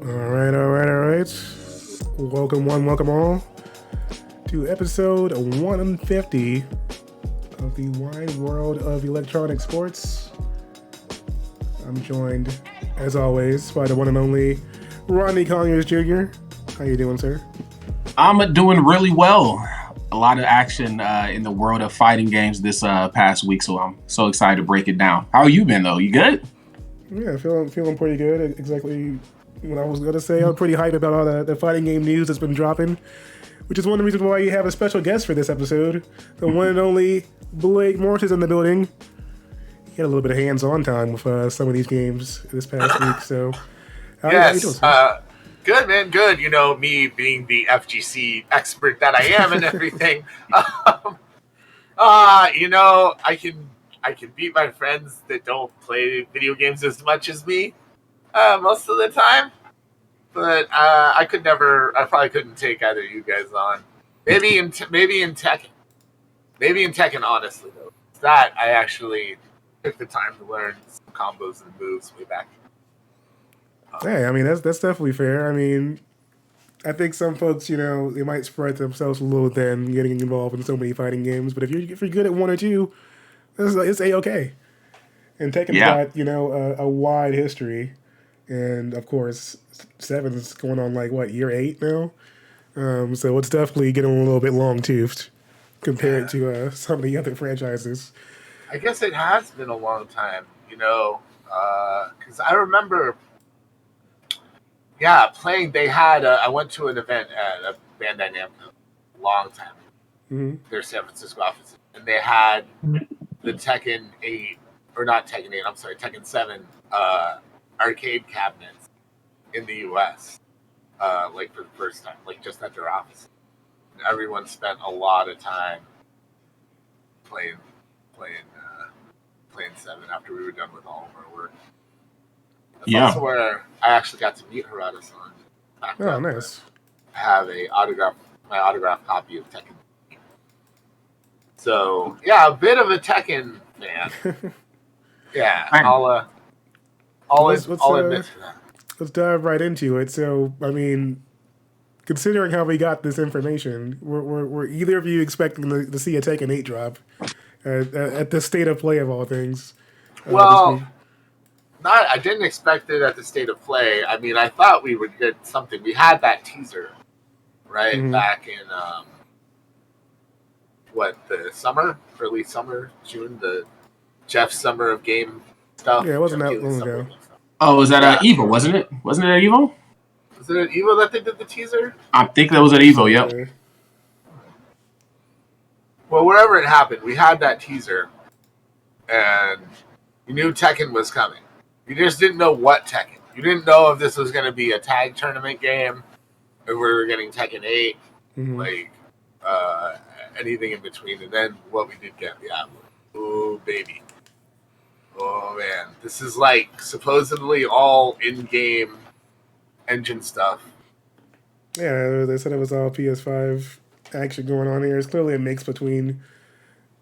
All right. Welcome welcome all to episode 150 of the wide world of electronic sports. I'm joined, as always, by the one and only Ronnie Conyers Jr. How you doing, sir? I'm doing really well. A lot of action in the world of fighting games this past week, so I'm so excited to break it down. How you been, though? You good? Yeah, feeling pretty good. Exactly what I was gonna say. I'm pretty hyped about all the fighting game news that's been dropping, which is one of the reasons why you have a special guest for this episode. The one and only Blake Morse is in the building. He had a little bit of hands-on time with some of these games this past week. So, how you doing, sir? Good, man. Good. You know, me being the FGC expert that I am and everything. I can beat my friends that don't play video games as much as me most of the time. But I probably couldn't take either of you guys on. Maybe in Tekken. Maybe in Tekken, honestly, though. That I actually took the time to learn some combos and moves way back. Hey, I mean that's definitely fair. I mean, I think some folks, they might spread themselves a little thin getting involved in so many fighting games. But if you're good at one or two, it's a-okay. And Tekken's got a wide history, and of course, Seven's going on like what, year 8 now. So it's definitely getting a little bit long toothed compared to some of the other franchises. I guess it has been a long time, because I remember, playing. They had. I went to an event at Bandai Namco a long time. Mm-hmm. Their San Francisco office, and they had the Tekken 8, or not Tekken 8. I'm sorry, Tekken 7 arcade cabinets in the U.S. Like for the first time, like just at their office. And everyone spent a lot of time playing 7 after we were done with all of our work. That's also where I actually got to meet Harada-san. Oh, nice. I have my autograph copy of Tekken. So, a bit of a Tekken fan. I'll admit to that. Let's dive right into it. So, I mean, considering how we got this information, were either of you expecting to see a Tekken 8 drop at the state of play of all things? I didn't expect it at the state of play. I mean, I thought we would get something. We had that teaser, right, back in the summer, early summer, June, the Jeff Summer of Game stuff. Yeah, it wasn't that long ago. Oh, was that at Evo, wasn't it? Wasn't it at Evo? Was it at Evo that they did the teaser? I think that was at Evo, yep. Well, wherever it happened, we had that teaser, and you knew Tekken was coming. You just didn't know what Tekken. You didn't know if this was going to be a tag tournament game, or we were getting Tekken 8, anything in between. And then what we did get, oh, baby. Oh, man. This is like supposedly all in-game engine stuff. Yeah, they said it was all PS5 action going on here. It's clearly a mix between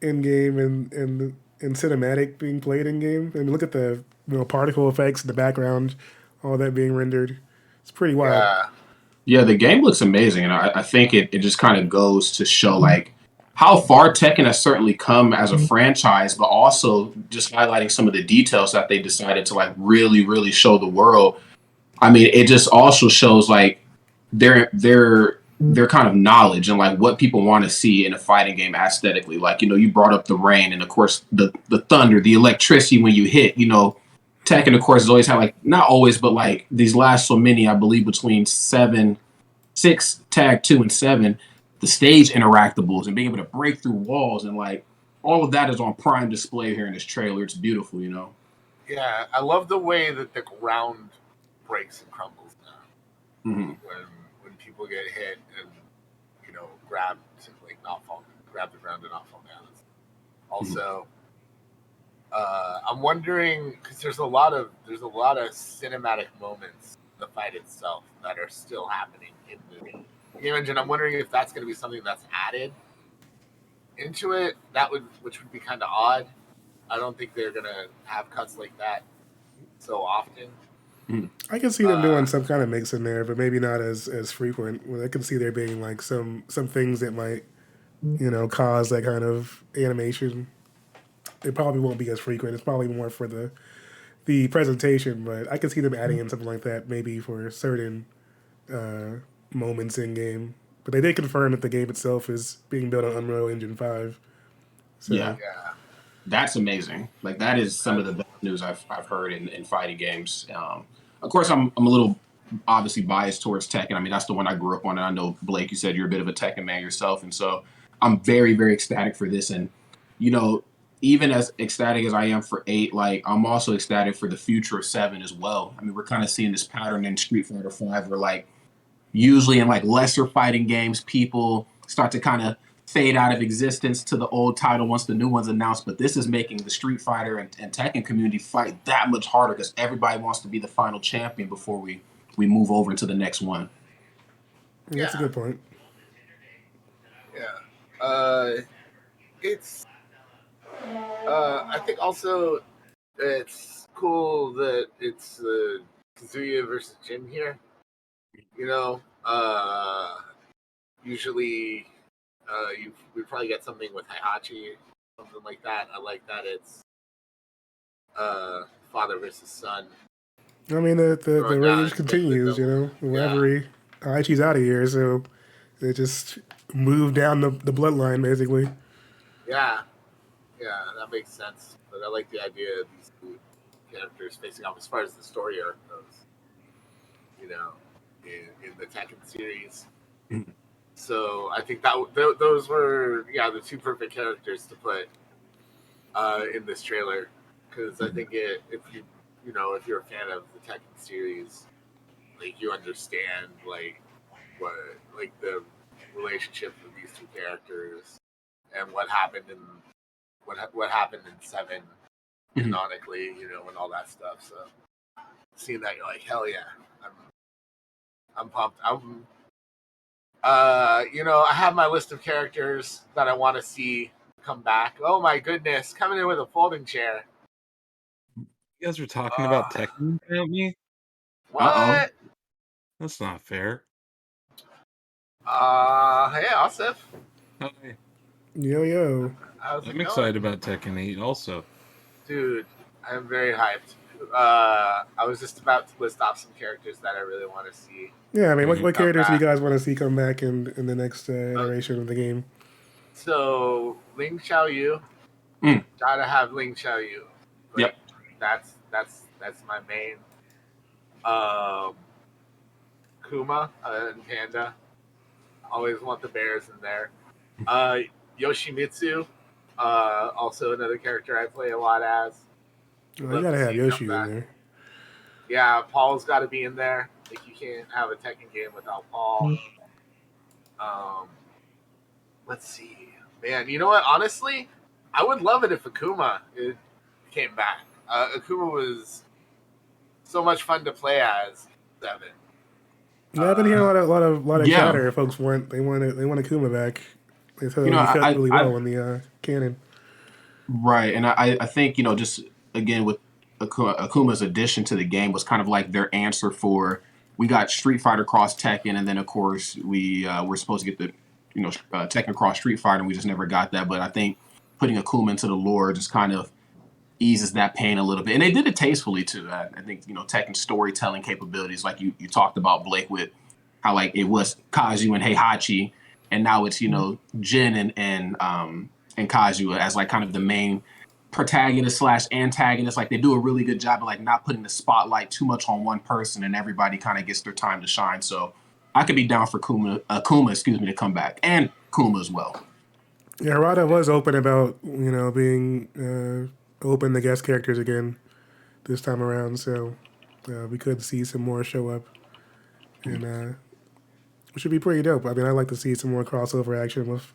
in-game and cinematic being played in-game. I mean, look at the particle effects in the background, all that being rendered. It's pretty wild. Yeah, the game looks amazing, and I think it just kind of goes to show like how far Tekken has certainly come as a franchise, but also just highlighting some of the details that they decided to like really, really show the world. I mean, it just also shows like their kind of knowledge and like what people want to see in a fighting game aesthetically. Like, you brought up the rain and of course the thunder, the electricity when you hit, Tekken, of course, has always had like, not always, but like these last so many, I believe between 6, tag 2 and 7, the stage interactables and being able to break through walls and like all of that is on prime display here in this trailer. It's beautiful, Yeah, I love the way that the ground breaks and crumbles now. When people get hit and grab the ground and not fall down. Also, I'm wondering because there's a lot of cinematic moments in the fight itself that are still happening in the game engine. I'm wondering if that's going to be something that's added into it. Which would be kind of odd. I don't think they're going to have cuts like that so often. I can see them doing some kind of mix in there, but maybe not as frequent. Well, I can see there being like some things that might, cause that kind of animation. It probably won't be as frequent. It's probably more for the presentation, but I can see them adding in something like that maybe for certain moments in game. But they did confirm that the game itself is being built on Unreal Engine 5. So. Yeah. That's amazing. Like that is some of the best news I've heard in fighting games. Of course, I'm a little obviously biased towards Tekken. I mean, that's the one I grew up on, and I know Blake, you said you're a bit of a Tekken man yourself, and so I'm very very ecstatic for this. And even as ecstatic as I am for 8, like I'm also ecstatic for the future of 7 as well. I mean, we're kind of seeing this pattern in Street Fighter 5 where like usually in like lesser fighting games, people start to kind of fade out of existence to the old title once the new one's announced. But this is making the Street Fighter and Tekken community fight that much harder because everybody wants to be the final champion before we move over into the next one. Yeah, that's a good point. Yeah. It's I think also it's cool that it's Kazuya versus Jin here. Usually we probably get something with Heihachi, something like that. I like that it's father versus son. I mean, the rage continues, wherever Heihachi's out of here, so they just move down the bloodline, basically. Yeah, that makes sense. But I like the idea of these two characters facing off as far as the story arc goes. In the Tekken series. So I think that those were the two perfect characters to put in this trailer, because I think if you're a fan of the Tekken series, like you understand like what the relationship with these two characters and what happened in 7 canonically, and all that stuff. So seeing that, you're like, hell yeah, I'm pumped. I have my list of characters that I want to see come back. Oh my goodness, coming in with a folding chair. You guys were talking about Tekken without me? What? Uh-oh. That's not fair. Hey, Asif. Hi. Yo. I'm excited about Tekken 8 also. Dude, I'm very hyped. I was just about to list off some characters that I really want to see. Yeah, I mean, what characters do you guys want to see come back in the next iteration of the game? So, Ling Xiaoyu. Gotta have Ling Xiaoyu. Yep. That's my main. Kuma and Panda. Always want the bears in there. Yoshimitsu. Also another character I play a lot as. Well, you gotta have Yoshi in there. Yeah, Paul's got to be in there. Like, you can't have a Tekken game without Paul. Let's see. Man, you know what? Honestly, I would love it if Akuma came back. Akuma was so much fun to play as 7. Yeah, I've been hearing a lot of chatter. Folks want Akuma back. They said he felt really well in the canon. Right, and I think just again with Akuma's addition to the game was kind of like their answer for, we got Street Fighter Cross Tekken, and then of course we were supposed to get the Tekken Cross Street Fighter, and we just never got that. But I think putting Akuma into the lore just kind of eases that pain a little bit, and they did it tastefully too. I think Tekken's storytelling capabilities, like you talked about, Blake, with how like it was Kazu and Heihachi, and now it's Jin and Kazuya as like kind of the main protagonist / antagonist. Like they do a really good job of like not putting the spotlight too much on one person, and everybody kind of gets their time to shine. So I could be down for Akuma, to come back, and Kuma as well. Yeah, Rada was open about being open to guest characters again this time around, so we could see some more show up, and it should be pretty dope. I mean, I'd like to see some more crossover action with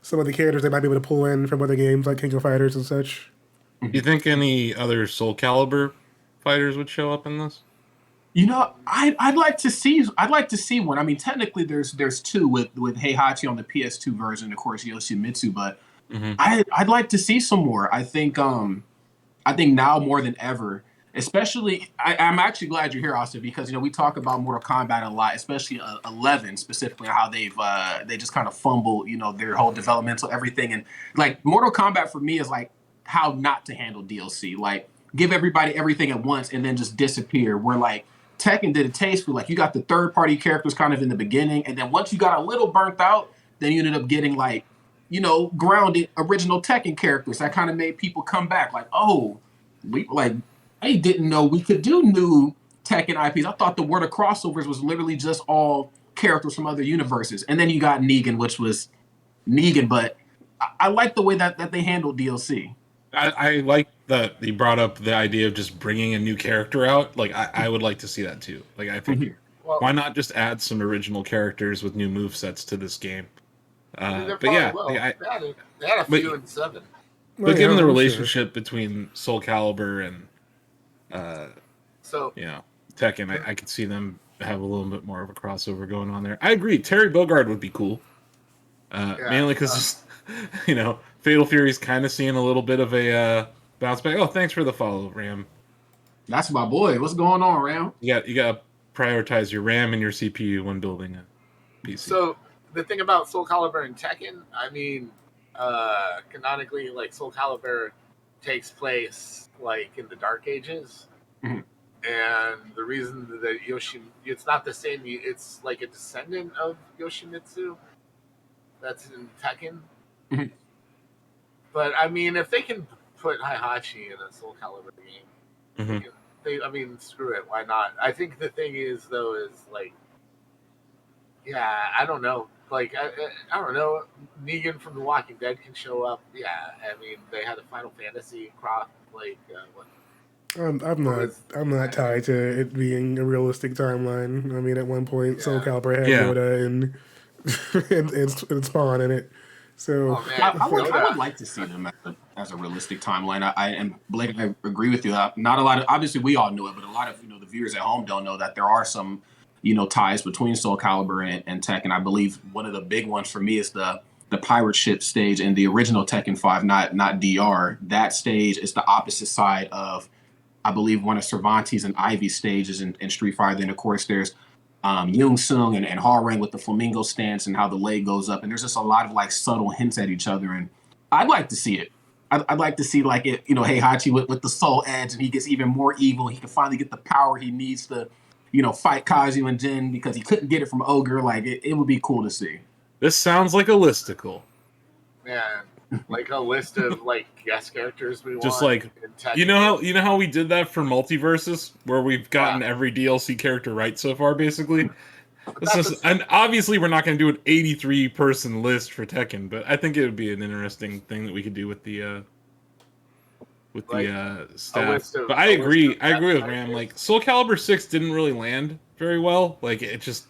some of the characters they might be able to pull in from other games like King of Fighters and such. Do you think any other Soul Calibur fighters would show up in this? I'd like to see one. I mean, technically there's 2 with Heihachi on the PS2 version, of course Yoshimitsu, but I'd like to see some more. I think now more than ever, Especially, I'm actually glad you're here, Austin, because we talk about Mortal Kombat a lot, especially 11 specifically, how they just kind of fumble, their whole developmental everything, and like Mortal Kombat for me is like how not to handle DLC, like give everybody everything at once and then just disappear. Where like Tekken did it tastefully, like you got the third party characters kind of in the beginning, and then once you got a little burnt out, then you ended up getting like grounded original Tekken characters that kind of made people come back, like we like. I didn't know we could do new Tekken IPs. I thought the word of crossovers was literally just all characters from other universes. And then you got Negan, which was Negan, but I like the way that they handled DLC. I like that he brought up the idea of just bringing a new character out. Like, I would like to see that too. Like, I think, why not just add some original characters with new movesets to this game? But yeah, they had a few in 7. But given the relationship between Soul Calibur and Tekken, I could see them have a little bit more of a crossover going on there. I agree. Terry Bogard would be cool. Mainly because Fatal Fury's kind of seeing a little bit of a bounce back. Oh, thanks for the follow, Ram. That's my boy. What's going on, Ram? You got to prioritize your RAM and your CPU when building a PC. So the thing about Soul Calibur and Tekken, I mean, canonically, like Soul Calibur takes place like in the Dark Ages, and the reason that it's not the same. It's like a descendant of Yoshimitsu that's in Tekken. But I mean, if they can put Heihachi in a Soul Calibur game, screw it. Why not? I think the thing is though is like, I don't know. Like I don't know. Negan from The Walking Dead can show up. Yeah, I mean they had a Final Fantasy cross. Like what? I'm not tied to it being a realistic timeline. I mean, at one point, Soul Calibur had Yoda and Spawn in it. So I would like to see them as a realistic timeline. And Blake, I agree with you. Not a lot of, obviously we all know it, but a lot of the viewers at home don't know that there are some ties between Soul Calibur and Tekken. I believe one of the big ones for me is the pirate ship stage in the original Tekken 5, not DR. That stage is the opposite side of, I believe, one of Cervantes and Ivy's stages in Street Fighter. Then of course there's Yoon Sung and Harang with the flamingo stance and how the leg goes up, and there's just a lot of like subtle hints at each other, and I'd like to see it. I'd like to see like it, Heihachi with the soul edge, and he gets even more evil. He can finally get the power he needs to, fight Kazu and Jin because he couldn't get it from Ogre. Like it would be cool to see. This sounds like a listicle. Yeah, like a list of like guest characters we just want. Like you know how we did that for Multiverses, where we've gotten every DLC character right so far, basically. And obviously we're not going to do an 83 person list for Tekken, but I think it would be an interesting thing that we could do with the staff. But I agree with Ram. Like Soul Calibur 6 didn't really land very well. Like it just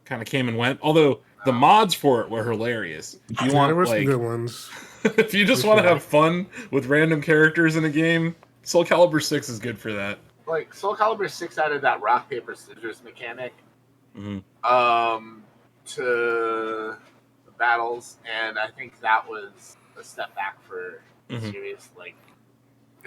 kind of came and went. Although the mods for it were hilarious. If you want some good ones. If you just want to have fun with random characters in a game, Soul Calibur 6 is good for that. Like Soul Calibur 6 added that rock paper scissors mechanic to the battles, and I think that was a step back for the series. Like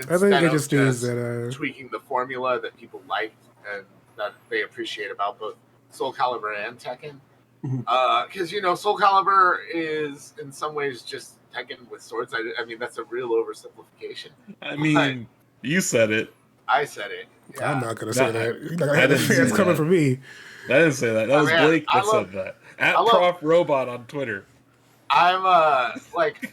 I think it just means that tweaking the formula that people liked and that they appreciate about both Soul Calibur and Tekken. Because Soul Calibur is in some ways just Tekken with swords. I mean that's a real oversimplification. I mean, you said it. I said it. Yeah. I'm not gonna say that. You're not gonna have the fans coming for me. I didn't say that. That was Blake that said that. At Prof Robot on Twitter. I'm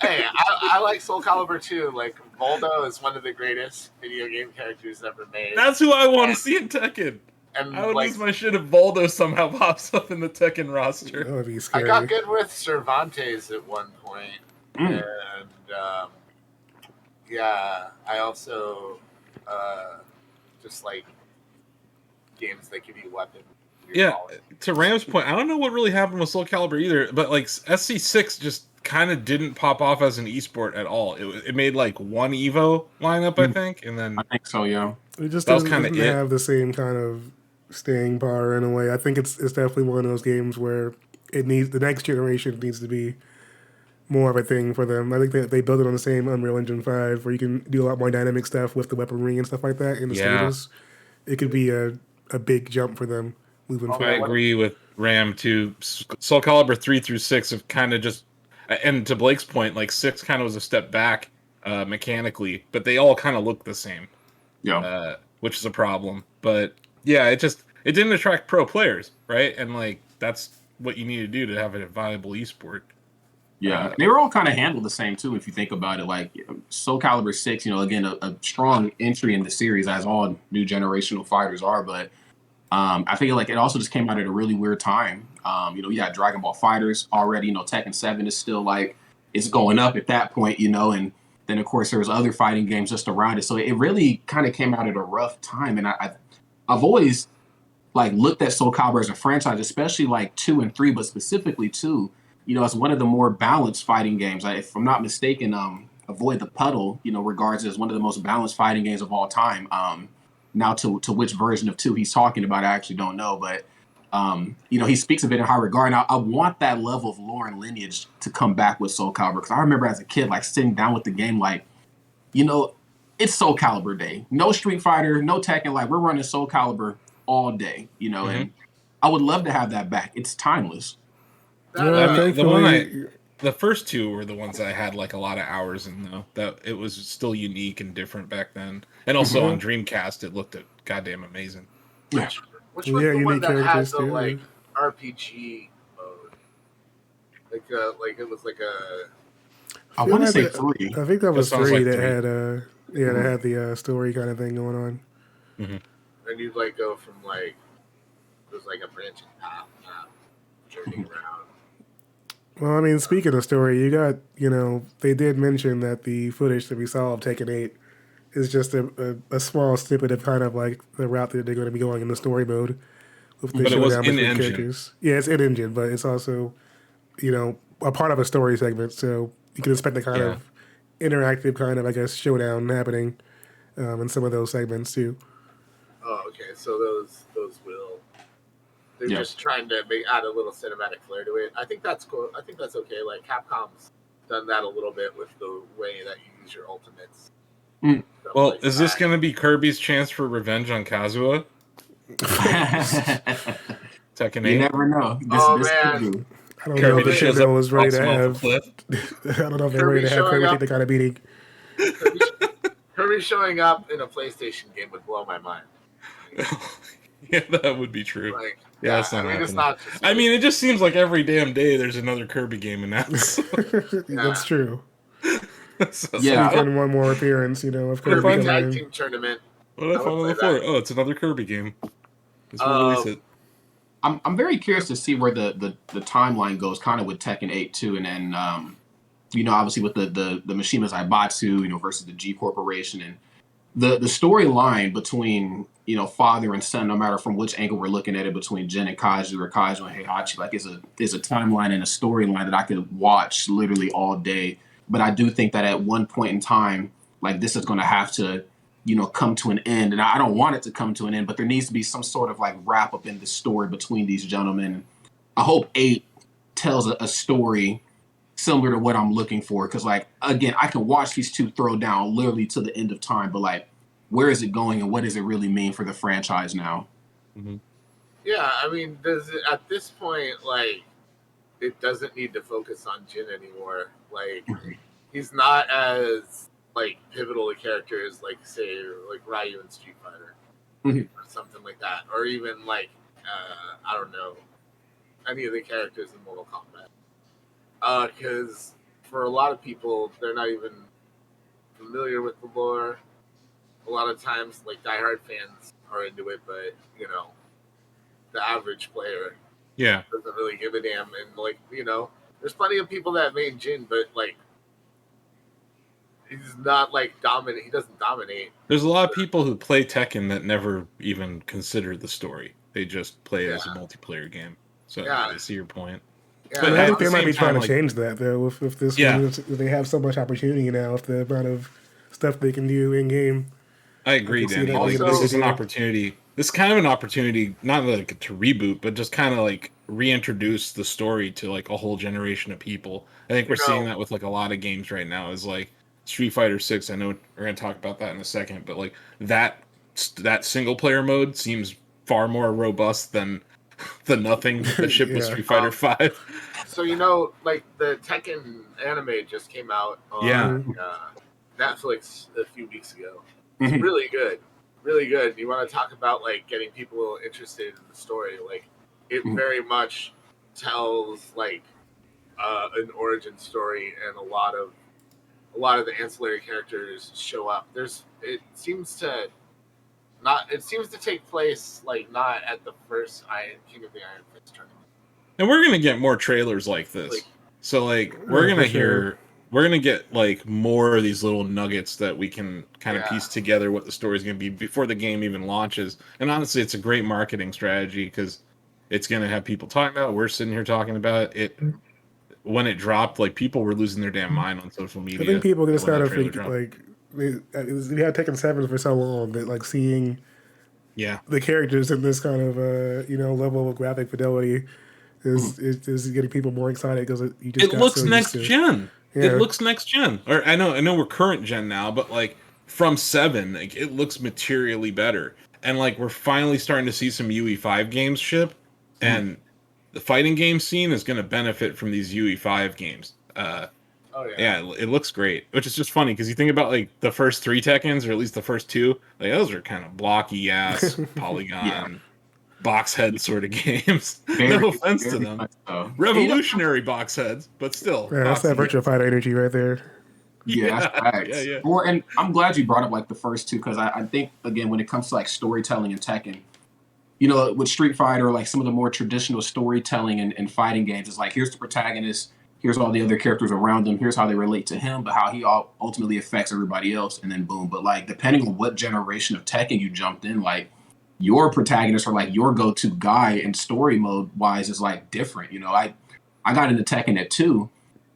hey, I like Soul Calibur too. Like Voldo is one of the greatest video game characters ever made. That's who I want to see in Tekken. And I would lose my shit if Voldo somehow pops up in the Tekken roster. That would be scary. I got good with Cervantes at one point, and I also just like games that give you weapons. Yeah, to Ram's point, I don't know what really happened with Soul Calibur either, but like SC6 just kind of didn't pop off as an esport at all. It made like one Evo lineup, I think, and then I think so, yeah. It just doesn't have the same kind of staying power in a way. I think it's definitely one of those games where it needs the next generation needs to be, more of a thing for them. I think that they built it on the same Unreal Engine 5 where you can do a lot more dynamic stuff with the weaponry and stuff like that in the stages. It could be a big jump for them moving I forward. agree with Ram too. Soul Calibur 3 through 6 have kind of just, and to Blake's point, like 6 kind of was a step back mechanically, but they all kind of look the same. Yeah. Which is a problem. But yeah, it didn't attract pro players, right? And like that's what you need to do to have a viable esport. Yeah, they were all kind of handled the same too. If you think about it, like Soul Calibur 6, again a strong entry in the series, as all new generational fighters are. But I feel like it also just came out at a really weird time. You had Dragon Ball Fighters already. Tekken 7 is still like it's going up at that point. And then of course there was other fighting games just around it. So it really kind of came out at a rough time. And I've always like looked at Soul Calibur as a franchise, especially like 2 and 3, but specifically 2. As one of the more balanced fighting games. If I'm not mistaken, Avoid the Puddle, regards as one of the most balanced fighting games of all time. Now to which version of 2 he's talking about, I actually don't know. But, he speaks of it in high regard. And I want that level of lore and lineage to come back with Soul Calibur. Because I remember as a kid, like, sitting down with the game, like, it's Soul Calibur Day. No Street Fighter, no Tekken. Like, we're running Soul Calibur all day, and I would love to have that back. It's timeless. The first 2 were the ones I had like a lot of hours in, though. That it was still unique and different back then, and also on Dreamcast, it looked goddamn amazing. Which was the one that had the like RPG mode? Like it was like a. I want to say 3. I think that was 3 like that 3. had that had the story kind of thing going on. And you'd like go from like it was like a branching path, journeying around. Well, I mean, speaking of story, you got, they did mention that the footage that we saw of Tekken 8 is just a small snippet of kind of like the route that they're going to be going in the story mode. With the But it was showdown between in-engine. characters. Yeah, it's in-engine, but it's also, a part of a story segment, so you can expect the kind of interactive kind of, I guess, showdown happening in some of those segments, too. Oh, okay. So those will. They're just trying to add a little cinematic flair to it. I think that's cool. I think that's okay. Like Capcom's done that a little bit with the way that you use your ultimates. Well, is this going to be Kirby's chance for revenge on Kazuha? Tekken 8? You never know. I Man. don't know if the Shindo was ready to have. I don't know if they're ready to have Kirby take the kind of beating. Kirby showing up in a PlayStation game would blow my mind. Yeah, that would be true. That's not happening. It's not it just seems like every damn day there's another Kirby game announced. That's true. Yeah. One more appearance, of Kirby Kirby coming tag in. team tournament. What did I find on the floor? Oh, it's another Kirby game. Let's release it. I'm very curious to see where the timeline goes, kind of with Tekken 8 too, and then obviously with the Mishima Zaibatsu, versus the G Corporation, and the storyline between father and son, no matter from which angle we're looking at it, between Jin and Kaiju or Kaiju and Heihachi, like is a timeline and a storyline that I could watch literally all day. But I do think that at one point in time, like this is going to have to come to an end. And I don't want it to come to an end, but there needs to be some sort of like wrap up in the story between these gentlemen. I hope 8 tells a story similar to what I'm looking for. Because like, again, I can watch these 2 throw down literally to the end of time, but like, where is it going and what does it really mean for the franchise now? Yeah, I mean, does it, at this point, like, it doesn't need to focus on Jin anymore. Like, he's not as like pivotal a character as like say like Ryu in Street Fighter or something like that, or even like I don't know, any of the characters in Mortal Kombat. Because for a lot of people, they're not even familiar with the lore. A lot of times, like diehard fans are into it, but the average player doesn't really give a damn. And like there's plenty of people that made Jin, but like he's not like dominant. He doesn't dominate. There's a lot of people who play Tekken that never even consider the story. They just play it as a multiplayer game. So I see your point. Yeah, but I think they might be trying to change that though. If this if they have so much opportunity now, if the amount of stuff they can do in game. I agree, Danny. This is an opportunity. This is kind of an opportunity, not like to reboot, but just kind of like reintroduce the story to like a whole generation of people. I think we're seeing that with like a lot of games right now. Is like Street Fighter 6. I know we're gonna talk about that in a second, but like that single player mode seems far more robust than the nothing that shipped with Street Fighter 5. So like the Tekken anime just came out on Netflix a few weeks ago. It's really good, really good. You want to talk about like getting people interested in the story? Like it very much tells like an origin story, and a lot of the ancillary characters show up. It seems to take place like not at the first King of the Iron Fist tournament. And we're gonna get more trailers like this. So like we're gonna get like more of these little nuggets that we can kind of piece together what the story's gonna be before the game even launches. And honestly, it's a great marketing strategy because it's gonna have people talking about it. We're sitting here talking about it. When it dropped, like people were losing their damn mind on social media. I think people just kind of think like we had Tekken 7 for so long that like seeing the characters in this kind of level of graphic fidelity is getting people more excited because it looks next gen. Yeah. It looks next gen. Or I know we're current gen now, but like from 7, like, it looks materially better. And like we're finally starting to see some UE5 games ship, and the fighting game scene is going to benefit from these UE5 games. It looks great, which is just funny because you think about like the first 3 Tekkens, or at least the first 2, like those are kind of blocky ass polygon. Box head sort of games. No offense to them. Revolutionary box heads, but still. Yeah, that's that virtual fighter energy right there. Yeah, that's facts. Yeah. Well, and I'm glad you brought up like the first 2 because I think again when it comes to like storytelling and Tekken, with Street Fighter, like some of the more traditional storytelling and fighting games, it's like here's the protagonist, here's all the other characters around him, here's how they relate to him, but how he ultimately affects everybody else, and then boom. But like depending on what generation of Tekken you jumped in, like your protagonist or like your go-to guy in story mode wise is like different. I got into Tekken at 2,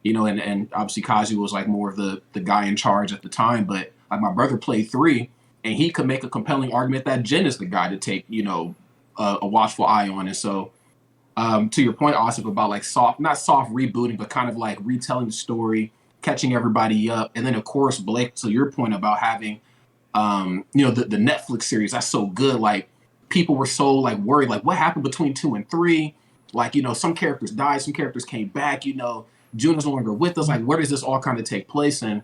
and obviously Kazu was like more of the guy in charge at the time, but like my brother played 3 and he could make a compelling argument that Jin is the guy to take, a watchful eye on. And so to your point, Asif, about like not soft rebooting, but kind of like retelling the story, catching everybody up. And then of course, Blake, to your point about having, the Netflix series, that's so good. Like people were so like worried, like what happened between 2 and 3? Like, some characters died, some characters came back, June is no longer with us. Like, where does this all kind of take place? And,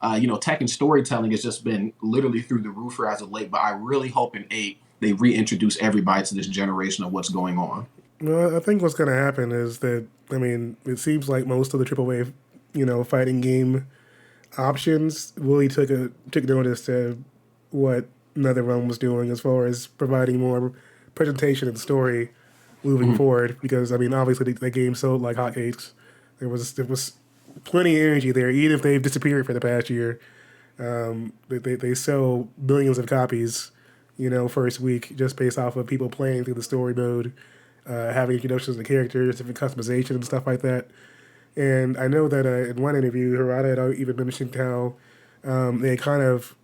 Tekken storytelling has just been literally through the roof as of late, but I really hope in 8, they reintroduce everybody to this generation of what's going on. Well, I think what's going to happen is that, it seems like most of the AAA, fighting game options really took notice to what NetherRealm was doing as far as providing more presentation and story moving forward. Because obviously the game sold like hotcakes. There was plenty of energy there, even if they've disappeared for the past year. They sell millions of copies, first week just based off of people playing through the story mode, having introductions to characters, different customization and stuff like that. And I know that in one interview, Harada had even mentioned how they kind of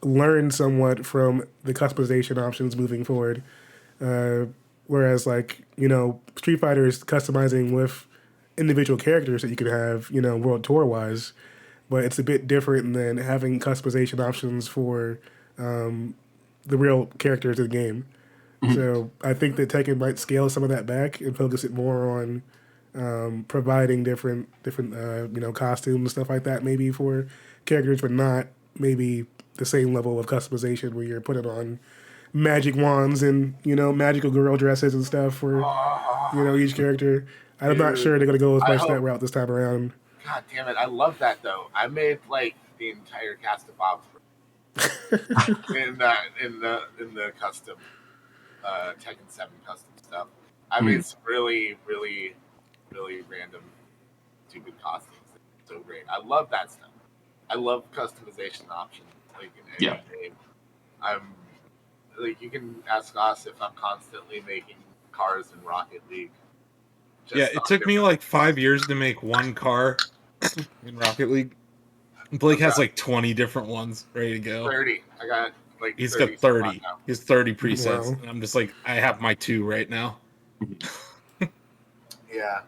learned somewhat from the customization options moving forward. Whereas, Street Fighter is customizing with individual characters that you could have, World Tour-wise. But it's a bit different than having customization options for the real characters of the game. So I think that Tekken might scale some of that back and focus it more on providing different costumes and stuff like that, maybe for characters, but not maybe the same level of customization where you're putting on magic wands and magical girl dresses and stuff for each character. I'm not sure they're gonna go as much that route this time around. God damn it! I love that though. I made like the entire cast of Bob's in the custom Tekken 7 custom stuff. I made some really, really, really random, stupid costumes. It's so great. I love that stuff. I love customization options. Like in any game, I'm like you can ask us if I'm constantly making cars in Rocket League. It took me like 5 years to make one car in Rocket League. Blake has like 20 different ones ready to go. 30. I got like he's got 30. He's 30 presets. Wow. And I'm just like, I have my 2 right now. Yeah,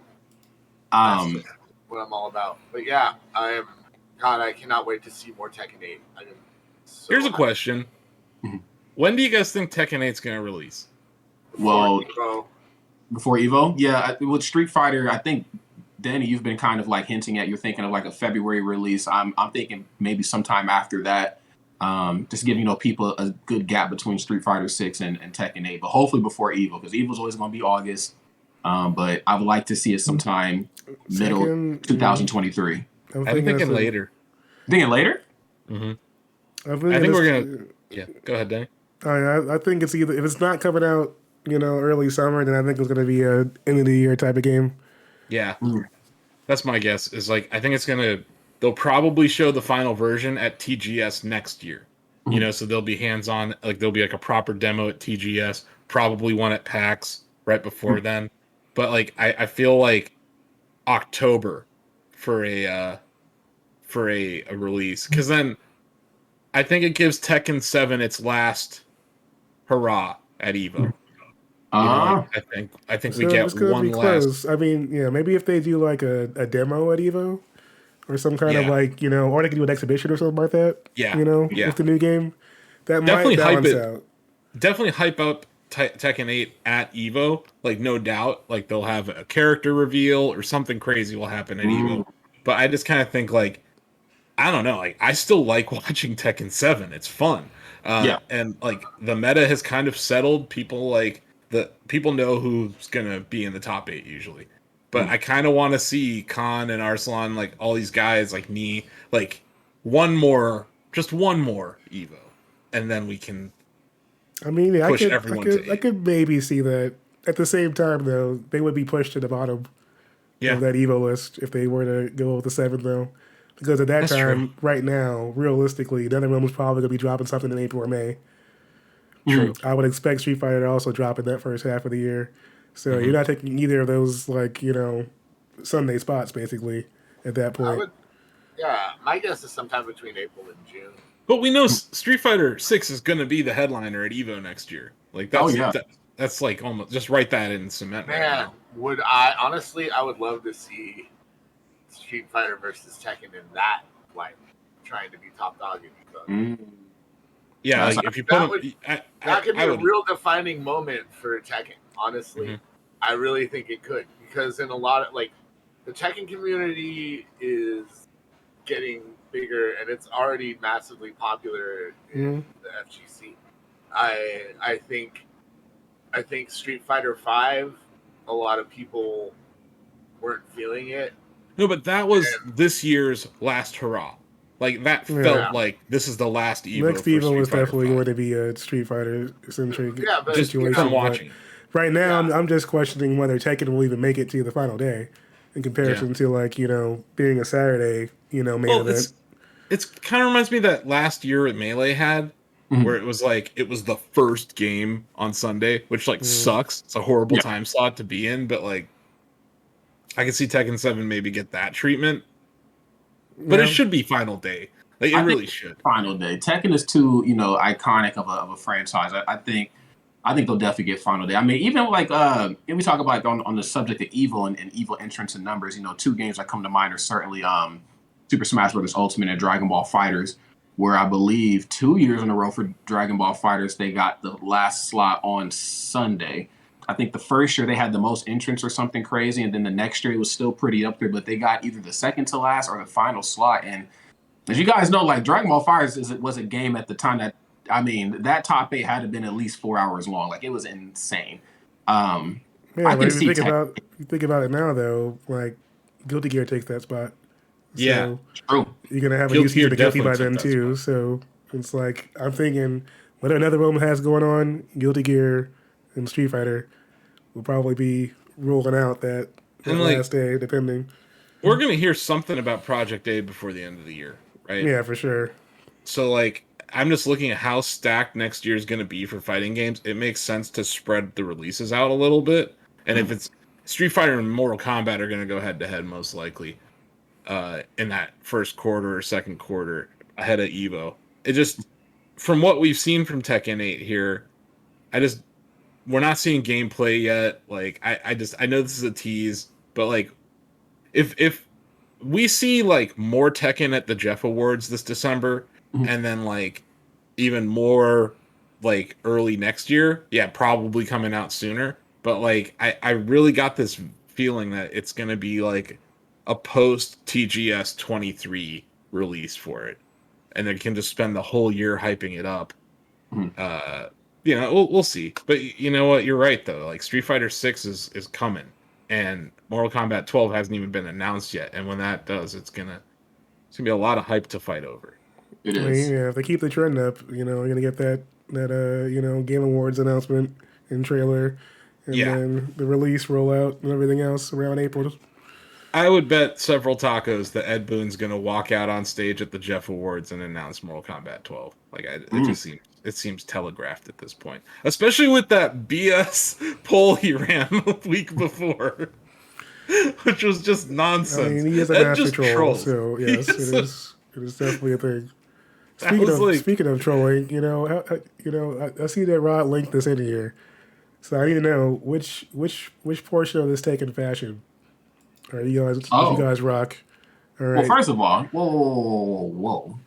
that's Um, what I'm all about. But yeah, I cannot wait to see more Tekken 8. I'm so Here's a happy. question: Mhm. when do you guys think Tekken 8's going to release? Before well, Evo. before Evo, yeah, with Street Fighter, I think Danny, you've been kind of like hinting at you're thinking of like a February release. I'm thinking maybe sometime after that. Just giving people a good gap between Street Fighter 6 and Tekken 8, but hopefully before Evo, because Evo's always going to be August. But I would like to see it sometime middle Second, 2023. I'm I'm thinking thinking later. Thinking later? Hmm I'm I think thinking we're gonna. Yeah, go ahead, Danny. I think it's either if it's not coming out, early summer, then I think it's gonna be a end of the year type of game. Yeah, Mm. that's my guess. Is like I think it's gonna. They'll probably show the final version at TGS next year. Mhm. So they'll be hands on. Like there'll be like a proper demo at TGS. Probably one at PAX right before then. But like I feel like October for a release, because then I think it gives Tekken 7 its last hurrah at Evo. Uh, I think we So get it's gonna be one last. close. I mean, yeah, maybe if they do like a demo at Evo or some kind of Yeah, like or they can do an exhibition or something like that. yeah, yeah. With the new game, that might Definitely hype balance it. out. Definitely hype up Tekken 8 at Evo. Like no doubt. Like they'll have a character reveal or something crazy will happen at Evo. But I just kind of think like I don't know. Like I still like watching Tekken 7. It's fun. yeah. And like the meta has kind of settled. People know who's gonna be in the top 8 usually. But I kind of want to see Khan and Arslan, like all these guys, like me, like just one more Evo, and then we can I mean, yeah, push everyone to I 8. could maybe see that. At the same time, though, they would be pushed to the bottom Yeah, of that Evo list if they were to go with the 7th, though. Because at that that's true. time, right now, realistically, NetherRealm was probably going to be dropping something in April or May. True. I would expect Street Fighter to also drop in that first half of the year. So you're not taking either of those, like, Sunday spots, basically, at that I point. would. Yeah, my guess is sometime between April and June. But we know Street Fighter 6 is going to be the headliner at Evo next year. Like Oh, yeah. that's like almost just write that in cement right Man, now. would I honestly? I would love to see Street Fighter versus Tekken in that, like, trying to be top dog in Evo. Mm. Yeah, That's like if you put that them, would- That could be I a would. real defining moment for Tekken. Honestly, Mhm. I really think it could, because in a lot of the Tekken community is getting bigger and it's already massively popular in the FGC. I think Street Fighter 5, a lot of people weren't feeling it. No, but that was this year's last hurrah. Like that Yeah. felt like this is the last Evo Next for Evo Street was Fighter definitely 5. going to be a Street Fighter centric Yeah, but Just situation. from but watching. right now, Yeah. I'm just questioning whether Tekken will even make it to the final day in comparison to, like, being a Saturday, main Well, event. it's kind of reminds me of that last year at Melee had, Mhm. where it was the first game on Sunday, which like sucks. It's a horrible Yeah. time slot to be in, but like I can see Tekken 7 maybe get that treatment. But it Yeah. should be final day. Like it I really think should. Final Day. Tekken is too, iconic of a franchise. I think they'll definitely get Final Day. I mean, even like if we talk about on the subject of Evo and Evo entrance and numbers, two games that come to mind are certainly Super Smash Bros. Ultimate and Dragon Ball Fighters, where I believe 2 years in a row for Dragon Ball Fighters, they got the last slot on Sunday. I think the first year they had the most entrants or something crazy, and then the next year it was still pretty up there, but they got either the second to last or the final slot. And as you guys know, like Dragon Ball Fighters was a game at the time that, I mean, that top 8 had to been at least 4 hours long. Like it was insane. Yeah, I but can if see you think about it now, though, like Guilty Gear takes that spot. Yeah. So True. you're gonna have a Guilty new season Gear of Guilty by definitely then took that too. So it's like I'm thinking what another Roman has going on, Guilty Gear and Street Fighter will probably be rolling out that And, like, last day, depending. We're gonna hear something about Project A before the end of the year, right? Yeah, for sure. So like I'm just looking at how stacked next year is going to be for fighting games. It makes sense to spread the releases out a little bit. And if it's Street Fighter and Mortal Kombat are going to go head to head most likely in that first quarter or second quarter ahead of Evo. It just from what we've seen from Tekken 8 here, we're not seeing gameplay yet. Like I know this is a tease. but like if we see like more Tekken at the Jeff Awards this December, and then like even more like early next year, yeah, probably coming out sooner. But like I really got this feeling that it's gonna be like a post TGS 23 release for it, and they can just spend the whole year hyping it up. You know, we'll see. But you know what? You're right though. Like Street Fighter 6 is coming, and Mortal Kombat 12 hasn't even been announced yet. And when that does, it's gonna be a lot of hype to fight over. It I mean, is. yeah, if they keep the trend up, you know, we're gonna get that Game Awards announcement and trailer, and then the release rollout and everything else around April. I would bet several tacos that Ed Boon's gonna walk out on stage at the Jeff Awards and announce Mortal Kombat 12. Like it just seems telegraphed at this point, especially with that BS poll he ran a week before, which was just nonsense. I mean, he is a master troll, so yes, it is definitely a thing. Speaking of trolling, I see that Rod linked this in here, so I need to know which portion of this Taken fashion are you guys rock? All right. Well, first of all, whoa.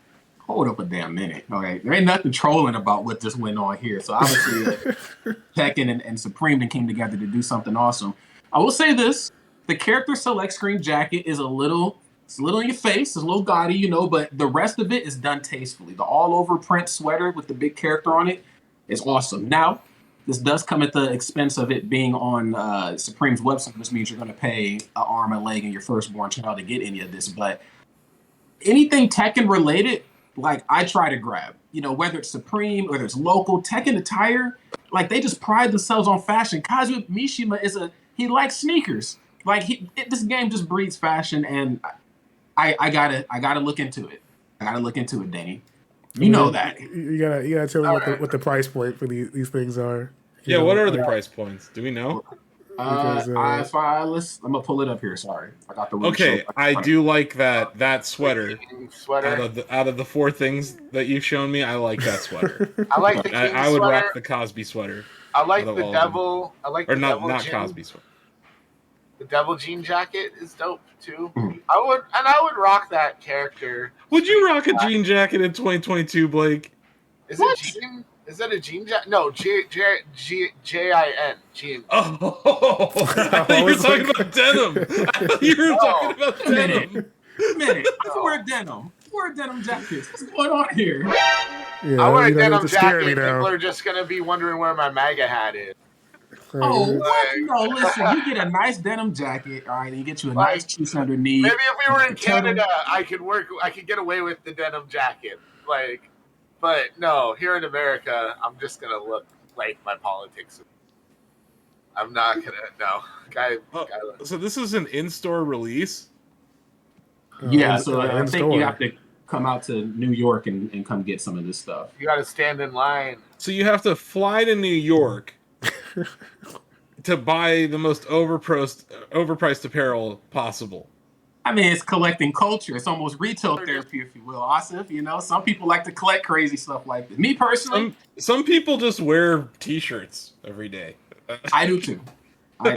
Hold up a damn minute. Okay, there ain't nothing trolling about what just went on here. So obviously, Tekken and Supreme came together to do something awesome. I will say this: the character select screen jacket is a little in your face, it's a little gaudy, you know, but the rest of it is done tastefully. The all-over print sweater with the big character on it is awesome. Now, this does come at the expense of it being on Supreme's website, which means you're going to pay an arm, a leg, and your firstborn child to get any of this. But anything Tekken related, like I try to grab, you know, whether it's Supreme, whether it's local, Tekken attire, like they just pride themselves on fashion. Kazuya Mishima he likes sneakers. Like this game just breeds fashion, and I gotta look into it. I gotta look into it, Denny. You know that. You gotta tell me what the price point for these things are. Yeah, what are the price points? Do we know? I'm gonna pull it up here. Sorry, I got the. Okay, I do like that sweater. Out of the four things that you've shown me, I like that sweater. I like the King I would sweater. rock the Cosby sweater. I like the devil. I like or the not devil not jean. Cosby sweater. The devil jean jacket is dope too. I would rock that character. Would you rock a jean jacket in 2022, Blake? Is it jean? Is that a jean jacket? No, J-I-N. Jean. Oh, I thought you were talking about denim. I thought you were talking about denim. Minute. I wear denim. Wear denim jackets. What's going on here? Yeah, I wear a denim jacket. People are just gonna be wondering where my MAGA hat is. Oh, what? No, listen. You get a nice denim jacket, all right, and you get you a nice piece underneath. Maybe if we were in Canada, I could get away with the denim jacket, but no, here in America, I'm just gonna look like my politics. I'm not gonna So this is an in-store release. Yeah, so I think you have to come out to New York and come get some of this stuff. You got to stand in line. So you have to fly to New York to buy the most overpriced apparel possible. I mean, it's collecting culture. It's almost retail therapy, if you will, Asif. You know, some people like to collect crazy stuff like this. Me personally, some people just wear T-shirts every day. I do too. I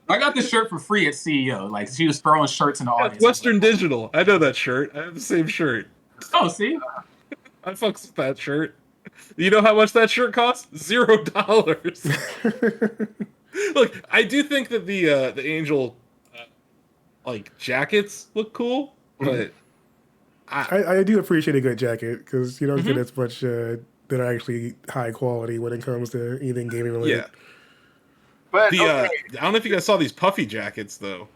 got this shirt for free at CEO. Like she was throwing shirts in the audience. Western Digital. I know that shirt. I have the same shirt. Oh, see, I fucks with that shirt. You know how much that shirt costs? $0. Look, I do think that the Angel like jackets look cool, but I do appreciate a good jacket because you don't get as much that are actually high quality when it comes to anything gaming related. Yeah. But I don't know if you guys saw these puffy jackets though.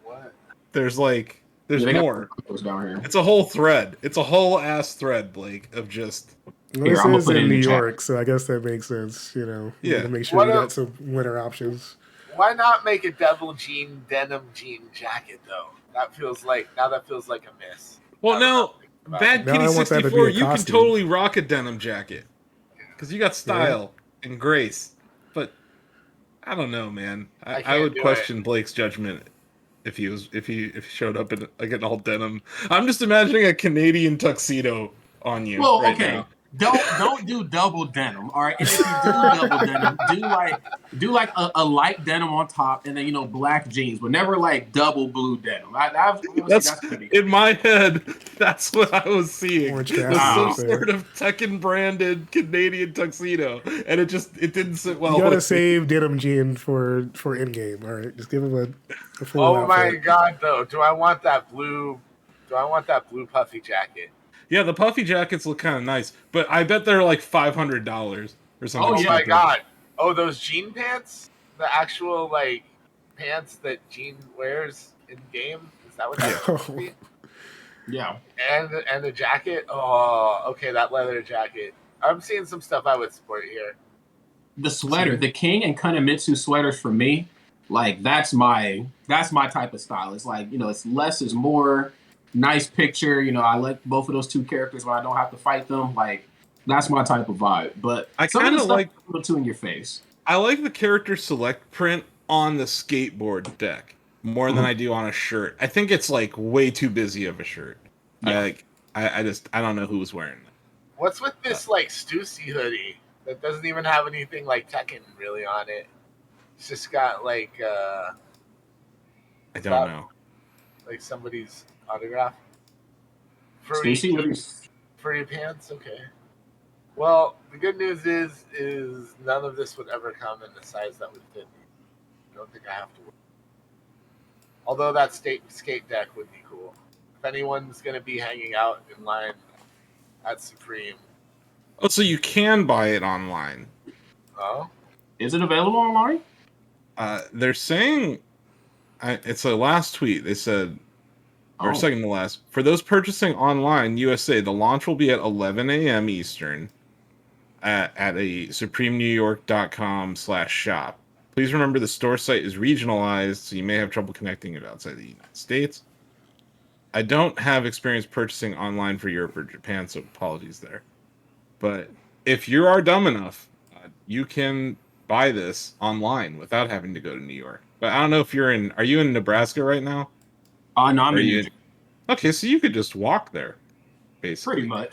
What? There's more. Down here. It's a whole thread. It's a whole ass thread, Blake, of just. Well, this is in New York, so I guess that makes sense. You know, yeah. To make sure you got some winter options. Why not make a devil denim jean jacket though? That feels like a miss. Well, now Bad Kitty 64, you can totally rock a denim jacket because you got style and grace. But I don't know, man. I would question Blake's judgment if he showed up in like an all denim. I'm just imagining a Canadian tuxedo on you. Well, right okay. now. don't do double denim, all right? And if you do double denim, do like a light denim on top, and then black jeans, but never like double blue denim. That's gonna be in my head. That's what I was seeing. Orange Was tassels some there. sort of Tekken branded Canadian tuxedo, and it didn't sit well. You gotta with me. save denim jean for in game. All right, just give him a full Oh outfit. my god, though! Do I want that blue puffy jacket? Yeah, the puffy jackets look kind of nice, but I bet they're like $500 or something. Oh yeah. my stupid. god! Oh, those jean pants? The actual like pants that Jean wears in game? Is that what that's supposed to be? Yeah. And the jacket? Oh, okay, that leather jacket. I'm seeing some stuff I would support here. The sweater, the King and Kunimitsu sweaters for me, like that's my type of style. It's like, it's less is more. Nice picture, I like both of those two characters when I don't have to fight them. Like that's my type of vibe. But I some of kinda the stuff like- a little too in your face. I like the character select print on the skateboard deck more than Mhm. I do on a shirt. I think it's like way too busy of a shirt. Yeah. I don't know who was wearing that. What's with this like Stussy hoodie that doesn't even have anything like Tekken really on it? It's just got like I don't know. like somebody's autograph. Stacy, what is Furry pants, okay. Well, the good news is none of this would ever come in the size that would fit me. I don't think I have to worry. Although that skate deck would be cool. If anyone's gonna be hanging out in line at Supreme. Oh, so you can buy it online. Oh? is it available online? They're saying it's a last tweet. They said, or second to last, for those purchasing online, USA, the launch will be at 11 a.m. Eastern at a supremenewyork.com/shop. Please remember the store site is regionalized, so you may have trouble connecting it outside the United States. I don't have experience purchasing online for Europe or Japan, so apologies there. But if you are dumb enough, you can buy this online without having to go to New York. But I don't know if are you in Nebraska right now? No, I'm Are in you New Jersey, Okay, so you could just walk there, basically. pretty much.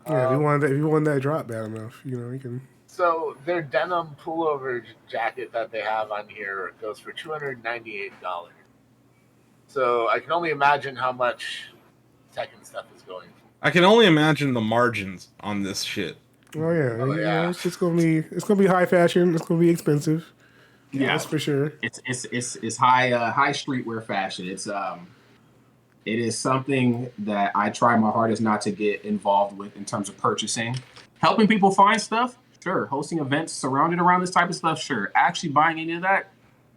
Yeah, if you want that drop bad enough, you can. So their denim pullover jacket that they have on here goes for $298. So I can only imagine how much Tekken stuff is going for. I can only imagine the margins on this shit. Oh yeah, Oh, yeah. it's gonna be high fashion. It's gonna be expensive. Yeah, That's for sure. it's high streetwear fashion. It is something that I try my hardest not to get involved with in terms of purchasing. Helping people find stuff, sure. Hosting events surrounded around this type of stuff, sure. Actually buying any of that,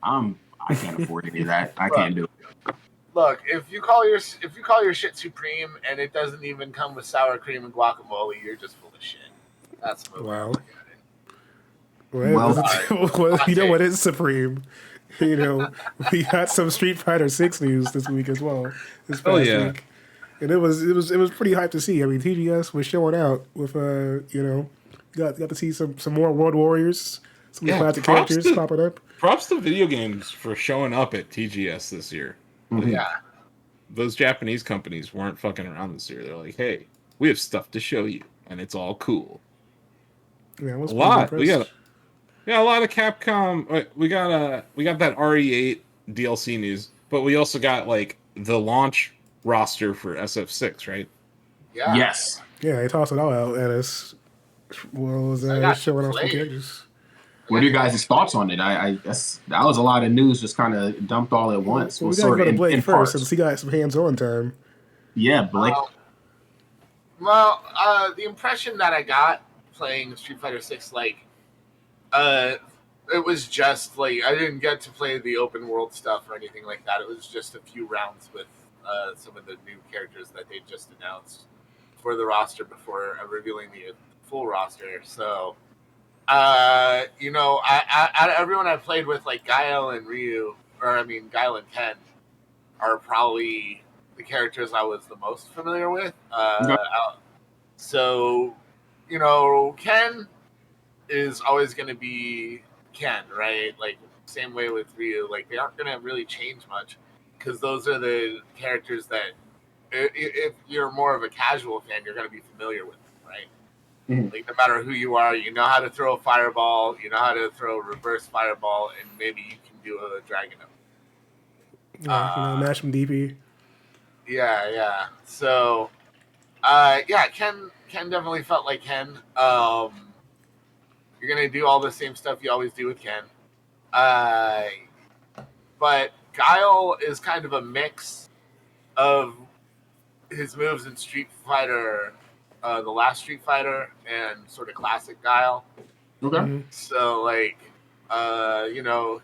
I can't afford any of that. I can't do it. Look, if you call your shit Supreme and it doesn't even come with sour cream and guacamole, you're just full of shit. That's the way I Wow. look at it. Well, you know what? It's Supreme. We got some Street Fighter 6 news this week as well. This past week, and it was pretty hype to see. I mean, TGS was showing out with got to see some more World Warriors, some classic characters popping up. Props to video games for showing up at TGS this year. Mhm. Yeah. Those Japanese companies weren't fucking around this year. They're like, hey, we have stuff to show you, and it's all cool. Yeah, I was A pretty lot. impressed. Yeah, a lot of Capcom. We got that RE8 DLC news, but we also got like the launch roster for SF6, right? Yeah. Yes. Yeah, they tossed it all out at us. Well, I got showing off some played. characters. What are your guys' thoughts on it? That was a lot of news just kind of dumped all at once. Well, we Well, gotta go to in Blake first parts. since he got some hands-on time. Yeah, Blake. The impression that I got playing Street Fighter 6, it was just like I didn't get to play the open world stuff or anything like that. It was just a few rounds with some of the new characters that they just announced for the roster before revealing the full roster. So, everyone I played with, like Guile and Guile and Ken, are probably the characters I was the most familiar with. So, Ken is always going to be Ken, right? Like, same way with Ryu. Like, they aren't going to really change much because those are the characters that, if you're more of a casual fan, you're going to be familiar with them, Like no matter who you are, you know how to throw a fireball, you know how to throw a reverse fireball, and maybe you can do a dragon. Yeah, match from DP. Yeah. So, Ken definitely felt like Ken. You're gonna do all the same stuff you always do with Ken. But Guile is kind of a mix of his moves in Street Fighter, the last Street Fighter, and sort of classic Guile. Okay. So like,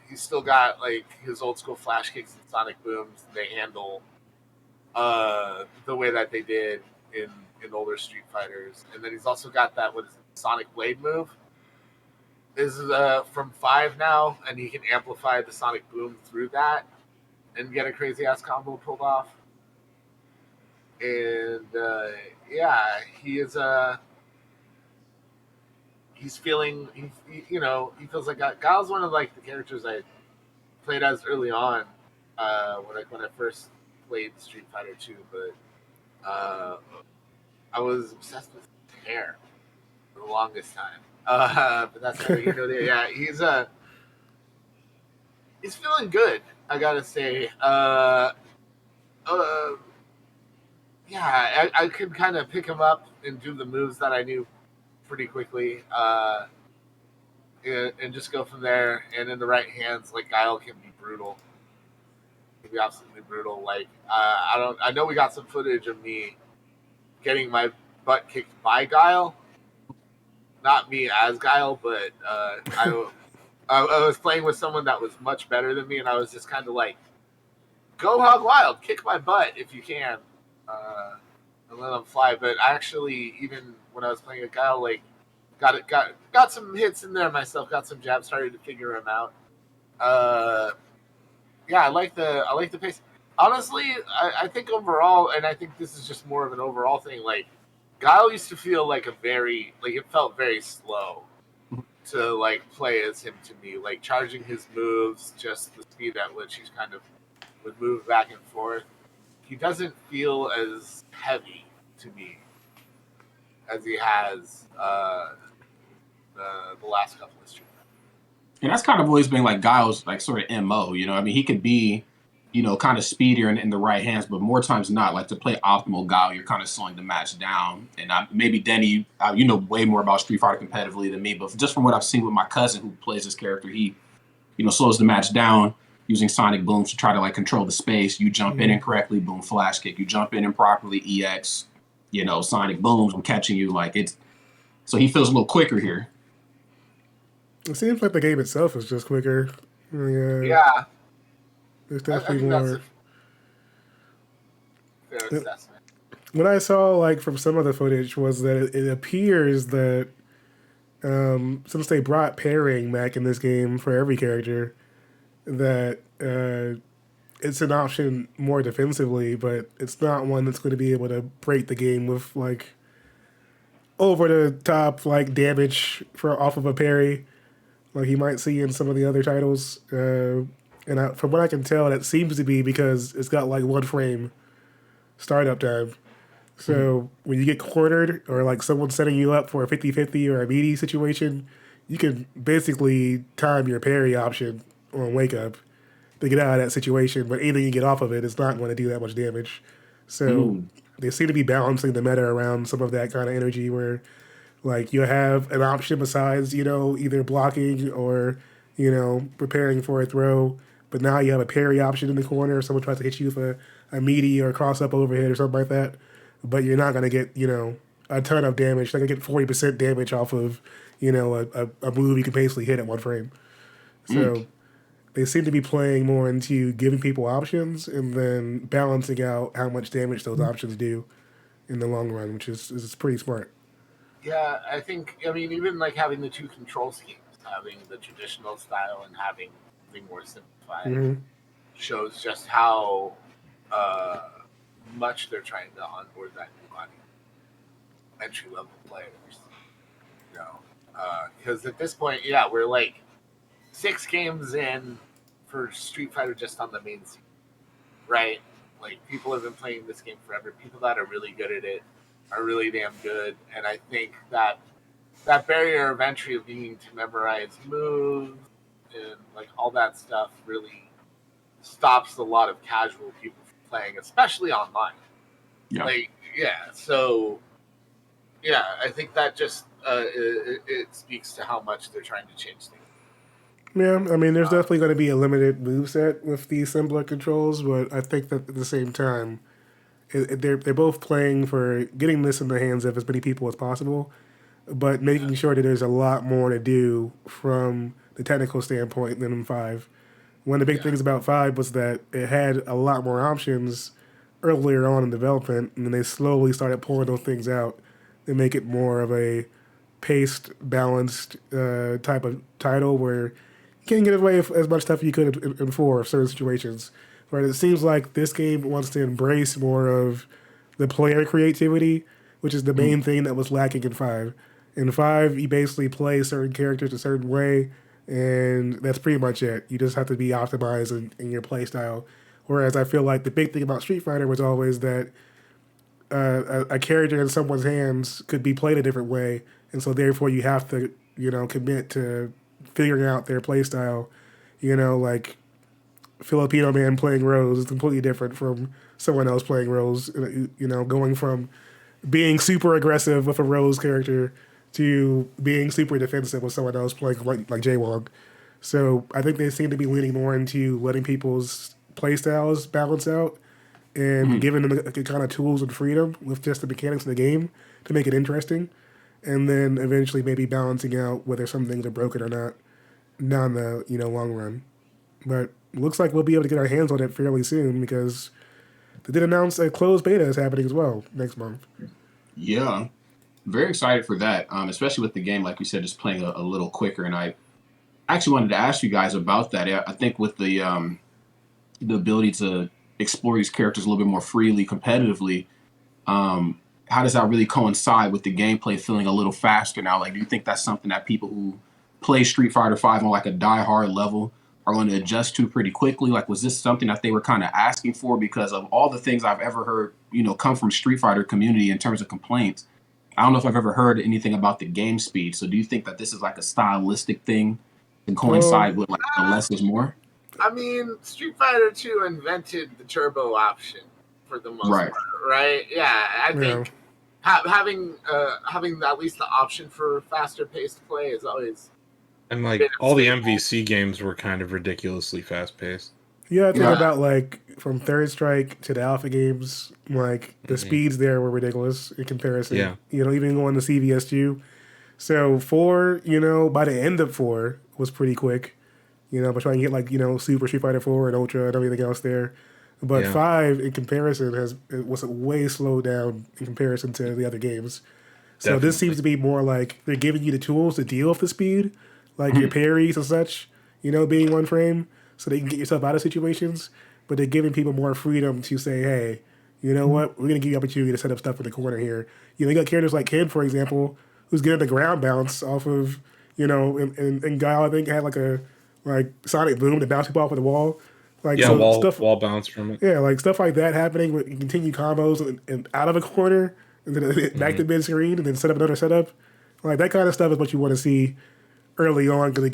he's still got like his old school flash kicks and sonic booms. They handle the way that they did in older Street Fighters, and then he's also got that Sonic Blade move. This is from 5 now, and he can amplify the sonic boom through that and get a crazy ass combo pulled off. And he is he's feeling he feels like Guile's one of like the characters I played as early on when I first played Street Fighter 2, but I was obsessed with his hair for the longest time. But that's neither there. Yeah, he's feeling good. I gotta say. I could kind of pick him up and do the moves that I knew pretty quickly, and just go from there. And in the right hands, like Guile can be brutal. He can be absolutely brutal. Like I know we got some footage of me getting my butt kicked by Guile. Not me as Guile, but I was playing with someone that was much better than me, and I was just kind of like, "Go hog wild, kick my butt if you can, and let them fly." But actually, even when I was playing a Guile, like got some hits in there myself, got some jabs, started to figure him out. I like the pace. Honestly, I think overall, and I think this is just more of an overall thing, like. Guile used to feel like it felt very slow to like play as him to me, like charging his moves, just the speed at which he's kind of would move back and forth. He doesn't feel as heavy to me as he has the last couple of streams. And that's kind of always been like Guile's like sort of MO, I mean, he could be, kind of speedier in the right hands, but more times than not, like to play optimal Guile, you're kind of slowing the match down. And maybe Denny, you know way more about Street Fighter competitively than me, but just from what I've seen with my cousin who plays this character, he, slows the match down using sonic booms to try to like control the space. You jump in incorrectly, boom, flash kick. You jump in improperly, EX, sonic booms, I'm catching you. Like so he feels a little quicker here. It seems like the game itself is just quicker. Yeah. There's definitely I more. Fair assessment. What I saw, like from some of the footage, was that it appears that since they brought pairing back in this game for every character, that it's an option more defensively, but it's not one that's going to be able to break the game with like over the top like damage off of a parry, like you might see in some of the other titles. From what I can tell, that seems to be because it's got like 1 frame startup time. So when you get cornered or like someone's setting you up for a 50-50 or a meaty situation, you can basically time your parry option on wake up to get out of that situation. But anything you get off of it is not going to do that much damage. So they seem to be balancing the meta around some of that kind of energy where like you have an option besides, either blocking or, preparing for a throw. But now you have a parry option in the corner if someone tries to hit you with a meaty or cross up overhead or something like that. But you're not going to get, a ton of damage. You're not going to get 40% damage off of, a move you can basically hit at 1 frame. So they seem to be playing more into giving people options and then balancing out how much damage those options do in the long run, which is pretty smart. Yeah, even like having the 2 control schemes, having the traditional style and having something more simplified, shows just how much they're trying to onboard that new body, entry level players. Because at this point, we're like 6 games in for Street Fighter just on the main scene, right? Like people have been playing this game forever. People that are really good at it are really damn good, and I think that that barrier of entry of needing to memorize moves and like all that stuff really stops a lot of casual people from playing, especially online. Yeah. Like, yeah. So, yeah, I think that just it speaks to how much they're trying to change things. Yeah, I mean, there's definitely going to be a limited moveset with these simpler controls, but I think that at the same time, they're both playing for getting this in the hands of as many people as possible, but making sure that there's a lot more to do from the technical standpoint than in 5. One of the big things about 5 was that it had a lot more options earlier on in development, and then they slowly started pulling those things out to make it more of a paced, balanced type of title where you can't get away with as much stuff you could in 4 of certain situations. Right? It seems like this game wants to embrace more of the player creativity, which is the main thing that was lacking in 5. In 5, you basically play certain characters a certain way, and that's pretty much it. You just have to be optimized in your play style. Whereas I feel like the big thing about Street Fighter was always that a character in someone's hands could be played a different way, and so therefore you have to, commit to figuring out their play style. Like Filipino man playing Rose is completely different from someone else playing Rose. Going from being super aggressive with a Rose character to being super defensive with someone else playing like Jaywong. So I think they seem to be leaning more into letting people's play styles balance out and giving them the kind of tools and freedom with just the mechanics of the game to make it interesting. And then eventually maybe balancing out whether some things are broken or not down the long run. But it looks like we'll be able to get our hands on it fairly soon because they did announce a closed beta is happening as well next month. Yeah, very excited for that, especially with the game, like you said, just playing a little quicker. And I actually wanted to ask you guys about that. I think with the ability to explore these characters a little bit more freely, competitively, how does that really coincide with the gameplay feeling a little faster now? Like, do you think that's something that people who play Street Fighter 5 on like a die-hard level are going to adjust to pretty quickly? Like, was this something that they were kind of asking for? Because of all the things I've ever heard, come from Street Fighter community in terms of complaints, I don't know if I've ever heard anything about the game speed. So do you think that this is like a stylistic thing to coincide with like the less is more? I mean, Street Fighter 2 invented the turbo option for the most part, right? Yeah, I think having at least the option for faster paced play is always. And like all the MVC games were kind of ridiculously fast paced. Yeah, I think about like from Third Strike to the Alpha games, like the speeds there were ridiculous in comparison. Yeah. Even going to CVS2. So 4, by the end of 4 was pretty quick. But trying to get like, Super Street Fighter 4 and Ultra and everything else there. But 5 in comparison was way slowed down in comparison to the other games. So This seems to be more like they're giving you the tools to deal with the speed, like your parries and such, being one frame, so they can get yourself out of situations. But they're giving people more freedom to say, hey, you know what, we're going to give you the opportunity to set up stuff in the corner here. You got characters like Kid, for example, who's getting the ground bounce off of, and Guile, I think, had like a Sonic Boom to bounce people off of the wall. Wall bounce from it. Yeah, like stuff like that happening where you continue combos and out of a corner and then back to mid screen and then set up another setup. Like that kind of stuff is what you want to see early on because it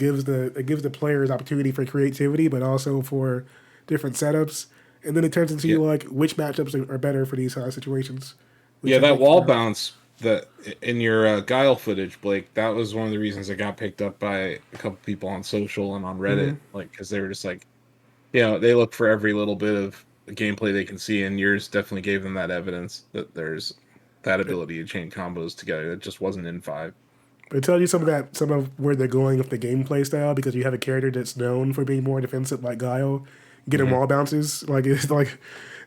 gives the players opportunity for creativity, but also for different setups. And then it turns into like which matchups are better for these situations. Yeah, that wall bounce that in your Guile footage, Blake, that was one of the reasons it got picked up by a couple people on social and on Reddit, like because they were just like, they look for every little bit of gameplay they can see, and yours definitely gave them that evidence that there's that ability to chain combos together. It just wasn't in 5. But it tells you some of where they're going with the gameplay style because you have a character that's known for being more defensive, like Guile, getting wall bounces. Like it's like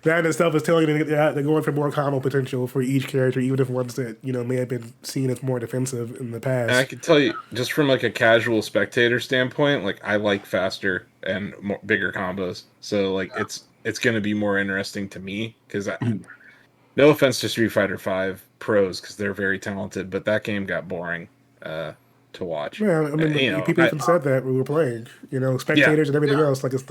that in itself is telling you that they're going for more combo potential for each character, even if ones that may have been seen as more defensive in the past. And I can tell you, just from like a casual spectator standpoint, like I like faster and bigger combos. So like it's going to be more interesting to me because no offense to Street Fighter 5 pros because they're very talented, but that game got boring to watch. Yeah, I mean, people even said that we were playing. Spectators and everything else. Like it's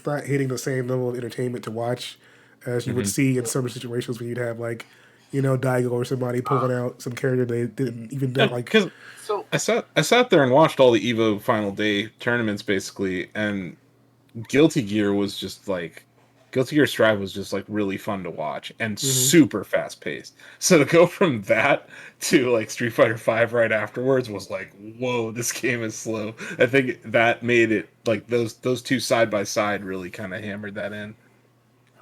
not hitting the same level of entertainment to watch as you would see in some situations where you'd have like Daigo or somebody pulling out some character they didn't even know. Like, because So I sat there and watched all the Evo Final Day tournaments basically, and Guilty Gear was just like Guilty Gear Strive was just like really fun to watch and super fast paced. So to go from that to like Street Fighter V right afterwards was like, whoa, this game is slow. I think that made it like those two side by side really kind of hammered that in.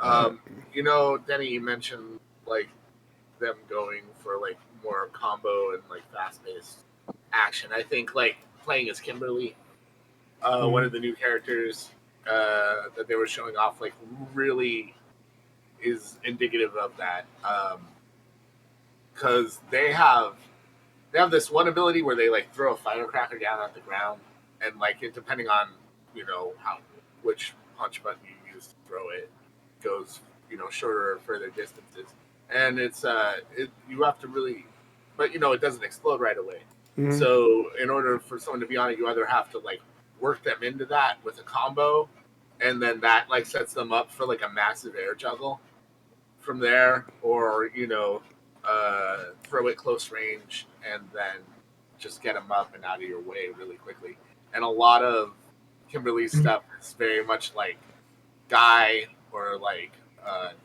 Denny, you mentioned like them going for like more combo and like fast paced action. I think like playing as Kimberly, one of the new characters that they were showing off, like really is indicative of that. Because they have this one ability where they like throw a firecracker down at the ground, and like depending on which punch button you use to throw it goes shorter or further distances, and it's you have to really, but it doesn't explode right away. So in order for someone to be on it, you either have to like work them into that with a combo, and then that like sets them up for like a massive air juggle from there, or throw it close range and then just get them up and out of your way really quickly. And a lot of Kimberly's stuff is very much like Guy or like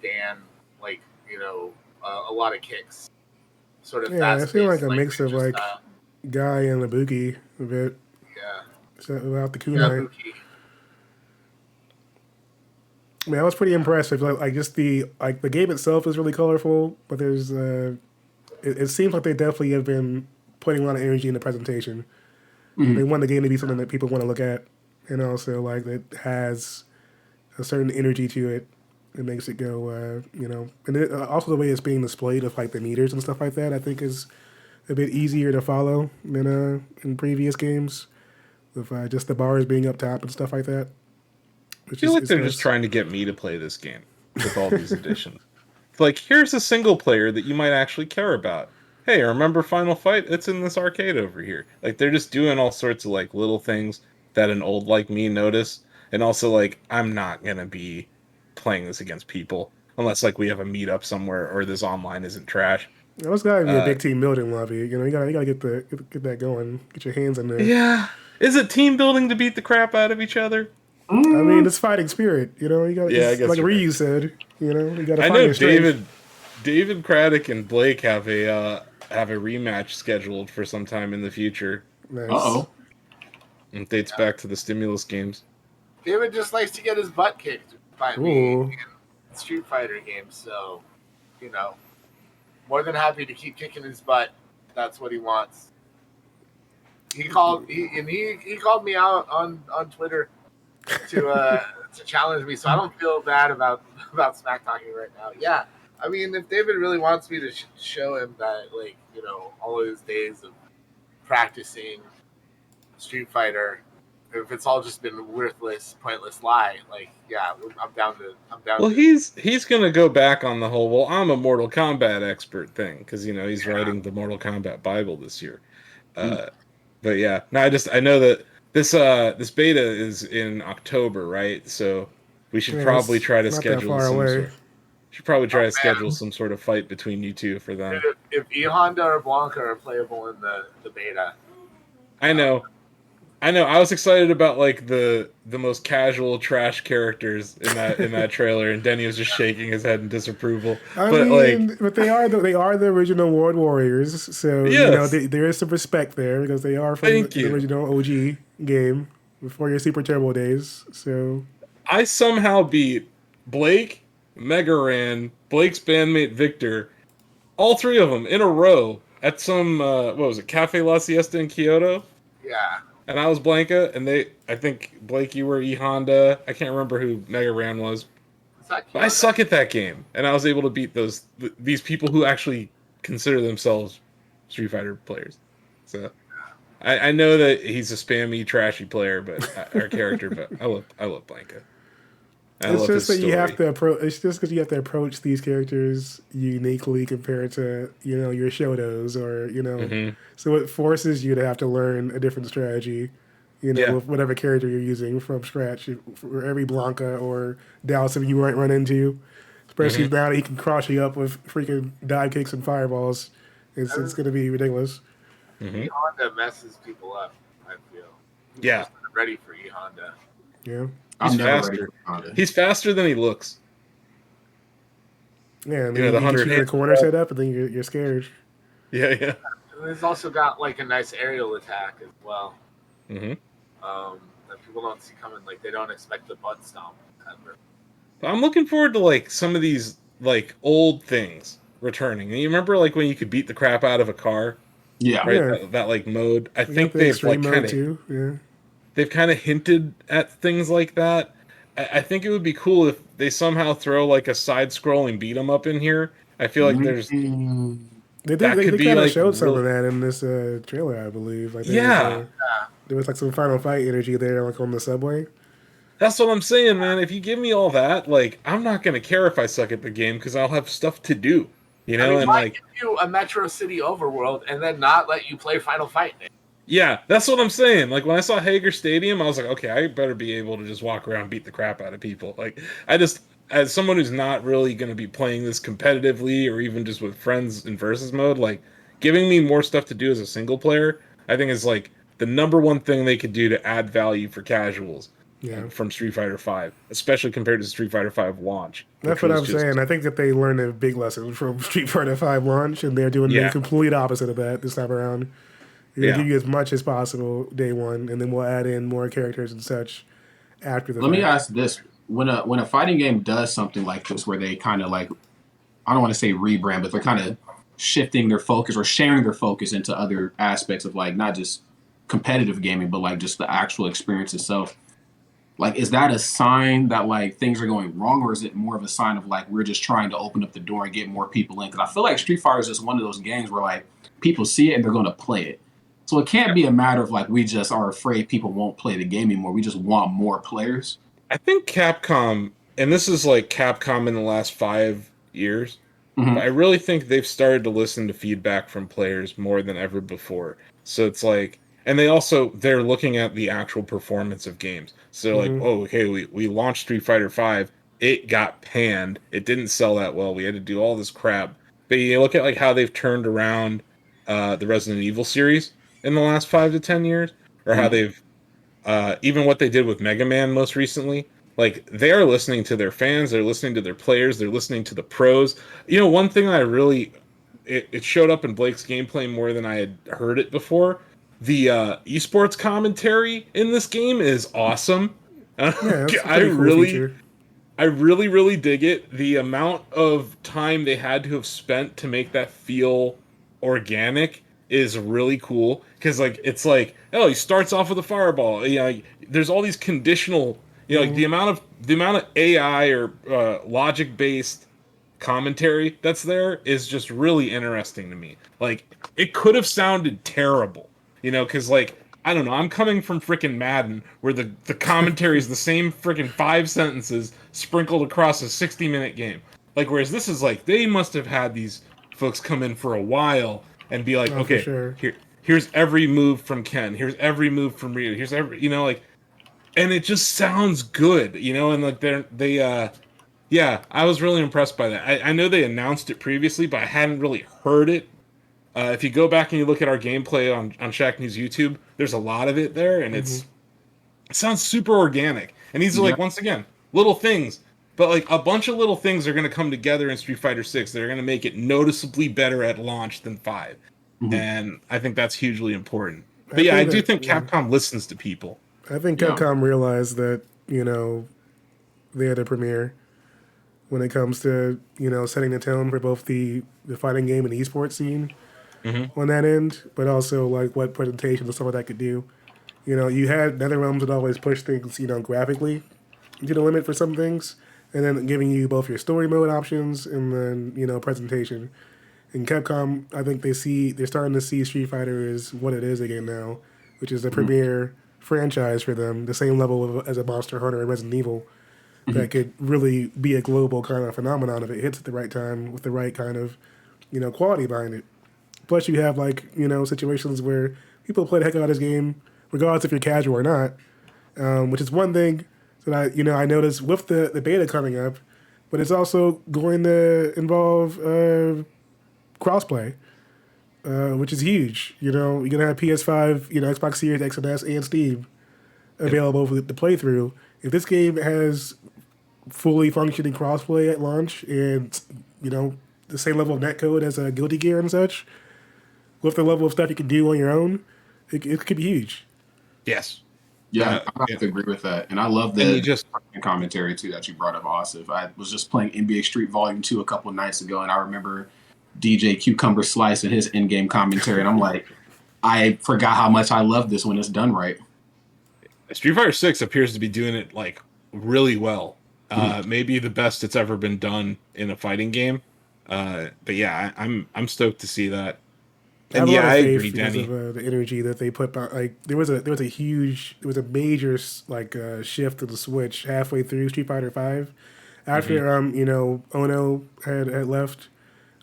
Dan, like a lot of kicks, sort of yeah, I fast. feel like a mix of like Guy and Ibuki a bit. Yeah. So without the kunai. Ibuki. I mean, I was pretty impressed with like just the game itself is really colorful, but there's it seems like they definitely have been putting a lot of energy in the presentation. They want the game to be something that people want to look at, and also like it has a certain energy to it. It makes it go, and also the way it's being displayed with like the meters and stuff like that, I think is a bit easier to follow than in previous games, with just the bars being up top and stuff like that. I feel like they're just trying to get me to play this game with all these additions. Like, here's a single player that you might actually care about. Hey, remember Final Fight? It's in this arcade over here. Like, they're just doing all sorts of like little things that an old like me notice, and also like I'm not gonna be playing this against people unless like we have a meetup somewhere or this online isn't trash. It's gotta be a big team building lobby. You gotta get that going. Get your hands in there. Yeah, is it team building to beat the crap out of each other? I mean, it's fighting spirit. You got I guess like Ryu said. You got to find know your strength. David Craddock and Blake have a rematch scheduled for some time in the future. Nice. It dates back to the stimulus games. David just likes to get his butt kicked by me in Street Fighter games, so more than happy to keep kicking his butt. That's what he wants. He called me out on Twitter to challenge me, so I don't feel bad about smack talking right now. Yeah, I mean, if David really wants me to show him that, like, all of his days of practicing Street Fighter, if it's all just been worthless, pointless lie, like, yeah, I'm down. Well, he's gonna go back on the whole, well, I'm a Mortal Kombat expert thing, because he's writing the Mortal Kombat Bible this year. But yeah, no, I know that this beta is in October, right? So we should probably try to schedule some sort of fight between you two for them. If E Honda or Blanca are playable in the beta, I know. I was excited about like the most casual trash characters in that trailer, and Denny was just shaking his head in disapproval. But they are the original World Warriors, so yes. There is some respect there because they are from the original OG game before your Super Turbo days. So I somehow beat Blake, Megaran, Blake's bandmate Victor, all three of them in a row at some what was it, Cafe La Siesta in Kyoto? Yeah. And I was Blanca, and I think, Blake, you were E Honda. I can't remember who Mega Ran was. But I suck at that game, and I was able to beat these people who actually consider themselves Street Fighter players. So I know that he's a spammy, trashy player, or character, but I love Blanca. It's just that you have to approach. It's just because you have to approach these characters uniquely compared to your Shotos or So it forces you to have to learn a different strategy, with whatever character you're using from scratch for every Blanca or Dalsim you might run into. especially now that he can cross you up with freaking dive kicks and fireballs. It's going to be ridiculous. E Honda messes people up, I feel. Yeah. Just not ready for E Honda. Yeah. I'm He's never faster. ready for Honda. He's faster than he looks. Yeah, and You then know, the you 100 get you in the corner set up, and then you're scared. Yeah, yeah. And it's also got like a nice aerial attack as well. Mm-hmm. That people don't see coming. Like they don't expect the butt stomp ever. I'm looking forward to like some of these like old things returning. And you remember like when you could beat the crap out of a car, Yeah. right? Yeah. That like mode. I We think got the they've extreme like mode kind of too. Yeah. they've kind of hinted at things like that. I think it would be cool if they somehow throw like a side-scrolling beat 'em up in here. I feel like there's They that could be kind of like showed some real- of that in this trailer, I believe. Like Yeah. there was like some Final Fight energy there, like on the subway. That's what I'm saying, man. If you give me all that, like, I'm not gonna care if I suck at the game because I'll have stuff to do, you know. I mean, and why like, give you a Metro City overworld and then not let you play Final Fight in it? yeah, that's what I'm saying. Like when I saw Hager Stadium, I was like, okay, I better be able to just walk around and beat the crap out of people. Like, I just, as someone who's not really gonna be playing this competitively or even just with friends in versus mode, like, giving me more stuff to do as a single player, I think is like the number one thing they could do to add value for casuals. Yeah. From Street Fighter V, especially compared to Street Fighter V launch. That's what I'm saying. I think that they learned a big lesson from Street Fighter V launch, and they're doing Yeah. the complete opposite of that this time around. We're going to give you as much as possible day one, and then we'll add in more characters and such after the Let me fact. ask this: when a fighting game does something like this, where they kind of like, I don't want to say rebrand, but they're kind of shifting their focus or sharing their focus into other aspects of like not just competitive gaming, but like just the actual experience itself. Like, is that a sign that like things are going wrong, or is it more of a sign of like we're just trying to open up the door and get more people in? Because I feel like Street Fighter is just one of those games where like people see it and they're going to play it. So it can't be a matter of like we just are afraid people won't play the game anymore. We just want more players. I think Capcom, and this is like Capcom in the last 5 years, but I really think they've started to listen to feedback from players more than ever before. So it's like, and they're looking at the actual performance of games. So like, oh, okay, we launched Street Fighter V, it got panned, it didn't sell that well, we had to do all this crap. But you look at like how they've turned around the Resident Evil series in the last 5 to 10 years, or how they've even what they did with Mega Man most recently. Like, they are listening to their fans, they're listening to their players, they're listening to the pros. You know, one thing I really it showed up in Blake's gameplay more than I had heard it before. The esports commentary in this game is awesome. Yeah, that's a I pretty cool feature. really dig it. The amount of time they had to have spent to make that feel organic is really cool, because like it's like, oh, he starts off with a fireball. You know, there's all these conditional, you know, like the amount of AI or logic based commentary that's there is just really interesting to me. Like, it could have sounded terrible, you know, because like, I don't know, I'm coming from frickin' Madden, where the commentary is the same frickin' 5 sentences sprinkled across a 60-minute game. Like, whereas this is like, they must have had these folks come in for a while and be like, Oh, for okay, sure. here's every move from Ken, here's every move from Ryu, here's every, you know, like, and it just sounds good, you know, and like yeah, I was really impressed by that. I know they announced it previously, but I hadn't really heard it. If you go back and you look at our gameplay on Shacknews YouTube, there's a lot of it there, and it sounds super organic. And these are like, once again, little things, but like a bunch of little things are going to come together in Street Fighter 6 that are going to make it noticeably better at launch than 5. And I think that's hugely important. But I do think Capcom listens to people. I think Capcom realized that, you know, they're the premier when it comes to, you know, setting the tone for both the fighting game and the esports scene on that end, but also like what presentation and some of that could do. You know, you had NetherRealms that always push things, you know, graphically to the limit for some things, and then giving you both your story mode options and then, you know, presentation. And Capcom, I think they're starting to see Street Fighter as what it is again now, which is a premier franchise for them, the same level as a Monster Hunter and Resident Evil, that could really be a global kind of phenomenon if it hits at the right time with the right kind of, you know, quality behind it. Plus, you have like, you know, situations where people play the heck out of this game, regardless if you're casual or not, which is one thing that I noticed with the beta coming up. but it's also going to involve crossplay, which is huge. You know, you're gonna have PS5, you know, Xbox Series X and S, and Steam available for the playthrough. If this game has fully functioning crossplay at launch, and you know the same level of netcode as a Guilty Gear and such, with the level of stuff you can do on your own, it could be huge. Yes. Yeah, I have to agree with that. And I love And you the just commentary too that you brought up, Asif. I was just playing NBA Street Volume 2 a couple of nights ago, and I remember DJ Cucumber Slice and his in-game commentary, and I'm like, I forgot how much I love this when it's done right. Street Fighter 6 appears to be doing it like really well. Maybe the best it's ever been done in a fighting game. But yeah, I'm stoked to see that. I have And a lot yeah, of I faith agree, because Danny. of the energy that they put. Like there was a major like shift to the Switch halfway through Street Fighter Five, after you know Ono had left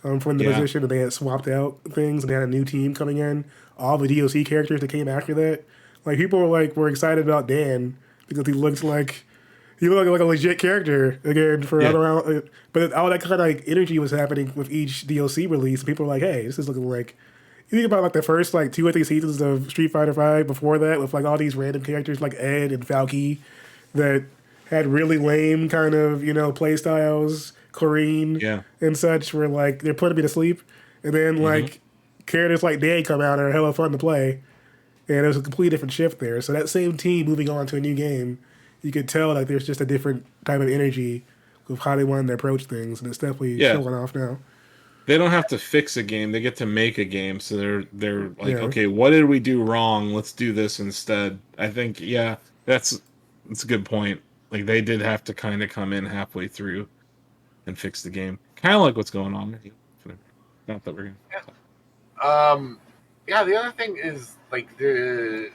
from the Yeah. position, and they had swapped out things, and they had a new team coming in. All the DLC characters that came after that, like people were excited about Dan because he looked like a legit character again for Yeah. around. But all that kind of like energy was happening with each DLC release. People were like, "Hey, this is looking like." You think about like the first like 2 or 3 seasons of Street Fighter Five before that, with like all these random characters like Ed and Falky that had really lame kind of play styles, Corrine Yeah. and such, where like they're putting me to sleep, and then like characters like Dan come out and are hella fun to play, and there's a completely different shift there. So that same team moving on to a new game, you could tell like there's just a different type of energy with how they wanted to approach things, and it's definitely Yeah. showing off now. They don't have to fix a game; they get to make a game. So they're like, Yeah. okay, what did we do wrong? Let's do this instead. I think, yeah, that's a good point. Like they did have to kind of come in halfway through and fix the game, kind of like what's going on. Not that we're Yeah, the other thing is like the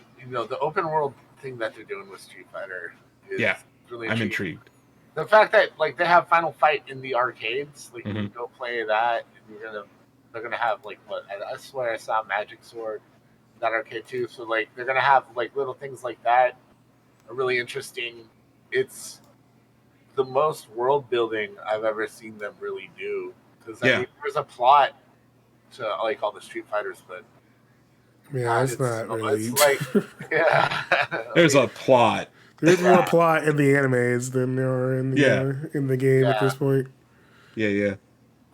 open world thing that they're doing with Street Fighter is Yeah, really I'm intriguing. intrigued. The fact that like they have Final Fight in the arcades, like you Mhm. can go play that, and they're gonna have like what I swear I saw Magic Sword in that arcade too. So like they're gonna have like little things like that are really interesting. It's the most world building I've ever seen them really do, because I Yeah. mean there's a plot to like all the Street Fighters, but Yeah, God, it's not really. it's like yeah. There's a plot. There's more plot in the animes than there are in the game at this point. Yeah.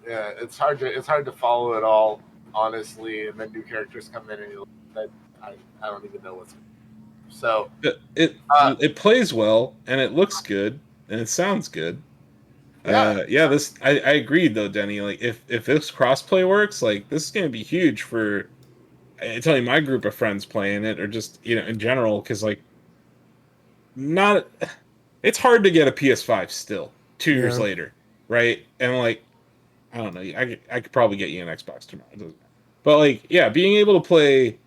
Yeah, it's hard to follow it all, honestly, and then new characters come in and you're like, I don't even know what's so It plays well and it looks good and it sounds good. This I agreed though, Denny. Like if this crossplay works, like this is gonna be huge for I tell you my group of friends playing it, or just in general, because like not it's hard to get a PS5 still 2 years Yeah. later, right? And like I don't know, I could probably get you an Xbox tomorrow. It doesn't matter. But like being able to play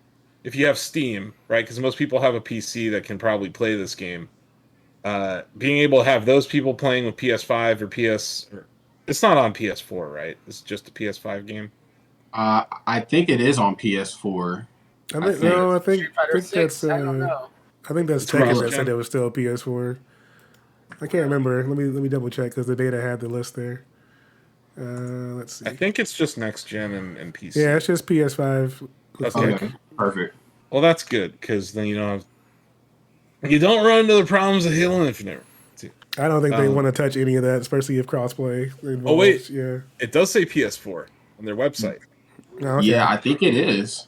if you have Steam, right? Because most people have a PC that can probably play this game. Being able to have those people playing with PS5 or it's not on PS4, right? It's just a PS5 game. I think it is on PS4. I think Street Fighter 6, that's I don't know. I think that's It's Tekken cross-gen. that said it was still PS4. I can't remember. Let me double check because the data had the list there. Let's see. I think it's just next gen and PC. Yeah, it's just PS5. Looks Okay. like. Okay, perfect. Well, that's good because then you don't run into the problems of Halo Infinite. I don't think they want to touch any of that, especially if crossplay involves. Oh wait, Yeah. it does say PS4 on their website, Oh, okay. Yeah, I think it is.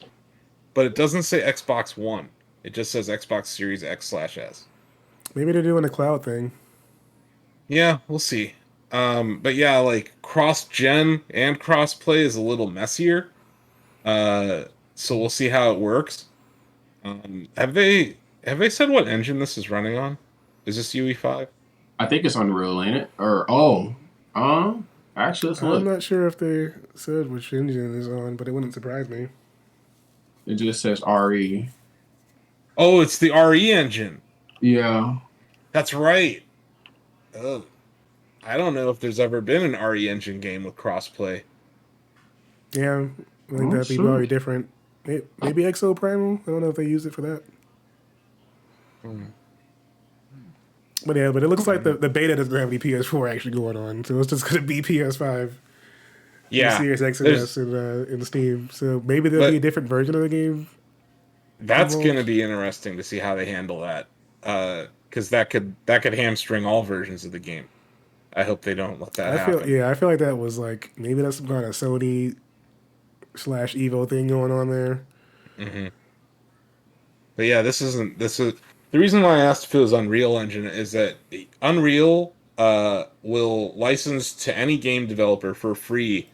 but it doesn't say Xbox One. It just says Xbox Series X/S. Maybe they're doing a cloud thing. Yeah, we'll see. But yeah, like cross-gen and cross-play is a little messier. So we'll see how it works. Have they said what engine this is running on? Is this UE5? I think it's Unreal, ain't it? Or actually, let's I'm look. not sure if they said which engine is on, but it wouldn't surprise me. It just says RE. Oh, it's the RE engine. Yeah. That's right. Oh, I don't know if there's ever been an RE engine game with crossplay. Yeah, I think that'd be sure. very different. Maybe Exo Primal. I don't know if they use it for that. But yeah, but it looks like the beta doesn't have any PS4 actually going on, so it's just going to be PS5, Yeah, Series X and S in Steam. So maybe there'll be a different version of the game. That's going to be interesting to see how they handle that, because that could hamstring all versions of the game. I hope they don't let that happen. I feel like that was like maybe that's some kind of Sony / Evo thing going on there. Mm-hmm. But yeah, this is the reason why I asked if it was Unreal Engine is that Unreal will license to any game developer for free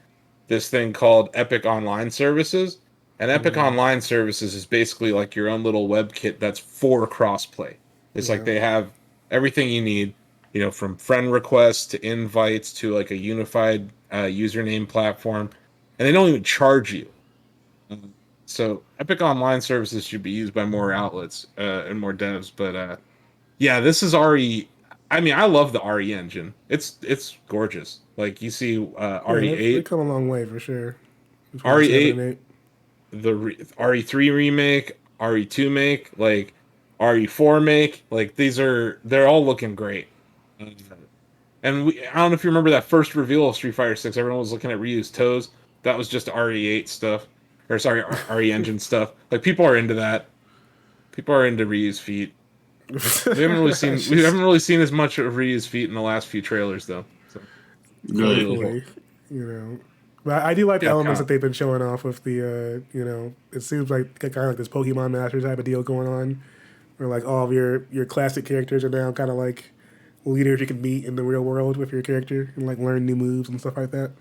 this thing called Epic Online Services, and Epic Online Services is basically like your own little web kit that's for crossplay. It's like they have everything you need, from friend requests to invites to like a unified username platform, and they don't even charge you. So Epic Online Services should be used by more outlets and more devs. But yeah, this is RE. I mean, I love the RE engine. It's gorgeous. Like you see RE8. They come a long way for sure. RE8, the RE3 remake, RE2 make, like RE4 make. Like they're all looking great. And I don't know if you remember that first reveal of Street Fighter 6. Everyone was looking at Ryu's toes. That was just RE8 stuff. Or sorry, RE engine stuff. Like people are into that. People are into Ryu's feet. We haven't really seen as much of Ryu's feet in the last few trailers though. So, really cool. But I do like the elements that they've been showing off with the it seems like kind of like this Pokemon Master type of deal going on, where like all of your classic characters are now kind of like leaders you can meet in the real world with your character and like learn new moves and stuff like that.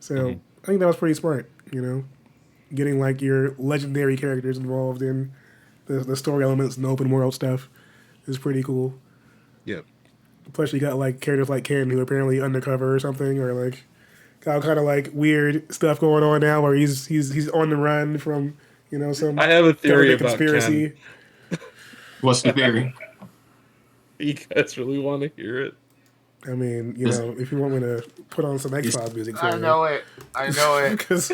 So I think that was pretty smart. Getting like your legendary characters involved in the story elements and open world stuff is pretty cool. Yep. Plus you got like characters like Ken who are apparently undercover or something, or like got kind of like weird stuff going on now where he's on the run from some I have a theory about conspiracy. Ken. What's the theory? You guys really want to hear it? I mean, if you want me to put on some X-Files music for you. I know it. Because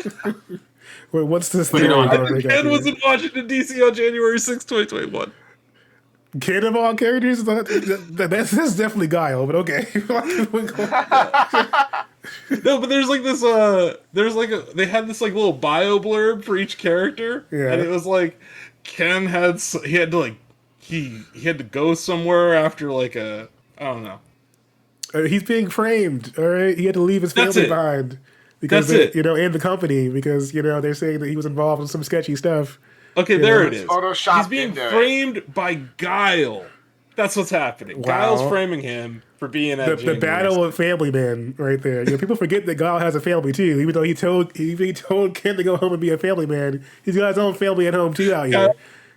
what's this Put thing? it on. Ken was in Washington, D.C. on January 6, 2021. Ken of all characters? That's definitely Guile, but okay. No, but there's like this, they had this like little bio blurb for each character. Yeah. And it was like, Ken had to go somewhere after like I don't know. He's being framed, all right? He had to leave his family behind. Because and the company, because, they're saying that he was involved in some sketchy stuff. Okay, there it is. Photoshopped He's being framed by Guile. That's what's happening. Wow. Guile's framing him for being at the battle of family men right there. People forget that Guile has a family too. Even though he told Ken to go home and be a family man, he's got his own family at home too out here.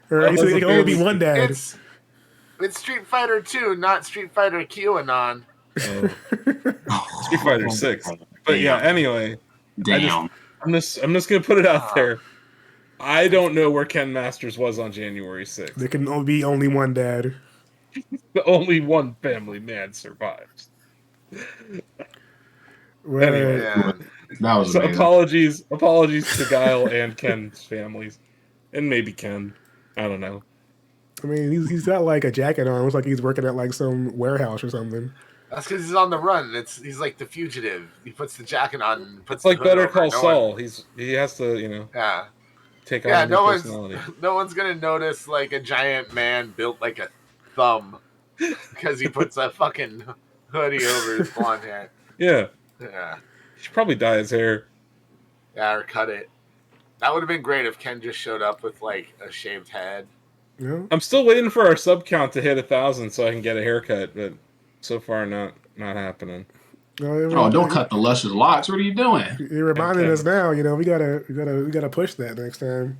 Right? So he can only be one dad. It's Street Fighter 2, not Street Fighter QAnon. Street Fighter 6. But yeah, anyway. Damn. I'm just gonna put it out there. I don't know where Ken Masters was on January 6th. There can be only one dad. Only one family man survives. Well, anyway, that was so amazing. apologies to Guile and Ken's families, and maybe Ken. I don't know. I mean, he's got like a jacket on. It looks like he's working at like some warehouse or something. That's because he's on the run. He's like the fugitive. He puts the jacket on. And puts it's like the Better Call Saul. He has to take on a new personality. No one's gonna notice like a giant man built like a thumb because he puts a fucking hoodie over his blonde hair. Yeah. Yeah. He should probably dye his hair. Yeah, or cut it. That would have been great if Ken just showed up with like a shaved head. Yeah. I'm still waiting for our sub count to hit 1,000 so I can get a haircut, but so far not happening. Don't cut the luscious locks. What are you doing? You're reminding us now. We gotta push that next time.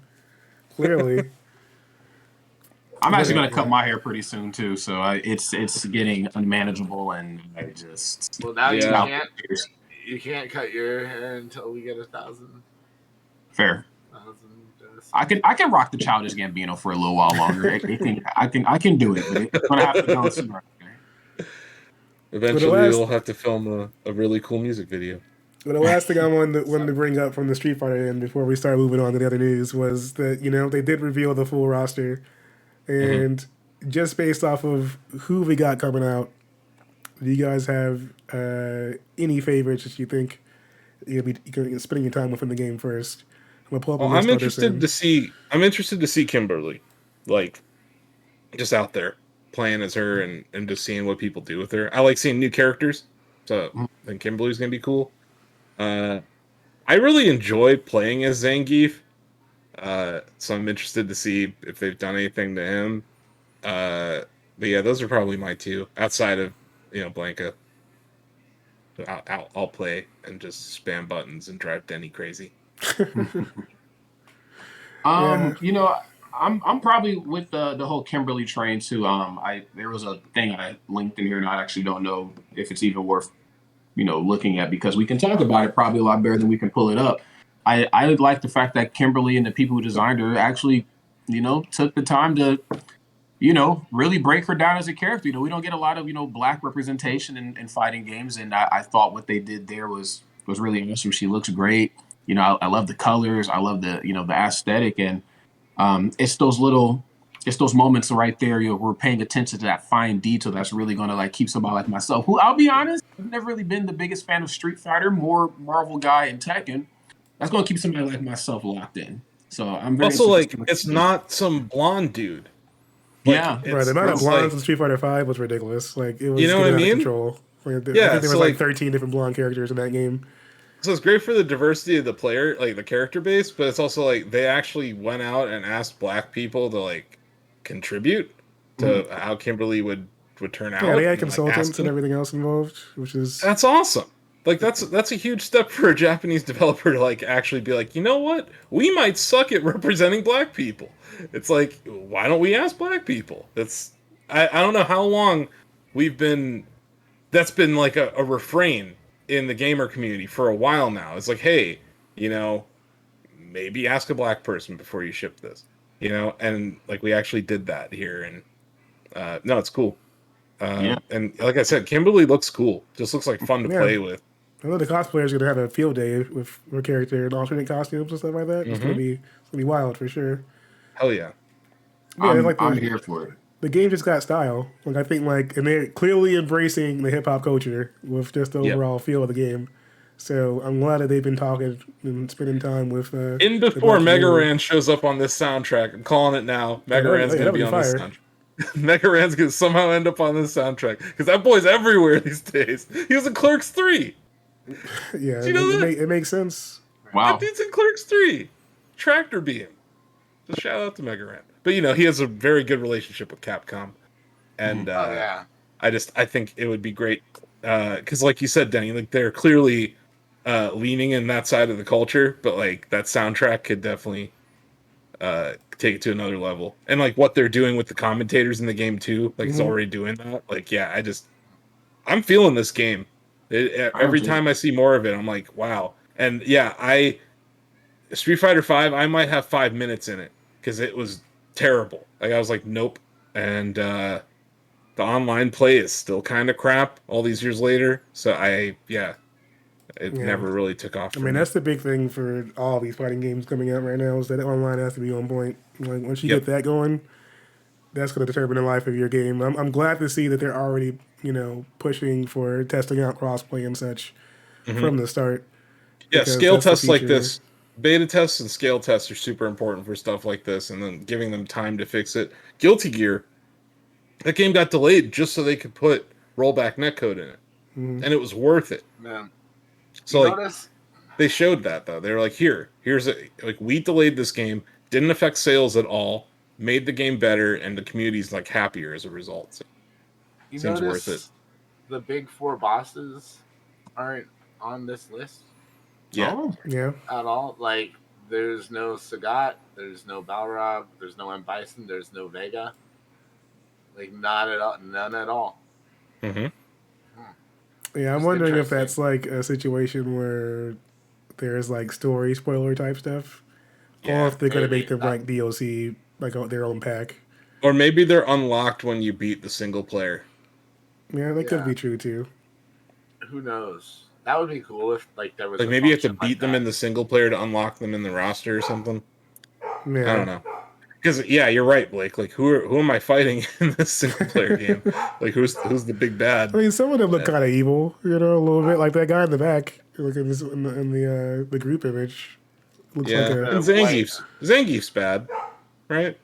Clearly. I'm actually gonna cut my hair pretty soon too, so it's getting unmanageable, and I just now you can't cut your hair until we get 1,000. Fair. I can rock the Childish Gambino for a little while longer. I can do it, but it's gonna have to go sooner. Eventually, we'll have to film a really cool music video. But the last thing I wanted to bring up from the Street Fighter end before we start moving on to the other news was that they did reveal the full roster, and just based off of who we got coming out do you guys have any favorites that you think you'll be spending your time with in the game first? I'm gonna pull up a Well, list. I'm interested to see Kimberly, like just out there playing as her and just seeing what people do with her. I like seeing new characters, so I think Kimberly's gonna be cool. I really enjoy playing as Zangief, so I'm interested to see if they've done anything to him. But yeah, those are probably my two outside of Blanca. I'll play and just spam buttons and drive Denny crazy. Yeah. I'm probably with the whole Kimberly train too. There was a thing I linked in here, and I actually don't know if it's even worth looking at, because we can talk about it probably a lot better than we can pull it up. I like the fact that Kimberly and the people who designed her actually took the time to really break her down as a character. We don't get a lot of black representation in fighting games, and I thought what they did there was really awesome. She looks great. I love the colors. I love the the aesthetic, and it's those moments right there. We're paying attention to that fine detail that's really going to keep somebody like myself, who, I'll be honest, I've never really been the biggest fan of Street Fighter, more Marvel guy and Tekken. That's going to keep somebody like myself locked in. So I'm very Also, interested it's not some blonde dude. Yeah. Right, the amount of blondes in Street Fighter V was ridiculous. It was what I getting out of mean? control. I think Yeah, there was 13 different blonde characters in that game. So it's great for the diversity of the player, the character base, but it's also they actually went out and asked black people to contribute to how Kimberly would turn out. Yeah, they had consultants and everything else involved, that's awesome. That's a huge step for a Japanese developer to actually be you know what? We might suck at representing black people. It's why don't we ask black people? I don't know how long that's been a refrain in the gamer community for a while now. It's hey, maybe ask a black person before you ship this, and we actually did that here, and no, it's cool. And like I said, Kimberly looks cool. Just looks like fun to play with. I know the cosplayers are gonna have a field day with her character and alternate costumes and stuff like that. It's gonna be wild for sure. Hell yeah! Yeah, I'm here for it. The game just got style. I think and they're clearly embracing the hip hop culture with just the overall feel of the game. So I'm glad that they've been talking and spending time with. Before Mega Ran shows up on this soundtrack, I'm calling it now. Mega Ran's gonna be on this soundtrack. Mega Ran's gonna somehow end up on this soundtrack because that boy's everywhere these days. He was in Clerks 3. Yeah, it makes sense. Wow, that dude's in Clerks 3. Tractor Beam. Just shout out to Mega Ran. But he has a very good relationship with Capcom, and I think it would be great because, like you said, Denny, they're clearly leaning in that side of the culture, but that soundtrack could definitely take it to another level. And what they're doing with the commentators in the game too, it's already doing that. I'm feeling this game. Every time I see more of it, I'm wow. And Street Fighter V, I might have 5 minutes in it because it was terrible. I was nope. And the online play is still kind of crap all these years later. So it never really took off. That's the big thing for all these fighting games coming out right now is that online has to be on point. Once you get that going, that's going to determine the life of your game. I'm glad to see that they're already pushing for testing out crossplay and such from the start. Yeah, scale tests like this. Beta tests and scale tests are super important for stuff like this, and then giving them time to fix it. Guilty Gear, that game got delayed just so they could put rollback netcode in it, and it was worth it. Man, so they showed that though. They were here's we delayed this game, didn't affect sales at all, made the game better, and the community's happier as a result. So, seems worth it. The big 4 bosses aren't on this list. Yeah. Yeah. At all. There's no Sagat, there's no Balrog, there's no M. Bison, there's no Vega. Not at all. None at all. Yeah, I'm wondering if that's a situation where there's story spoiler type stuff. Or if they're going to make them DLC, their own pack. Or maybe they're unlocked when you beat the single player. Yeah, that could be true too. Who knows? That would be cool if there was maybe you have to beat them in the single player to unlock them in the roster or something. Yeah. I don't know. Because yeah, you're right, Blake. Like who am I fighting in this single player game? Like who's the big bad? I mean, some of them look kind of evil, a little bit like that guy in the back, like in the group image. Looks like Yeah, a and Zangief's bad, right?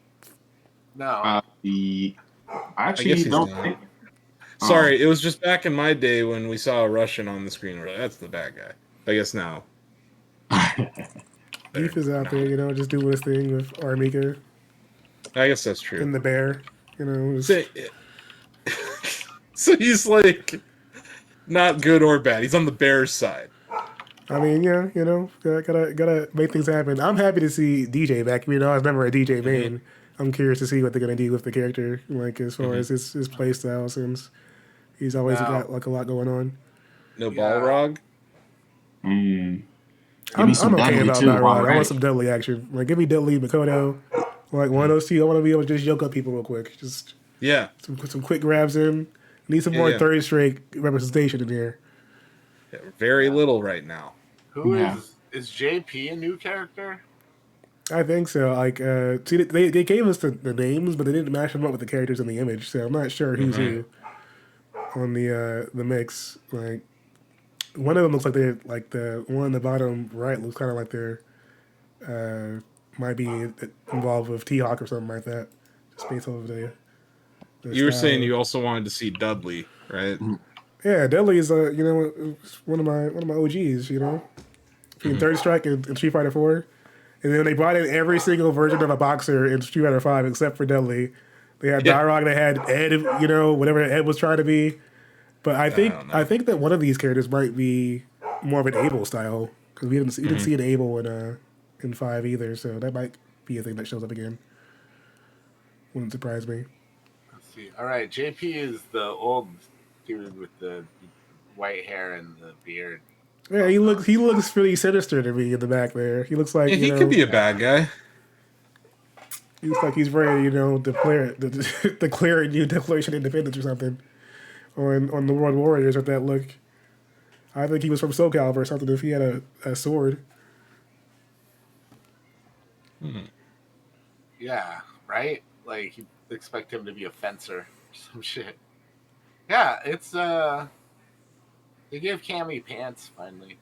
No. The I I guess actually he's don't not. think. Sorry, it was just back in my day when we saw a Russian on the screen. We're like, that's the bad guy. I guess now. Beef is out there, just doing his thing with Armika I guess that's true. and the bear, So, so he's like not good or bad. He's on the Bears side. I mean, yeah, gotta make things happen. I'm happy to see DJ back. I was never a DJ main. I'm curious to see what they're gonna do with the character, like as far as his play style, since he's always got like a lot going on. No Balrog. I'm okay Dudley about too, that. while I we're at want it. some Dudley action. Like, give me Dudley, Makoto, like one of those two. I want to be able to just yoke up people real quick. Just Yeah. some quick grabs in. Need some more third straight representation in here. Very little right now. Who is JP a new character? I think so. Like, see, they gave us the names, but they didn't match them up with the characters in the image. So I'm not sure who's who on the mix. Like, one of them looks like they're like the one on the bottom right looks kind of like they're might be involved with T-Hawk or something like that. Just based off of the You were style. saying you also wanted to see Dudley, right? Yeah, Dudley is one of my OGs. Between Third Strike and Street Fighter 4. And then they brought in every single version of a boxer in Street Fighter 5 except for Dudley. They had Dyrog, they had Ed, whatever Ed was trying to be. But I think that one of these characters might be more of an Abel style, because we didn't see an Abel in 5 either, so that might be a thing that shows up again. Wouldn't surprise me. Let's see. All right, JP is the old dude with the white hair and the beard. Yeah, he looks pretty sinister to me in the back there. He looks like He could be a bad guy. he looks like he's ready, declare a new Declaration of Independence or something. On the World Warriors with that look. I think he was from Soul Calibur or something if he had a sword. Yeah, right? Like, you expect him to be a fencer or some shit. Yeah, it's, they gave Cammy pants, finally.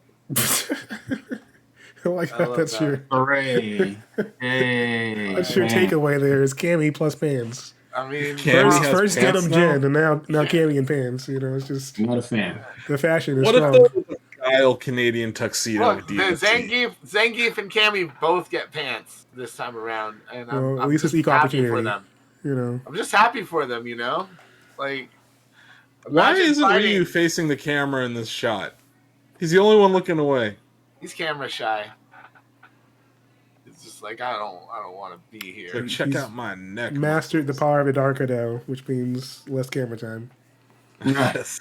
I like that. That's your Hooray! Hey, that's your takeaway there is Cammy plus pants. I mean, First get him Jen, and now Cammy and pants. It's just I'm not a fan. the fashion is What strong. if there was a Kyle Canadian tuxedo look, DLC? Zangief and Cammy both get pants this time around, and Well, at I'm least it's just equal happy for opportunity. them. I'm just happy for them, Like, Why imagine isn't fighting- Ryu facing the camera in this shot? He's the only one looking away. He's camera shy. It's just like I don't want to be here. So check He's out my neck. Mastered the power of the dark now, which means less camera time. Yes.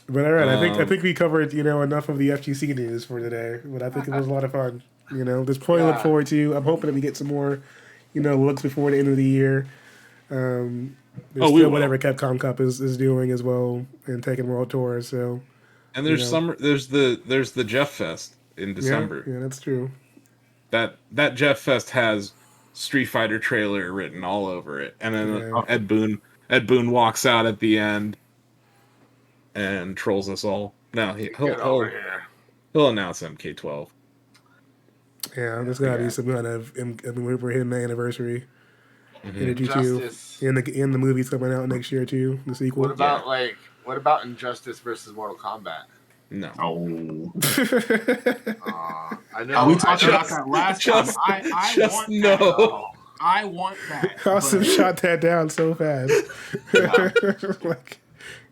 But all right, I think we covered enough of the FGC news for today. But I think it was a lot of fun. There's plenty to look forward to. I'm hoping that we get some more looks before the end of the year. There's still whatever Capcom Cup is doing as well, and taking World Tour. So And there's there's the Jeff Fest in December. Yeah, that's true. That Jeff Fest has Street Fighter trailer written all over it, and then Ed Boon walks out at the end and trolls us all. No, he'll announce MK12. Yeah, there's gotta be some kind of. We're hitting the anniversary. Energy Injustice. 2, and the movie's coming out next year too. The sequel. What about Injustice versus Mortal Kombat? No. Oh. I know. We talked about that last time. I just want no. that. I want that. Austin shot that down so fast. Nah.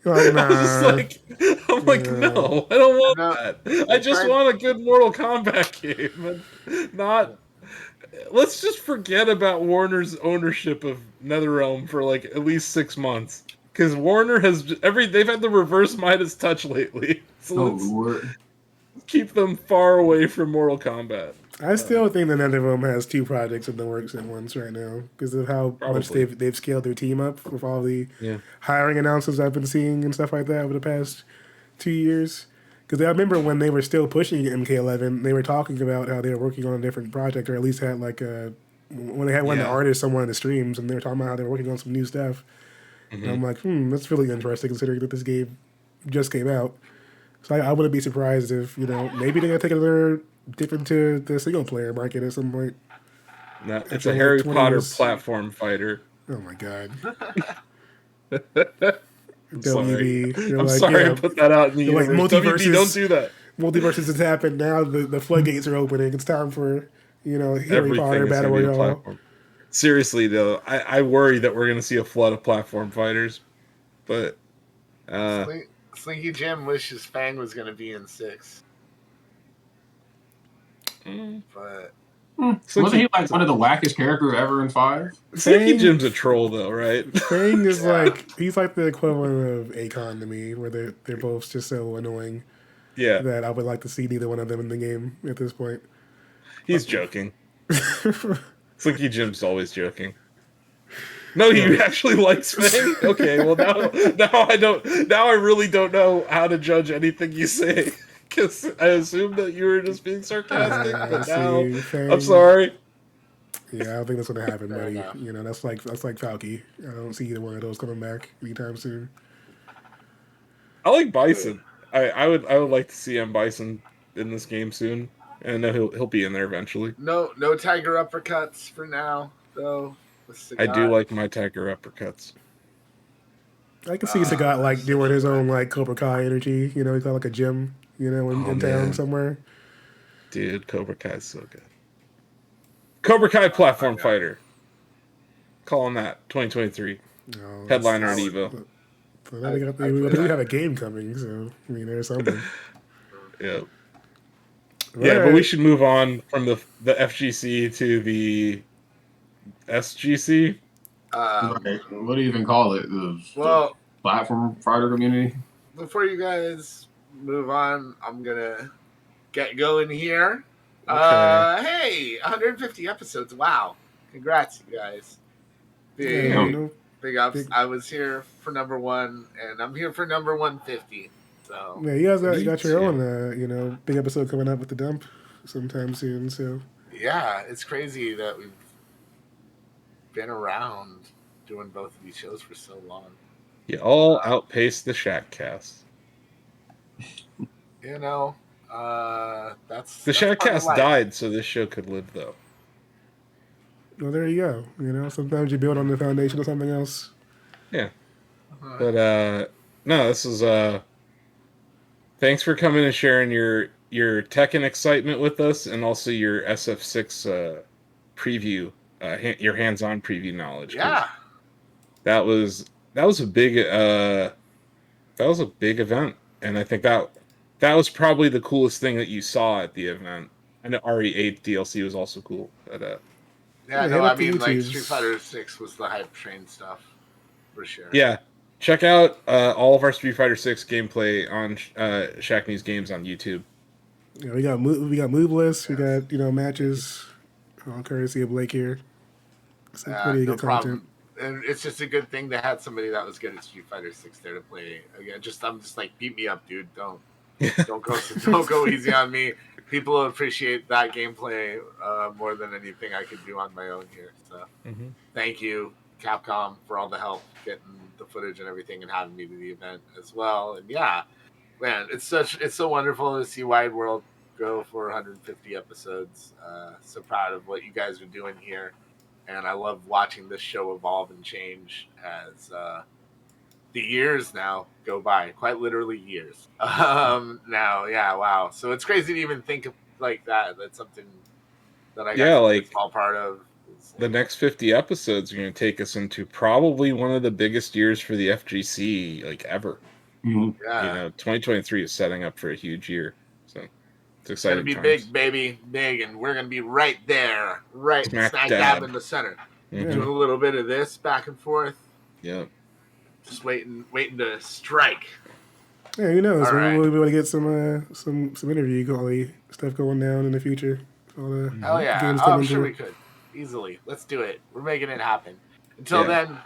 I'm like, no, I don't want that. I just want a good Mortal Kombat game. And not. Let's just forget about Warner's ownership of NetherRealm for like at least 6 months. Because Warner has they've had the reverse Midas touch lately. So let's keep them far away from Mortal Kombat. I still think that NetherRealm has 2 projects in the works at once right now because of how much they've scaled their team up with all the hiring announcements I've been seeing and stuff like that over the past 2 years. Because I remember when they were still pushing MK11, they were talking about how they were working on a different project, or at least had like a when they had one of the artists on one of the streams, and they were talking about how they were working on some new stuff. And I'm like, that's really interesting considering that this game just came out. So I wouldn't be surprised if, maybe they're going to take another dip into the single player market at some point. No, it's a Harry Potter platform fighter. Oh my god. I'm sorry. I'm sorry to put that out in the universe. Like, WB, don't do that. Multiverses has happened. Now the floodgates are opening. It's time for, Harry Potter Battle Royale. Seriously, though, I worry that we're going to see a flood of platform fighters. But... Slinky Jim wishes Fang was going to be in 6. But... Wasn't he like one of the wackest characters ever in 5? Slinky Jim's a troll, though, right? Fang is he's like the equivalent of Akon to me, where they're both just so annoying. Yeah. That I would like to see neither one of them in the game at this point. He's joking. Slinky Jim's always joking. No, he actually likes Fang? Okay, well now I really don't know how to judge anything you say. Because I assumed that you were just being sarcastic, but now I'm sorry. Yeah, I don't think that's going to happen, buddy. That's like Falky. I don't see either one of those coming back anytime soon. I like Bison. I would like to see M. Bison in this game soon, and I know he'll be in there eventually. No tiger uppercuts for now, though. I do like my tiger uppercuts. I can see Sagat doing his own Cobra Kai energy. He's got like a gym. In town somewhere. Dude, Cobra Kai's so good. Cobra Kai platform fighter. Calling that 2023. Headliner at EVO. We have a game coming, so there's something. Yeah. Yeah, but we should move on from the FGC to the SGC. What do you even call it? The platform fighter community? Before you guys move on, I'm gonna get going here. Okay. Hey, 150 episodes. Wow. Congrats, you guys. Big ups. I was here for number 1, and I'm here for number 150. So yeah, you guys got your own big episode coming up with the dump sometime soon. So yeah, it's crazy that we've been around doing both of these shows for so long. You all outpaced the Shackcast. That's the Shackcast died, so this show could live, though. Well, there you go. Sometimes you build on the foundation of something else. Yeah. But, no, this is, thanks for coming and sharing your Tekken excitement with us, and also your SF6, preview, your hands-on preview knowledge. Yeah. That was a big, event, and I think that was probably the coolest thing that you saw at the event. And the RE8 DLC was also cool. But, Street Fighter 6 was the hype train stuff, for sure. Yeah. Check out all of our Street Fighter 6 gameplay on Shacknews Games on YouTube. Yeah, we got move lists, we got matches, all courtesy of Blake here. It's pretty good content. And it's just a good thing to have somebody that was good at Street Fighter 6 there to play again. I'm just like, beat me up, dude. Don't go easy on me. People appreciate that gameplay more than anything I could do on my own here. So Thank you, Capcom, for all the help getting the footage and everything and having me to the event as well. And yeah, man, it's so wonderful to see Wide World go for 150 episodes. So proud of what you guys are doing here. And I love watching this show evolve and change as the years now go by. Quite literally years. Now, yeah, wow. So it's crazy to even think of like that. That's something that I got a small part of. The next 50 episodes are going to take us into probably one of the biggest years for the FGC ever. Mm-hmm. Yeah. 2023 is setting up for a huge year. So it's exciting. It's going to be big, baby, big, and we're going to be right there, right smack dab in the center. Mm-hmm. Doing a little bit of this back and forth. Yeah. Just waiting to strike. Yeah, who knows? Maybe we'll be able to get some interview quality stuff going down in the future. Hell yeah! I'm sure we could easily. Let's do it. We're making it happen. Until then,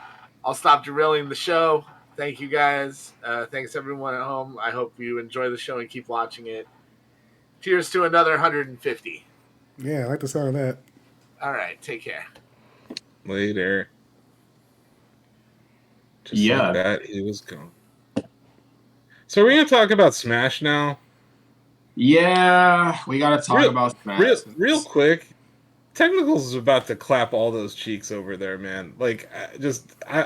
I'll stop derailing the show. Thank you guys. Thanks everyone at home. I hope you enjoy the show and keep watching it. Cheers to another 150. Yeah, I like the sound of that. All right, take care. Later. Just Yeah. like that, he was gone. So we're gonna talk about Smash now. Yeah, we gotta talk about Smash. Real quick. Technicals is about to clap all those cheeks over there, man. Like,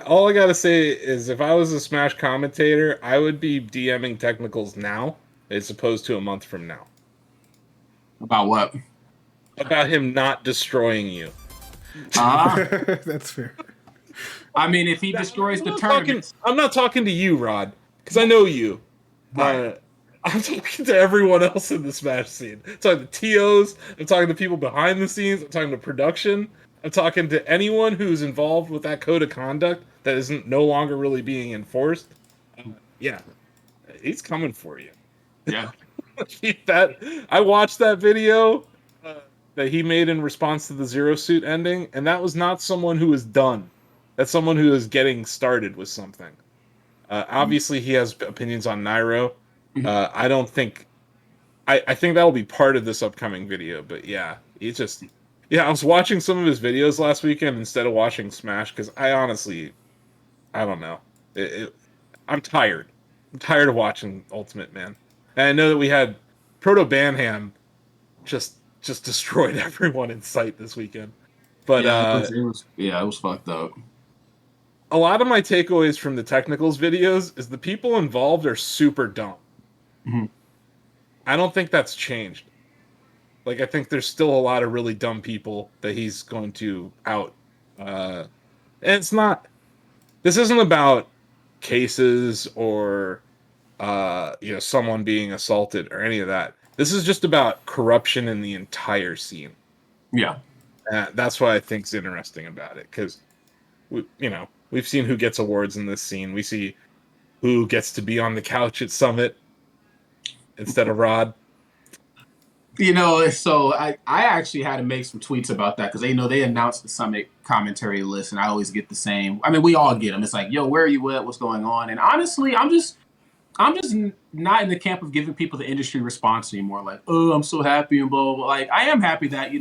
all I gotta say is, if I was a Smash commentator, I would be DMing Technicals now, as opposed to a month from now. About what? About him not destroying you. That's fair. I mean, if he destroys the tournament, I'm not talking to you, Rod, because I know you. Right. I'm talking to everyone else in the Smash scene. I'm talking to TOs. I'm talking to people behind the scenes. I'm talking to production. I'm talking to anyone who's involved with that code of conduct that isn't no longer really being enforced. Yeah, he's coming for you. Yeah. I watched that video that he made in response to the Zero Suit ending, and that was not someone who is done. That's someone who is getting started with something. Obviously, he has opinions on Nairo. I don't think. I think that will be part of this upcoming video. But yeah, he's just. Yeah, I was watching some of his videos last weekend instead of watching Smash because I honestly, I don't know. I'm tired. I'm tired of watching Ultimate, man. And I know that we had Proto Banham just destroyed everyone in sight this weekend. But it was fucked up. A lot of my takeaways from the Technicals videos is the people involved are super dumb. Mm-hmm. I don't think that's changed. Like, I think there's still a lot of really dumb people that he's going to out. And it's not... This isn't about cases or, someone being assaulted or any of that. This is just about corruption in the entire scene. Yeah. That's what I think's interesting about it, because, we've seen who gets awards in this scene. We see who gets to be on the couch at Summit instead of Rod. So I actually had to make some tweets about that because they announced the Summit commentary list, and I always get the same. I mean, we all get them. It's like, yo, where are you at? What's going on? And honestly, I'm just not in the camp of giving people the industry response anymore. Like, oh, I'm so happy and blah, blah, blah. Like, I am happy that,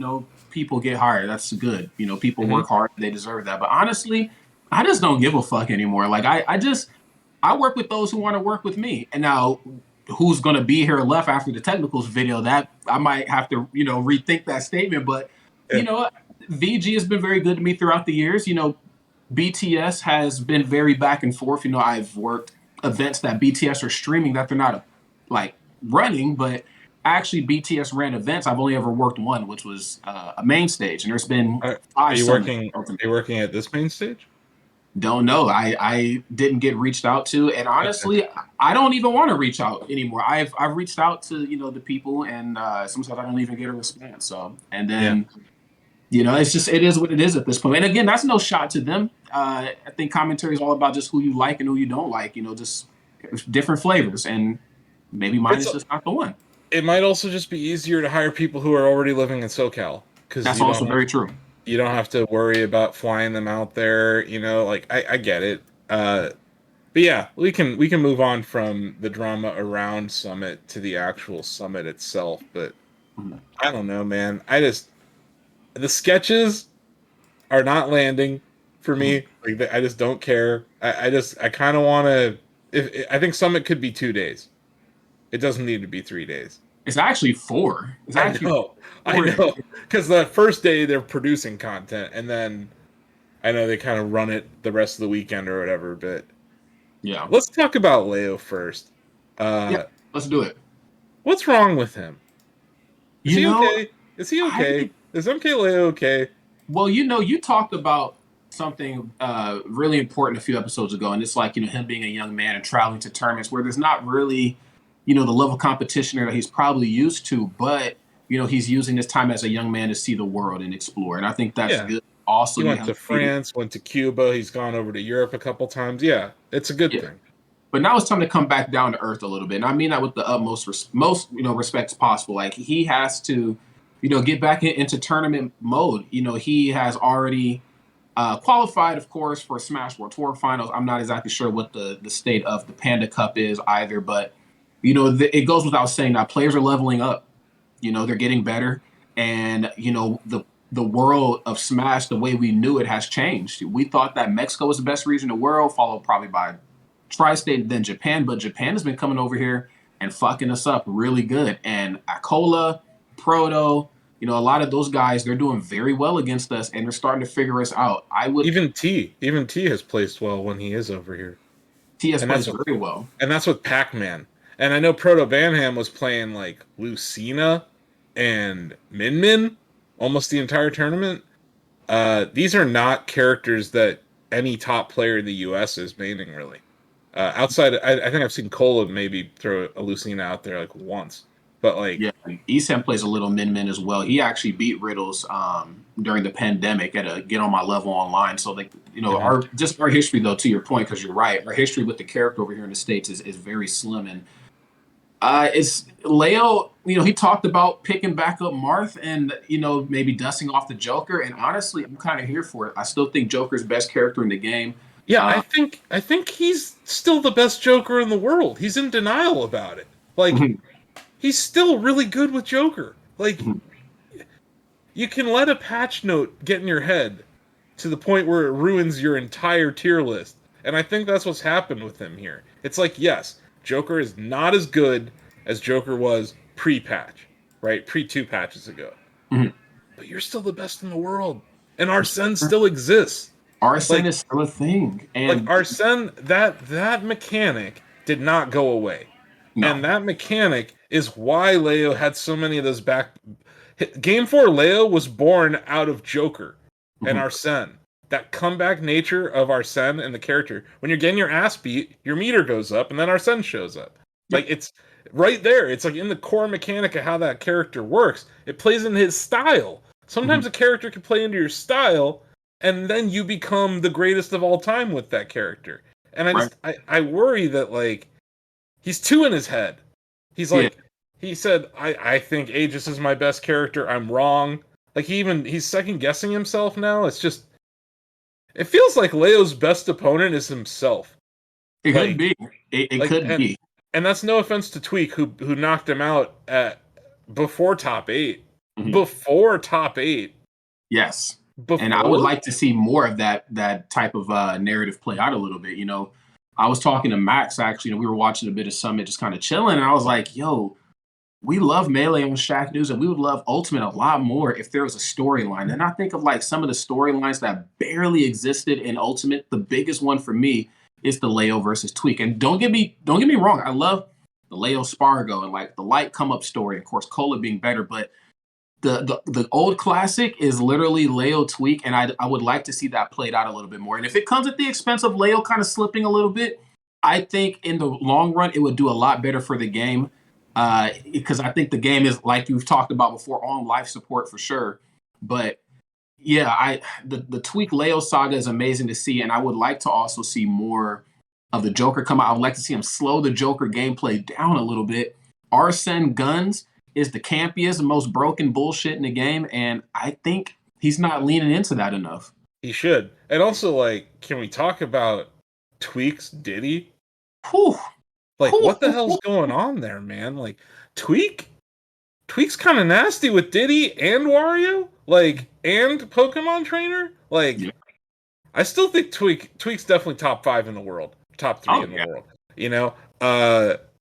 people get hired. That's good. People work hard. They deserve that. But honestly, I just don't give a fuck anymore. Like, I work with those who want to work with me. And now who's going to be here left after the Technicals video, that I might have to, rethink that statement. But, VG has been very good to me throughout the years. BTS has been very back and forth. I've worked events that BTS are streaming that they're not running, but actually BTS ran events. I've only ever worked one, which was a main stage, and there's been Are you working at this main stage? Don't know. I didn't get reached out to, and honestly, I don't even want to reach out anymore. I've reached out to the people, and sometimes I don't even get a response. So, and then it is what it is at this point. And again, that's no shot to them. I think commentary is all about just who you like and who you don't like. Just different flavors, and maybe mine is just not the one. It might also just be easier to hire people who are already living in SoCal, because that's also very true. You don't have to worry about flying them out there. I get it. But yeah, we can move on from the drama around Summit to the actual Summit itself. But I don't know, man. The sketches are not landing for me. Like, I just don't care. I kind of want to. I think Summit could be 2 days. It doesn't need to be 3 days. It's actually 4. It's actually I know. Because the first day they're producing content, and then I know they kind of run it the rest of the weekend or whatever. But yeah, let's talk about Leo first. Let's do it. What's wrong with him? Is he okay? Is he okay? Is MKLeo okay? Well, you talked about something really important a few episodes ago, and it's like, him being a young man and traveling to tournaments where there's not really, the level of competition that he's probably used to, but, he's using this time as a young man to see the world and explore. And I think that's good. Also, he went to France, went to Cuba. He's gone over to Europe a couple times. Yeah, it's a good thing. But now it's time to come back down to earth a little bit. And I mean that with the utmost respects possible. Like, he has to, get back into tournament mode. He has already, Qualified, of course, for Smash World Tour Finals. I'm not exactly sure what the state of the Panda Cup is either, but it goes without saying that players are leveling up. They're getting better, and the world of Smash, the way we knew it, has changed. We thought that Mexico was the best region in the world, followed probably by Tri-State, then Japan. But Japan has been coming over here and fucking us up really good. And Akola, Proto, a lot of those guys, they're doing very well against us, and they're starting to figure us out. Even T has placed well when he is over here. T has placed very well, and that's with Pac-Man. And I know Proto Banham was playing like Lucina and Min Min almost the entire tournament. These are not characters that any top player in the U.S. is maining, really. Outside, I think I've seen Cola maybe throw a Lucina out there like once. But yeah, Esam plays a little Min as well. He actually beat Riddles during the pandemic at a Get On My Level online. So our history, though, to your point, because you're right, our history with the character over here in the States is very slim. And it's Leo. He talked about picking back up Marth and maybe dusting off the Joker. And honestly, I'm kind of here for it. I still think Joker's best character in the game. Yeah, I think he's still the best Joker in the world. He's in denial about it. Like. Mm-hmm. He's still really good with Joker. Like, you can let a patch note get in your head to the point where it ruins your entire tier list. And I think that's what's happened with him here. It's like, yes, Joker is not as good as Joker was pre-patch, right? Pre-2 patches ago. Mm-hmm. But you're still the best in the world. And Arsene still exists. Arsene is still a thing. And Arsene, that mechanic did not go away. No. And that mechanic is why Leo had so many of those back. Game 4 Leo was born out of Joker and Arsene. That comeback nature of Arsene and the character. When you're getting your ass beat, your meter goes up and then Arsene shows up. Like, it's right there. It's like in the core mechanic of how that character works. It plays in his style. Sometimes a character can play into your style and then you become the greatest of all time with that character. And I worry that, like, he's too in his head. He's like, he said, I think Aegis is my best character. I'm wrong. Like, he's second guessing himself now. It's just, it feels like Leo's best opponent is himself. It could be. It could be. And that's no offense to Tweek, who knocked him out before top 8. Mm-hmm. Before top 8. Yes. And I would like to see more of that type of narrative play out a little bit. I was talking to Max, actually, we were watching a bit of Summit, just kind of chilling, and I was like, yo, we love Melee on Shacknews, and we would love Ultimate a lot more if there was a storyline. And I think of, like, some of the storylines that barely existed in Ultimate. The biggest one for me is the Leo versus Tweek. And don't get me wrong, I love the Leo Spargo and, like, the light come up story, of course, Cola being better, but the old classic is literally Leo Tweek, and I would like to see that played out a little bit more. And if it comes at the expense of Leo kind of slipping a little bit, I think in the long run it would do a lot better for the game, because I think the game is, like you've talked about before, on life support for sure. But yeah, the Tweek Leo saga is amazing to see, and I would like to also see more of the Joker come out. I would like to see him slow the Joker gameplay down a little bit. Arsene Guns is the campiest, most broken bullshit in the game, and I think he's not leaning into that enough. He should. And also, like, can we talk about Tweek's Diddy? Whew. Like, what the hell's going on there, man? Like, Tweek's kind of nasty with Diddy and Wario, like, and Pokemon Trainer. Like, I still think Tweek's definitely top 5 in the world, top 3 in the world.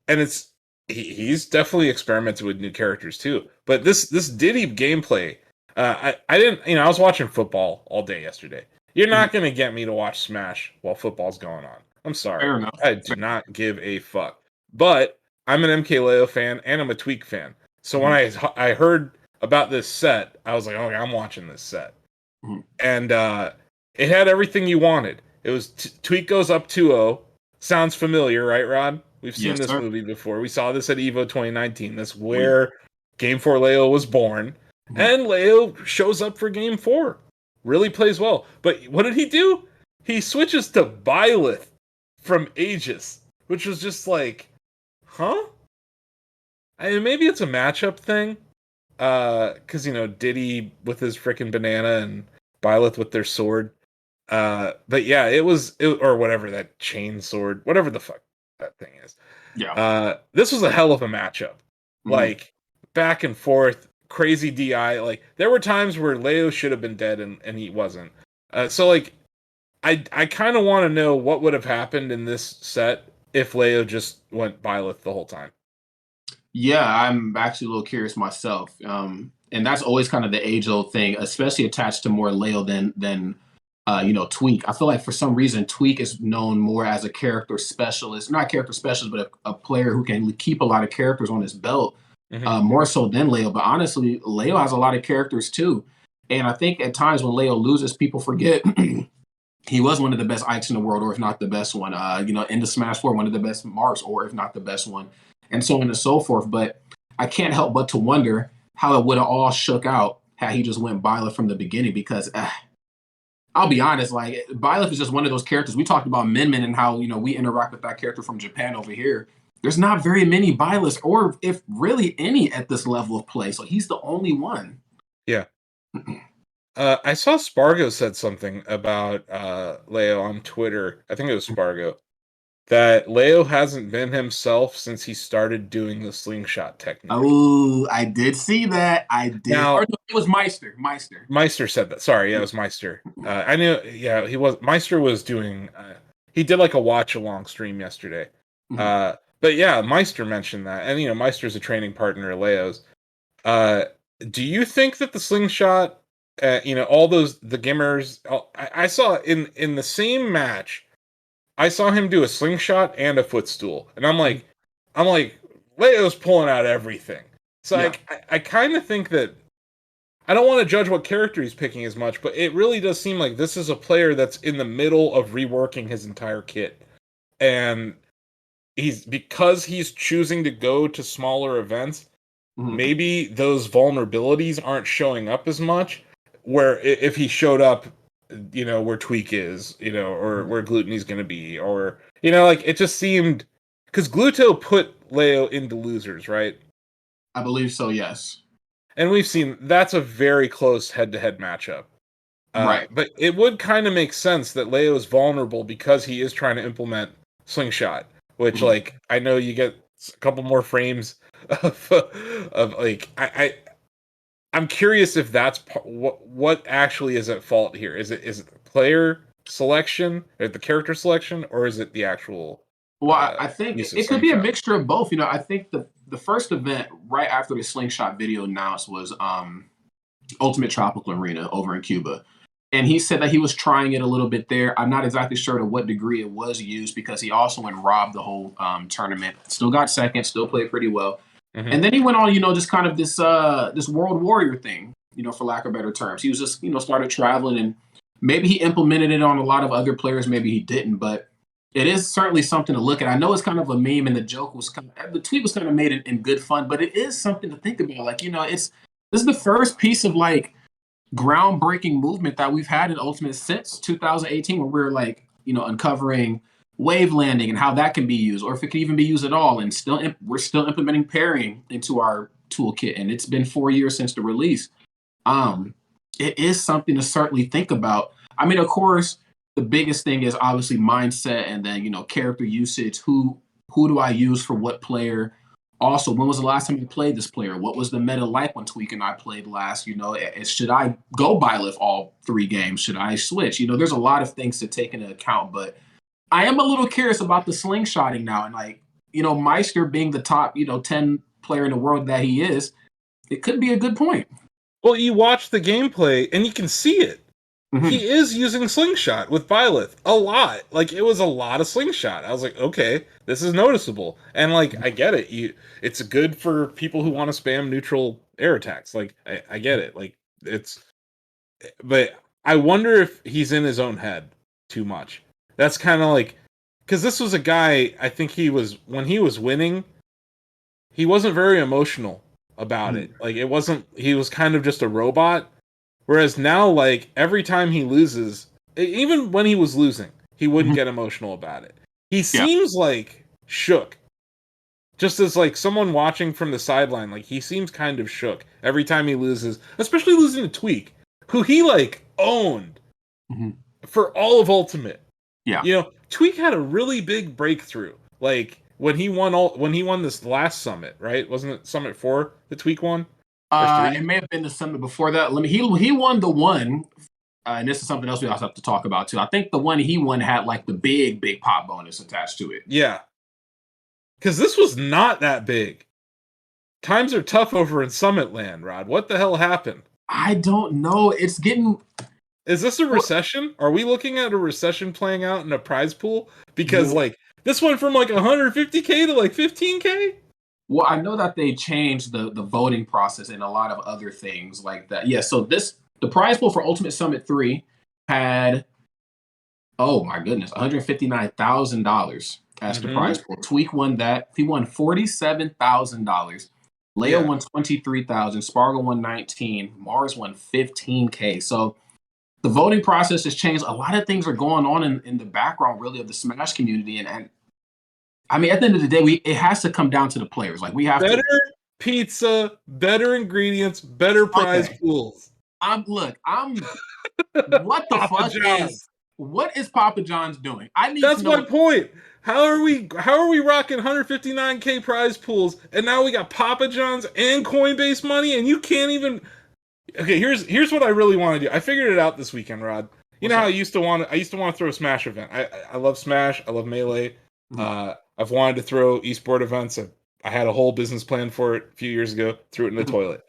And it's he's definitely experimented with new characters too. But this Diddy gameplay, I didn't. I was watching football all day yesterday. You're not going to get me to watch Smash while football's going on. I'm sorry. Fair enough. I do not give a fuck. But I'm an MK Leo fan and I'm a Tweek fan. So when I heard about this set, I was like, okay, I'm watching this set. Mm-hmm. And it had everything you wanted. It was Tweek goes up 2-0. Sounds familiar, right, Rod? We've seen this movie before. We saw this at EVO 2019. That's where Game 4 Leo was born. Mm-hmm. And Leo shows up for Game 4. Really plays well. But what did he do? He switches to Byleth from Aegis, which was just like, huh? I mean, maybe it's a matchup thing. Because, Diddy with his freaking banana and Byleth with their sword. But yeah, or whatever that chain sword, whatever the fuck that thing is. Yeah. This was a hell of a matchup. Like back and forth, crazy DI. Like there were times where Leo should have been dead and he wasn't. So like I kind of want to know what would have happened in this set if Leo just went Byleth the whole time. Yeah, I'm actually a little curious myself. And that's always kind of the age-old thing, especially attached to more Leo than Tweek. I feel like for some reason Tweek is known more as a character specialist, not character specialist, but a player who can keep a lot of characters on his belt, more so than Leo. But honestly, Leo has a lot of characters too. And I think at times when Leo loses, people forget he was one of the best Ikes in the world, or if not the best one. In the Smash 4, one of the best Marks, or if not the best one, and so on and so forth. But I can't help but to wonder how it would have all shook out had he just went Byleth from the beginning, because I'll be honest, like Byleth is just one of those characters. We talked about Min Min and how, we interact with that character from Japan over here. There's not very many Byleths, or if really any at this level of play. So he's the only one. Yeah. I saw Spargo said something about Leo on Twitter. I think it was Spargo. That Leo hasn't been himself since he started doing the slingshot technique. Oh, I did see that. I did. Now, it was Meister. Meister said that. Sorry, yeah, it was Meister. I knew. Yeah, he was. Meister was doing. He did like a watch along stream yesterday. But yeah, Meister mentioned that, and Meister's a training partner of Leo's. Do you think that the slingshot, all the gimmers? I saw in the same match. I saw him do a slingshot and a footstool, and I'm like, Leo's pulling out everything. So yeah. I kind of think that I don't want to judge what character he's picking as much, but it really does seem like this is a player that's in the middle of reworking his entire kit, and because he's choosing to go to smaller events. Maybe those vulnerabilities aren't showing up as much. Where if he showed up, where Tweek is, or where Gluttony's going to be, or, it just seemed, because Gluto put Leo into losers, right? I believe so, yes. And we've seen that's a very close head-to-head matchup. Right. But it would kind of make sense that Leo is vulnerable because he is trying to implement Slingshot, which, I know you get a couple more frames of I'm curious if that's what actually is at fault here. Is it the player selection, or the character selection, or is it the actual? Well, I think it could be a mixture of both. I think the first event right after the slingshot video announced was Ultimate Tropical Arena over in Cuba, and he said that he was trying it a little bit there. I'm not exactly sure to what degree it was used, because he also went robbed the whole tournament. Still got second, still played pretty well. And then he went on, just kind of this World Warrior thing, for lack of better terms. He was just, started traveling, and maybe he implemented it on a lot of other players. Maybe he didn't, but it is certainly something to look at. I know it's kind of a meme, and the joke was the tweet was kind of made in good fun, but it is something to think about. Like, this is the first piece of groundbreaking movement that we've had in Ultimate since 2018, where we're uncovering wave landing and how that can be used, or if it can even be used at all. And we're still implementing parrying into our toolkit, and it's been 4 years since the release. It is something to certainly think about. I mean, of course, the biggest thing is obviously mindset, and then character usage. Who do I use for what player? Also, when was the last time you played this player? What was the meta like when Tweek and I played last? Should I go Byleth all 3 games? Should I switch? There's a lot of things to take into account, but I am a little curious about the slingshotting now. And Meister being the top, 10 player in the world that he is, it could be a good point. Well, you watch the gameplay and you can see it. He is using slingshot with Byleth a lot. It was a lot of slingshot. I was like, okay, this is noticeable. And I get it. It's good for people who want to spam neutral air attacks. I get it. But I wonder if he's in his own head too much. That's kind of because this was a guy, I think when he was winning, he wasn't very emotional about it. He was kind of just a robot. Whereas now, every time he loses, even when he was losing, he wouldn't get emotional about it. He seems shook. Just as someone watching from the sideline, he seems kind of shook every time he loses, especially losing to Tweek, who he owned. for all of Ultimate. Yeah. You know, Tweek had a really big breakthrough. Like when he won this last summit, right? Wasn't it Summit 4 the Tweek won? Or 3? It may have been the summit before that. He won the one, and this is something else we also have to talk about too. I think the one he won had like the big pop bonus attached to it. Yeah. Because this was not that big. Times are tough over in Summit Land, Rod. What the hell happened? I don't know. It's getting... Is this a recession? Are we looking at a recession playing out in a prize pool? Because, like, this went from, like, 150K to, like, 15K? Well, I know that they changed the voting process and a lot of other things like that. Yeah, so the prize pool for Ultimate Summit 3 had, oh my goodness, $159,000 as the prize pool. Tweek won that. He won $47,000. Leo won $23,000. Spargo won $19,000. Mars won $15K. So the voting process has changed. A lot of things are going on in the background, really, of the Smash community. And I mean, at the end of the day, it has to come down to the players. Like, we have better pizza, better ingredients, better prize pools. What the fuck what is Papa John's doing? That's my point. How are we rocking 159K prize pools, and now we got Papa John's and Coinbase money, and you can't even... Okay, here's what I really want to do. I figured it out this weekend, Rod. You know how I used to want to throw a Smash event. I love Smash. I love Melee. I've wanted to throw esport events. I had a whole business plan for it a few years ago. Threw it in the toilet.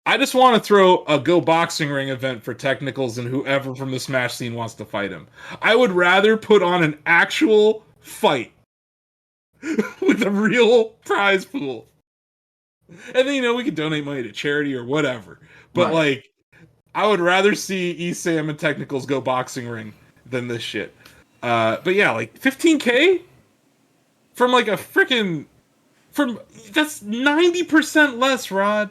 I just want to throw a Go Boxing Ring event for technicals and whoever from the Smash scene wants to fight him. I would rather put on an actual fight with a real prize pool. And then, we could donate money to charity or whatever. But, I would rather see ESAM and technicals Go Boxing Ring than this shit. But yeah, 15K? From that's 90% less, Rod.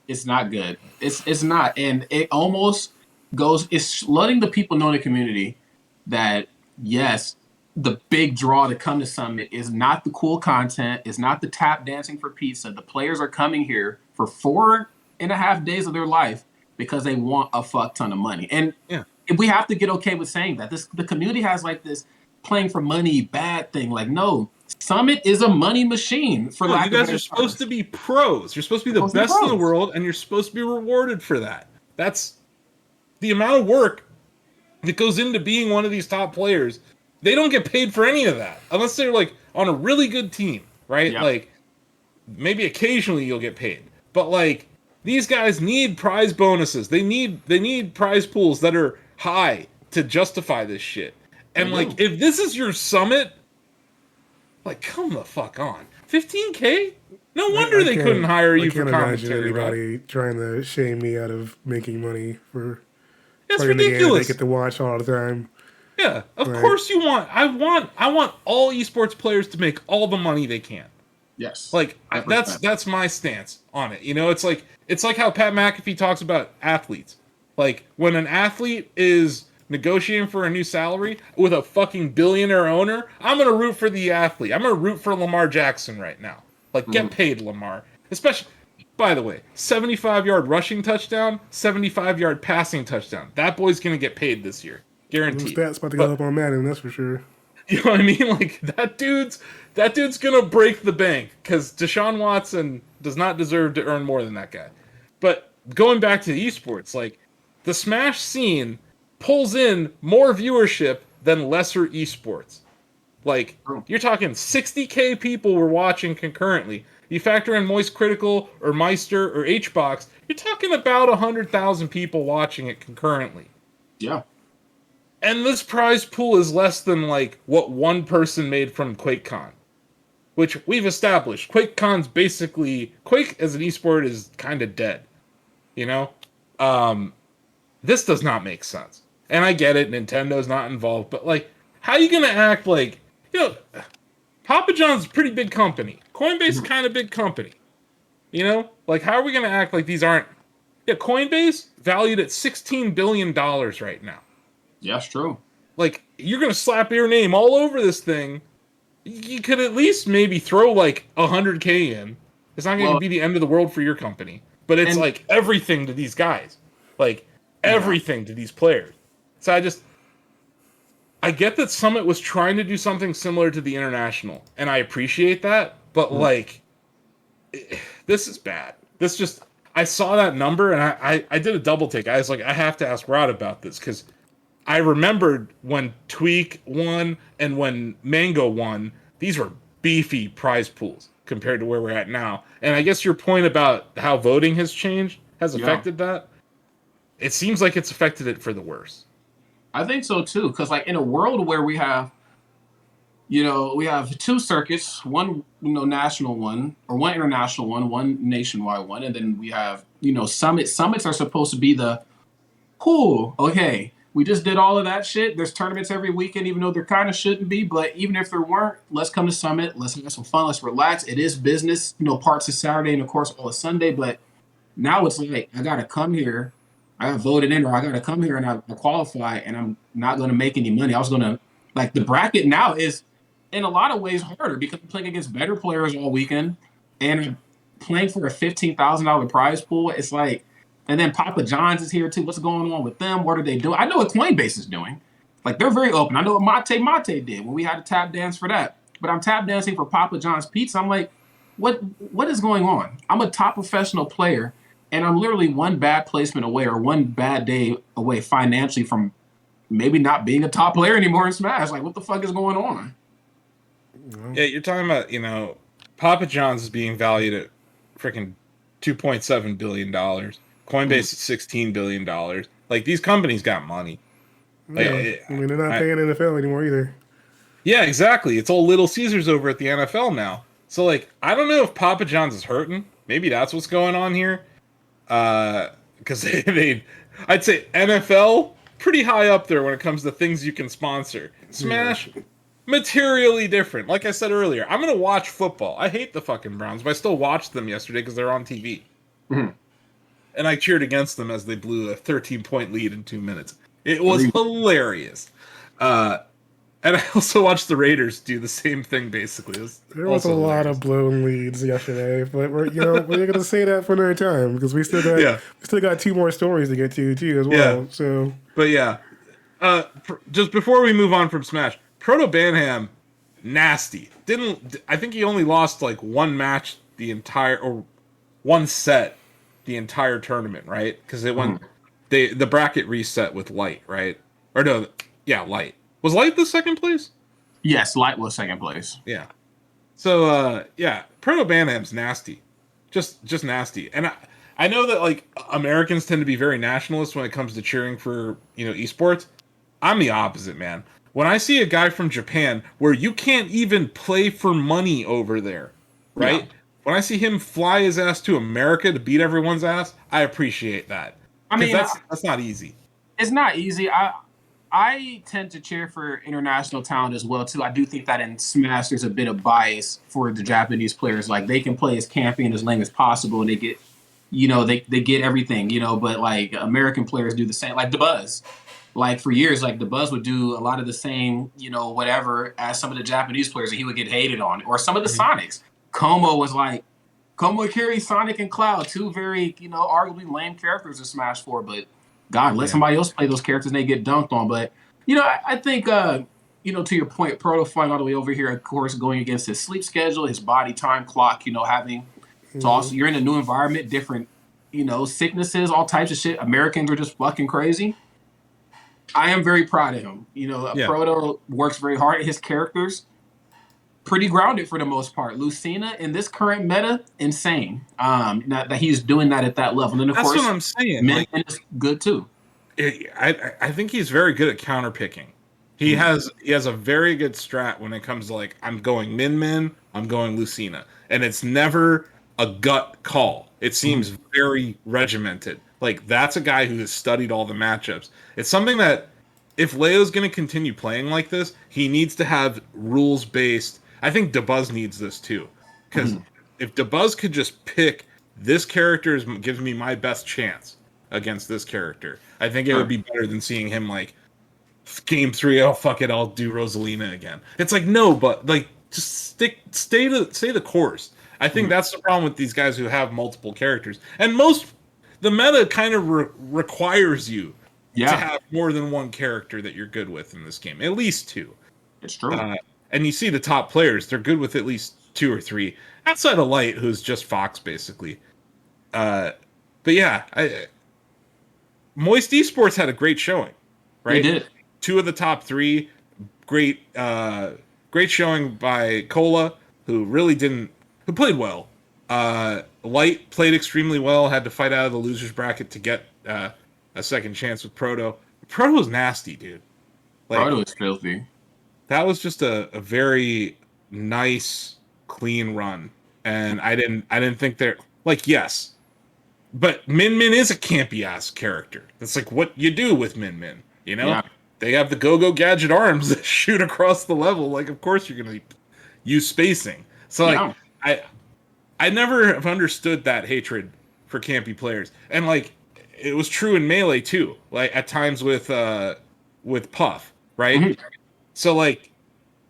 It's not good. It's not. And it almost it's letting the people know in the community that, yes, the big draw to come to Summit is not the cool content, is not the tap dancing for pizza. The players are coming here for 4.5 days of their life because they want a fuck ton of money. And we have to get okay with saying that. The community has this playing for money bad thing. No, Summit is a money machine. You guys are supposed to be pros. You're supposed to be the best in the world, and you're supposed to be rewarded for that. That's the amount of work that goes into being one of these top players. They don't get paid for any of that unless they're on a really good team, right? Yeah. Maybe occasionally you'll get paid, but these guys need prize bonuses. They need prize pools that are high to justify this shit. And if this is your Summit, come the fuck on. 15K? No wonder they couldn't hire you for commentary. I can't imagine anybody trying to shame me out of making money for That's playing ridiculous. the game they get to watch all the time. Yeah, of course you want. I want all esports players to make all the money they can. Yes. That's my stance on it. It's like how Pat McAfee talks about athletes. When an athlete is negotiating for a new salary with a fucking billionaire owner, I'm going to root for the athlete. I'm going to root for Lamar Jackson right now. Get paid, Lamar. Especially, by the way, 75-yard rushing touchdown, 75-yard passing touchdown. That boy's going to get paid this year. Guaranteed. Stats about to go up on Madden, that's for sure. You know what I mean? That dude's going to break the bank because Deshaun Watson does not deserve to earn more than that guy. But going back to esports, the Smash scene pulls in more viewership than lesser esports. You're talking 60K people were watching concurrently. You factor in Moist Critical or Meister or HBox, you're talking about 100,000 people watching it concurrently. Yeah. And this prize pool is less than what one person made from QuakeCon, which we've established. QuakeCon's basically Quake as an esport is kind of dead. This does not make sense. And I get it, Nintendo's not involved, but how are you gonna act Papa John's a pretty big company. Coinbase is kind of big company. How are we gonna act like these aren't? Yeah, Coinbase valued at $16 billion right now. Yeah, it's true. You're going to slap your name all over this thing. You could at least maybe throw 100K in. It's not going to be the end of the world for your company. But it's everything to these guys. Everything to these players. So I get that Summit was trying to do something similar to the International, and I appreciate that, but this is bad. This just, I saw that number and I did a double take. I was like, I have to ask Rod about this, because I remembered when Tweek won and when Mango won, these were beefy prize pools compared to where we're at now. And I guess your point about how voting has changed has affected that. It seems like it's affected it for the worse. I think so too, because like in a world where we have, we have two circuits, one national one, or one international one nationwide one, and then we have summits. Summits are supposed to be the cool. Okay, we just did all of that shit. There's tournaments every weekend, even though there kind of shouldn't be. But even if there weren't, let's come to Summit. Let's have some fun. Let's relax. It is business. Parts of Saturday and of course all of Sunday. But now it's like I gotta come here. I got voted in, or I gotta come here and I qualify, and I'm not gonna make any money. I was gonna the bracket now is in a lot of ways harder because I'm playing against better players all weekend, and I'm playing for a $15,000 prize pool. It's like, and then Papa John's is here too. What's going on with them? What are they doing? I know what Coinbase is doing. Like, they're very open. I know what Mate did when we had a tap dance for that. But I'm tap dancing for Papa John's Pizza. I'm like, what is going on? I'm a top professional player, and I'm literally one bad placement away or one bad day away financially from maybe not being a top player anymore in Smash. Like, what the fuck is going on? Yeah, you're talking about, Papa John's is being valued at freaking $2.7 billion. Coinbase is $16 billion. Like, these companies got money. Like, they're not paying NFL anymore either. Yeah, exactly. It's all Little Caesars over at the NFL now. So, like, I don't know if Papa John's is hurting. Maybe that's what's going on here. Because I'd say NFL, pretty high up there when it comes to things you can sponsor. Smash, materially different. Like I said earlier, I'm going to watch football. I hate the fucking Browns, but I still watched them yesterday because they're on TV. Mm-hmm. And I cheered against them as they blew a 13-point lead in 2 minutes. It was hilarious. And I also watched the Raiders do the same thing, basically. There was a lot of blown leads yesterday, but we're going to say that for another time because we still got two more stories to get to too as well. Yeah. So, but yeah, just before we move on from Smash, Proto Banham, nasty. I think he only lost like one match or one set the entire tournament, right? Because it went the bracket reset with Light, right? Or no, yeah, Light. Was Light the second place? Yes, Light was second place. Yeah. So Proto Banham's nasty. Just nasty. And I know that like Americans tend to be very nationalist when it comes to cheering for, esports. I'm the opposite, man. When I see a guy from Japan where you can't even play for money over there, right? Yeah. When I see him fly his ass to America to beat everyone's ass, I appreciate that. I mean, that's not easy. It's not easy. I tend to cheer for international talent as well too. I do think that in Smash there's a bit of bias for the Japanese players. Like, they can play as campy and as lame as possible, and they get, they get everything, But like American players do the same. Like DeBuzz, like for years, like DeBuzz would do a lot of the same, whatever as some of the Japanese players, and he would get hated on. Or some of the Sonics. Como would carry Sonic and Cloud, two very, arguably lame characters in Smash 4, but God, let somebody else play those characters and they get dunked on. But, I think, to your point, Proto flying all the way over here, of course, going against his sleep schedule, his body time clock, having to also, you're in a new environment, different, sicknesses, all types of shit. Americans are just fucking crazy. I am very proud of him. Proto works very hard. His characters, pretty grounded for the most part. Lucina in this current meta, insane. That he's doing that at that level. And then of course, what I'm saying. Min is good too. I think he's very good at counter picking. He has a very good strat when it comes to like, I'm going Min, I'm going Lucina, and it's never a gut call. It seems very regimented. Like, that's a guy who has studied all the matchups. It's something that if Leo's going to continue playing like this, he needs to have rules based. I think DeBuzz needs this too, because if DeBuzz could just pick this character gives me my best chance against this character, I think it would be better than seeing him like game 3. Oh fuck it, I'll do Rosalina again. It's like, no, but like just stay the course. I think that's the problem with these guys who have multiple characters, and the meta kind of requires you Yeah, have more than one character that you're good with in this game. At least two. it's true. And you see the top players, they're good with at least 2 or 3. Outside of Light, who's just Fox, basically. But yeah, Moist Esports had a great showing, right? They did. 2 of the top 3, great showing by Cola, who played well. Light played extremely well, had to fight out of the losers bracket to get a second chance with Proto. Proto was nasty, dude. Proto is filthy. That was just a very nice, clean run, and I didn't think they're yes, but Min Min is a campy ass character. That's like what you do with Min Min. You know, they have the go gadget arms that shoot across the level. Like, of course you're gonna use spacing. So I never have understood that hatred for campy players, and it was true in Melee too. Like at times with Puff, right? Mm-hmm. So it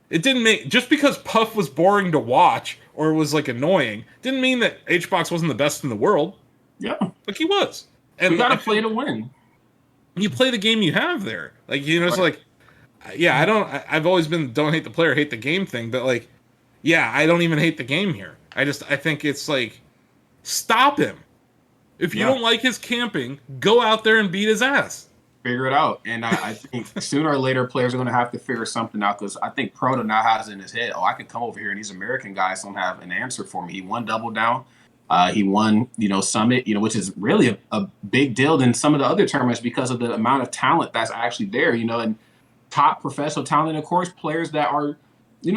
didn't make just because Puff was boring to watch or was annoying didn't mean that HBox wasn't the best in the world. Yeah, he was. And you gotta play to win. You play the game you have there. It's I've always been don't hate the player, hate the game thing, but I don't even hate the game here. I think it's stop him. If you don't like his camping, go out there and beat his ass. Figure it out. And I think sooner or later players are going to have to figure something out, because I think Proto now has in his head, I can come over here and these American guys don't have an answer for me. He won Double Down. He won, Summit, which is really a big deal than some of the other tournaments because of the amount of talent that's actually there, and top professional talent, of course, players that are,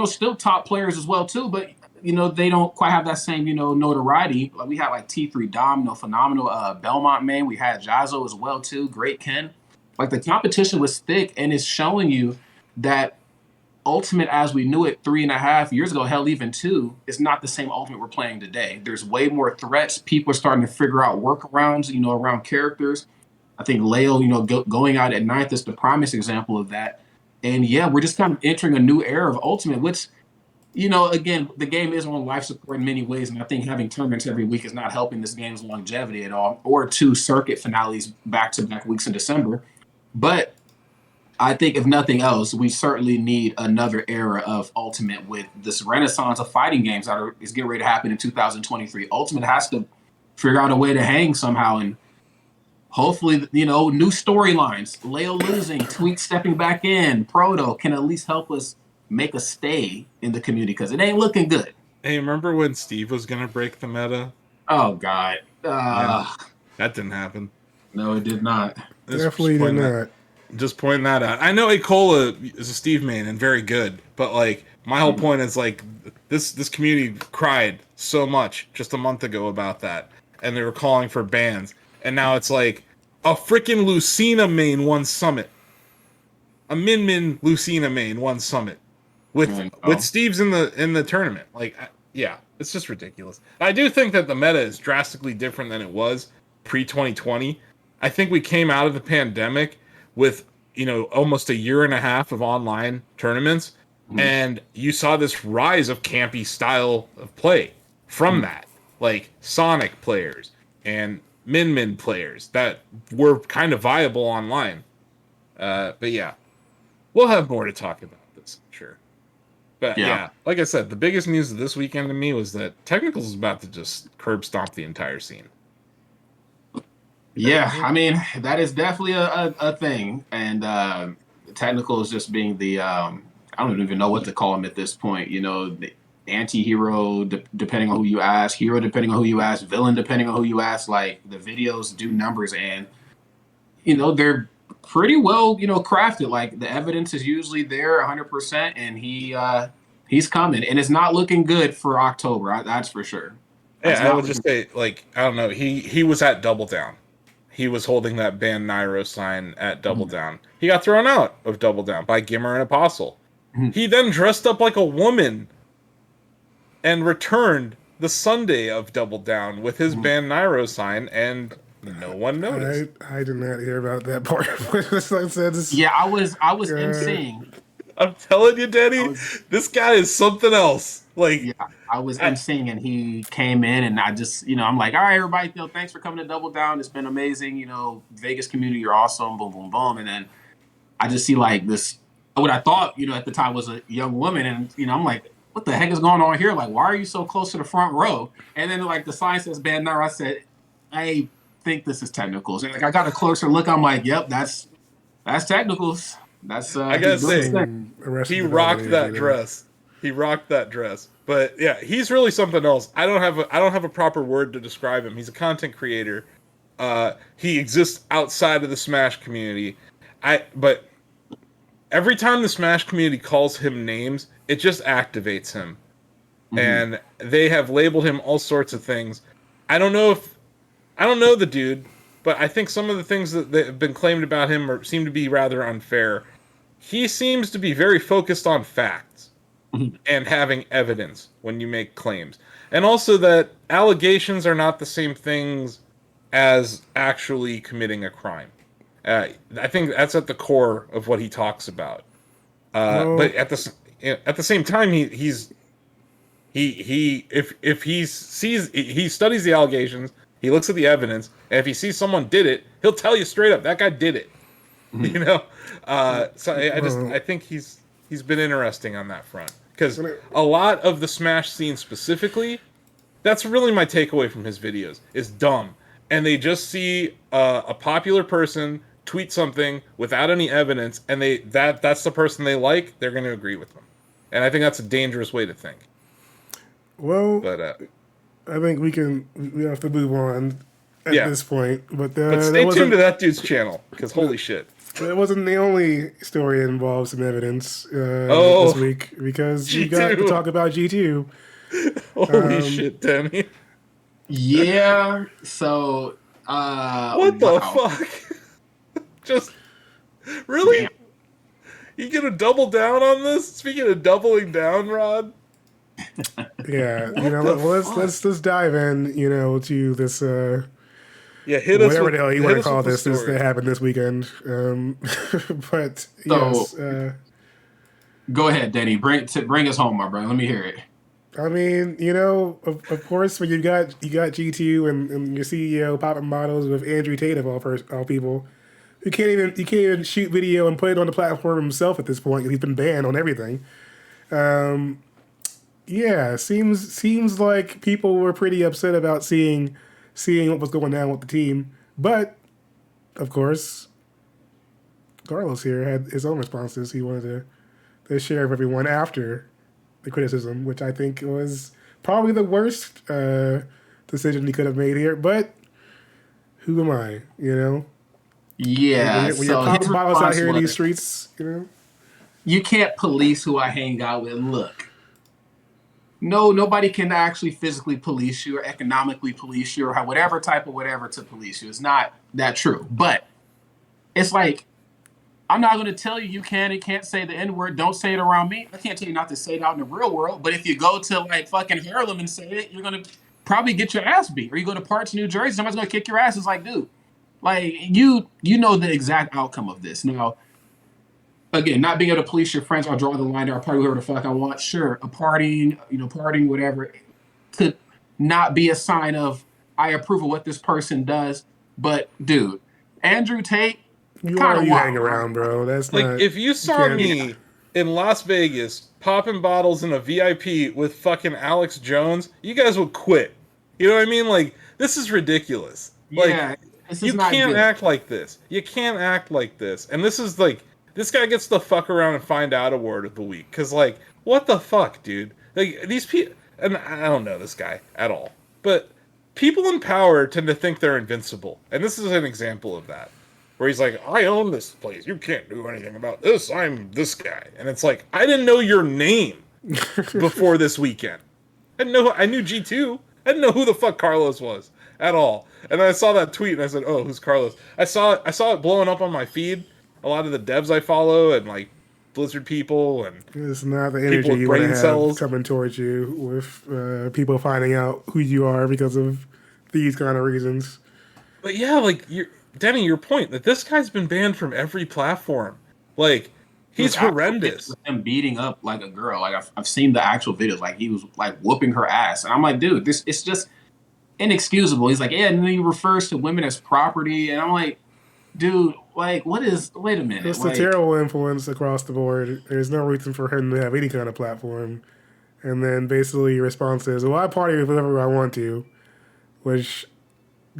still top players as well too, but they don't quite have that same, notoriety. We had T3 Dom, phenomenal Belmont main. We had Jazzo as well too. Great Ken. The competition was thick, and it's showing you that Ultimate as we knew it 3.5 years ago, hell, even 2, is not the same Ultimate we're playing today. There's way more threats. People are starting to figure out workarounds, around characters. I think Leo, going out at 9th is the primest example of that. And yeah, we're just kind of entering a new era of Ultimate, which, again, the game is on life support in many ways, and I think having tournaments every week is not helping this game's longevity at all, or 2 circuit finales back-to-back weeks in December. But I think if nothing else, we certainly need another era of Ultimate with this renaissance of fighting games that is getting ready to happen in 2023. Ultimate has to figure out a way to hang somehow, and hopefully, new storylines. Leo losing, Tweek stepping back in, Proto can at least help us make a stay in the community, because it ain't looking good. Hey, remember when Steve was going to break the meta? Oh, God. Yeah, that didn't happen. No, it did not. Definitely did not. Just pointing that out. I know Acola is a Steve main and very good, but my whole point is this community cried so much just a month ago about that, and they were calling for bans, and now it's a freaking Lucina main won Summit, a Min Lucina main won Summit with Steve's in the tournament. It's just ridiculous. I do think that the meta is drastically different than it was pre-2020. I think we came out of the pandemic with, almost 1.5 years of online tournaments, and you saw this rise of campy style of play from that, Sonic players and Min players that were kind of viable online. But yeah, we'll have more to talk about this, I'm sure. But yeah, like I said, the biggest news of this weekend to me was that Technicals is about to just curb stomp the entire scene. Yeah, I mean, that is definitely a thing. And Technical is just being the, I don't even know what to call him at this point. The anti-hero, depending on who you ask, hero depending on who you ask, villain depending on who you ask. The videos do numbers, and, they're pretty well, crafted. The evidence is usually there 100%, and he's coming. And it's not looking good for October, that's for sure. Yeah, I would just say, I don't know, he was at Double Down. He was holding that Ban Nairo sign at Double Down. He got thrown out of Double Down by Gimmer and Apostle. He then dressed up like a woman and returned the Sunday of Double Down with his Ban Nairo sign, and no one noticed. I did not hear about that part. Yeah, I was emceeing. I'm telling you, Denny, this guy is something else. Like, Yeah, I was emceeing and he came in and I just, I'm like, all right, everybody, thanks for coming to Double Down. It's been amazing. Vegas community, you're awesome. Boom, boom, boom. And then I just see like this, what I thought, at the time was a young woman. And, I'm like, what the heck is going on here? Like, why are you so close to the front row? And then like the sign says banter. I said, I think this is technicals. And like, I got a closer look. I'm like, yep, that's technicals. That's, I gotta say, he rocked that there. dress. He rocked that dress. But yeah, he's really something else. I don't have a proper word to describe him. He's a content creator. He exists outside of the Smash community. But every time the Smash community calls him names, it just activates him. Mm-hmm. And they have labeled him all sorts of things. I don't know the dude, but I think some of the things that have been claimed about him seem to be rather unfair. He seems to be very focused on facts and having evidence when you make claims. And also that allegations are not the same things as actually committing a crime. I think that's at the core of what he talks about. But at the same time, he studies the allegations, he looks at the evidence, and if he sees someone did it, he'll tell you straight up that guy did it. So I think he's been interesting on that front, because a lot of the Smash scene specifically, that's really my takeaway from his videos, is dumb, and they just see a popular person tweet something without any evidence, and that's the person they like, they're going to agree with them, and I think that's a dangerous way to think. Well, but I think we have to move on at this point. But stay tuned to that dude's channel, because holy shit. That wasn't the only story that involves some evidence this week, because G2. we got to talk about G2. Holy shit, Denny. Yeah, so... what the fuck? Just... Really? Damn. You gonna double down on this? Speaking of doubling down, Rod? Yeah, let's dive in, to this... hit us whatever the hell you want to call this that happened this weekend. But yes, go ahead, Denny. Bring us home, my brother. Let me hear it. I mean, of course, when you got G2 and your CEO popping bottles with Andrew Tate of all people, he can't even shoot video and put it on the platform himself at this point. He's been banned on everything. Seems like people were pretty upset about seeing what was going down with the team. But, of course, Carlos here had his own responses he wanted to share with everyone after the criticism, which I think was probably the worst decision he could have made here. But who am I, Yeah. When you're popping bottles out here in these streets, You can't police who I hang out with. Look. No, nobody can actually physically police you or economically police you or have whatever type of whatever to police you. It's not that true. But it's like, I'm not going to tell you can and can't say the N-word. Don't say it around me. I can't tell you not to say it out in the real world. But if you go to like fucking Harlem and say it, you're going to probably get your ass beat. Or you go to parts of New Jersey, somebody's going to kick your ass. It's like, dude, like you know the exact outcome of this. Now, again, not being able to police your friends, I'll draw the line there. I'll party whoever the fuck I want. Sure, partying, whatever, could not be a sign of I approve of what this person does. But, dude, Andrew Tate, you hang around, bro. That's like, not, if you saw me in Las Vegas popping bottles in a VIP with fucking Alex Jones, you guys would quit. You know what I mean? Like, this is ridiculous. Like, you can't act like this. You can't act like this. And this is like, this guy gets the fuck around and find out award of the week. Because, like, what the fuck, dude? Like, these people... And I don't know this guy at all. But people in power tend to think they're invincible. And this is an example of that. Where he's like, I own this place. You can't do anything about this. I'm this guy. And it's like, I didn't know your name before this weekend. I knew G2. I didn't know who the fuck Carlos was at all. And then I saw that tweet and I said, oh, who's Carlos? I saw it blowing up on my feed. A lot of the devs I follow and like Blizzard people and it's not the energy you want to have coming towards you with people finding out who you are because of these kind of reasons. But yeah, like Denny, your point that this guy's been banned from every platform. Like He's There's actual horrendous. pictures of him beating up like a girl. Like I've seen the actual videos. Like he was like whooping her ass, and I'm like, dude, this it's just inexcusable. He's like, yeah, and then he refers to women as property, and I'm like, dude, like, what is? Wait a minute, It's a like, terrible influence across the board. There's no reason for him to have any kind of platform. And then basically your response is, well, I party with whoever I want to, which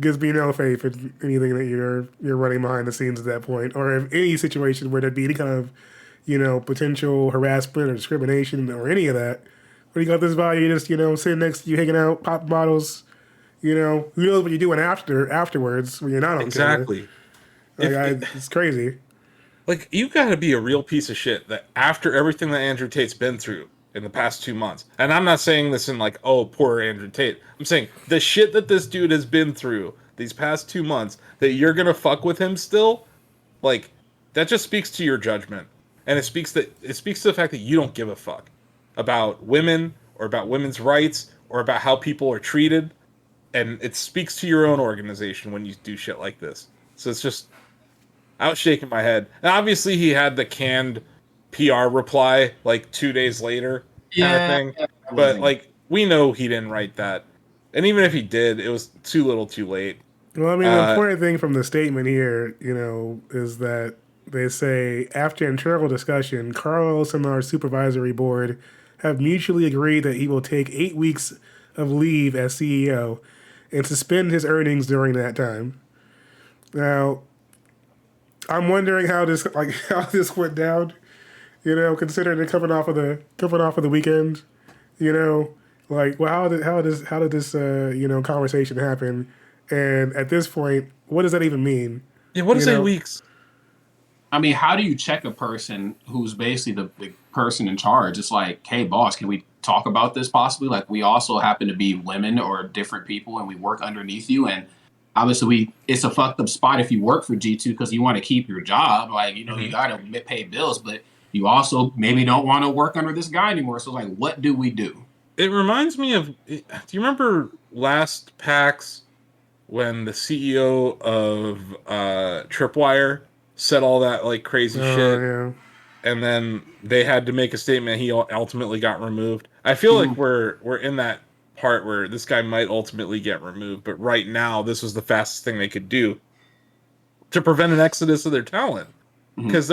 gives me no faith in anything that you're running behind the scenes at that point, or if any situation where there'd be any kind of, potential harassment or discrimination or any of that. When you got this guy, you just, sitting next to you, hanging out, pop bottles, who knows what you're doing afterwards when you're not on camera. Exactly. It's crazy. Like, you gotta be a real piece of shit that after everything that Andrew Tate's been through in the past 2 months, and I'm not saying this in like, oh, poor Andrew Tate. I'm saying the shit that this dude has been through these past 2 months, that you're gonna fuck with him still, like, that just speaks to your judgment. And it speaks to the fact that you don't give a fuck about women or about women's rights or about how people are treated. And it speaks to your own organization when you do shit like this. So it's just, I was shaking my head. And obviously he had the canned PR reply like 2 days later kind of thing. yeah, But like, we know he didn't write that. And even if he did, it was too little too late. Well, I mean, the important thing from the statement here, is that they say, after internal discussion, Carlos and our supervisory board have mutually agreed that he will take 8 weeks of leave as CEO and suspend his earnings during that time. Now, I'm wondering how this went down. Considering they're coming off of the weekend. Like, well, how did this conversation happen? And at this point, what does that even mean? Yeah, what is 8 weeks? I mean, how do you check a person who's basically the person in charge? It's like, hey, boss, can we talk about this possibly? Like, we also happen to be women or different people, and we work underneath you. And obviously, it's a fucked up spot if you work for G2 because you want to keep your job. Like, you got to pay bills, but you also maybe don't want to work under this guy anymore. So, like, what do we do? It reminds me of, do you remember last PAX when the CEO of Tripwire said all that like crazy shit, yeah. and then they had to make a statement? He ultimately got removed. I feel like we're in that part where this guy might ultimately get removed, but right now this was the fastest thing they could do to prevent an exodus of their talent. Because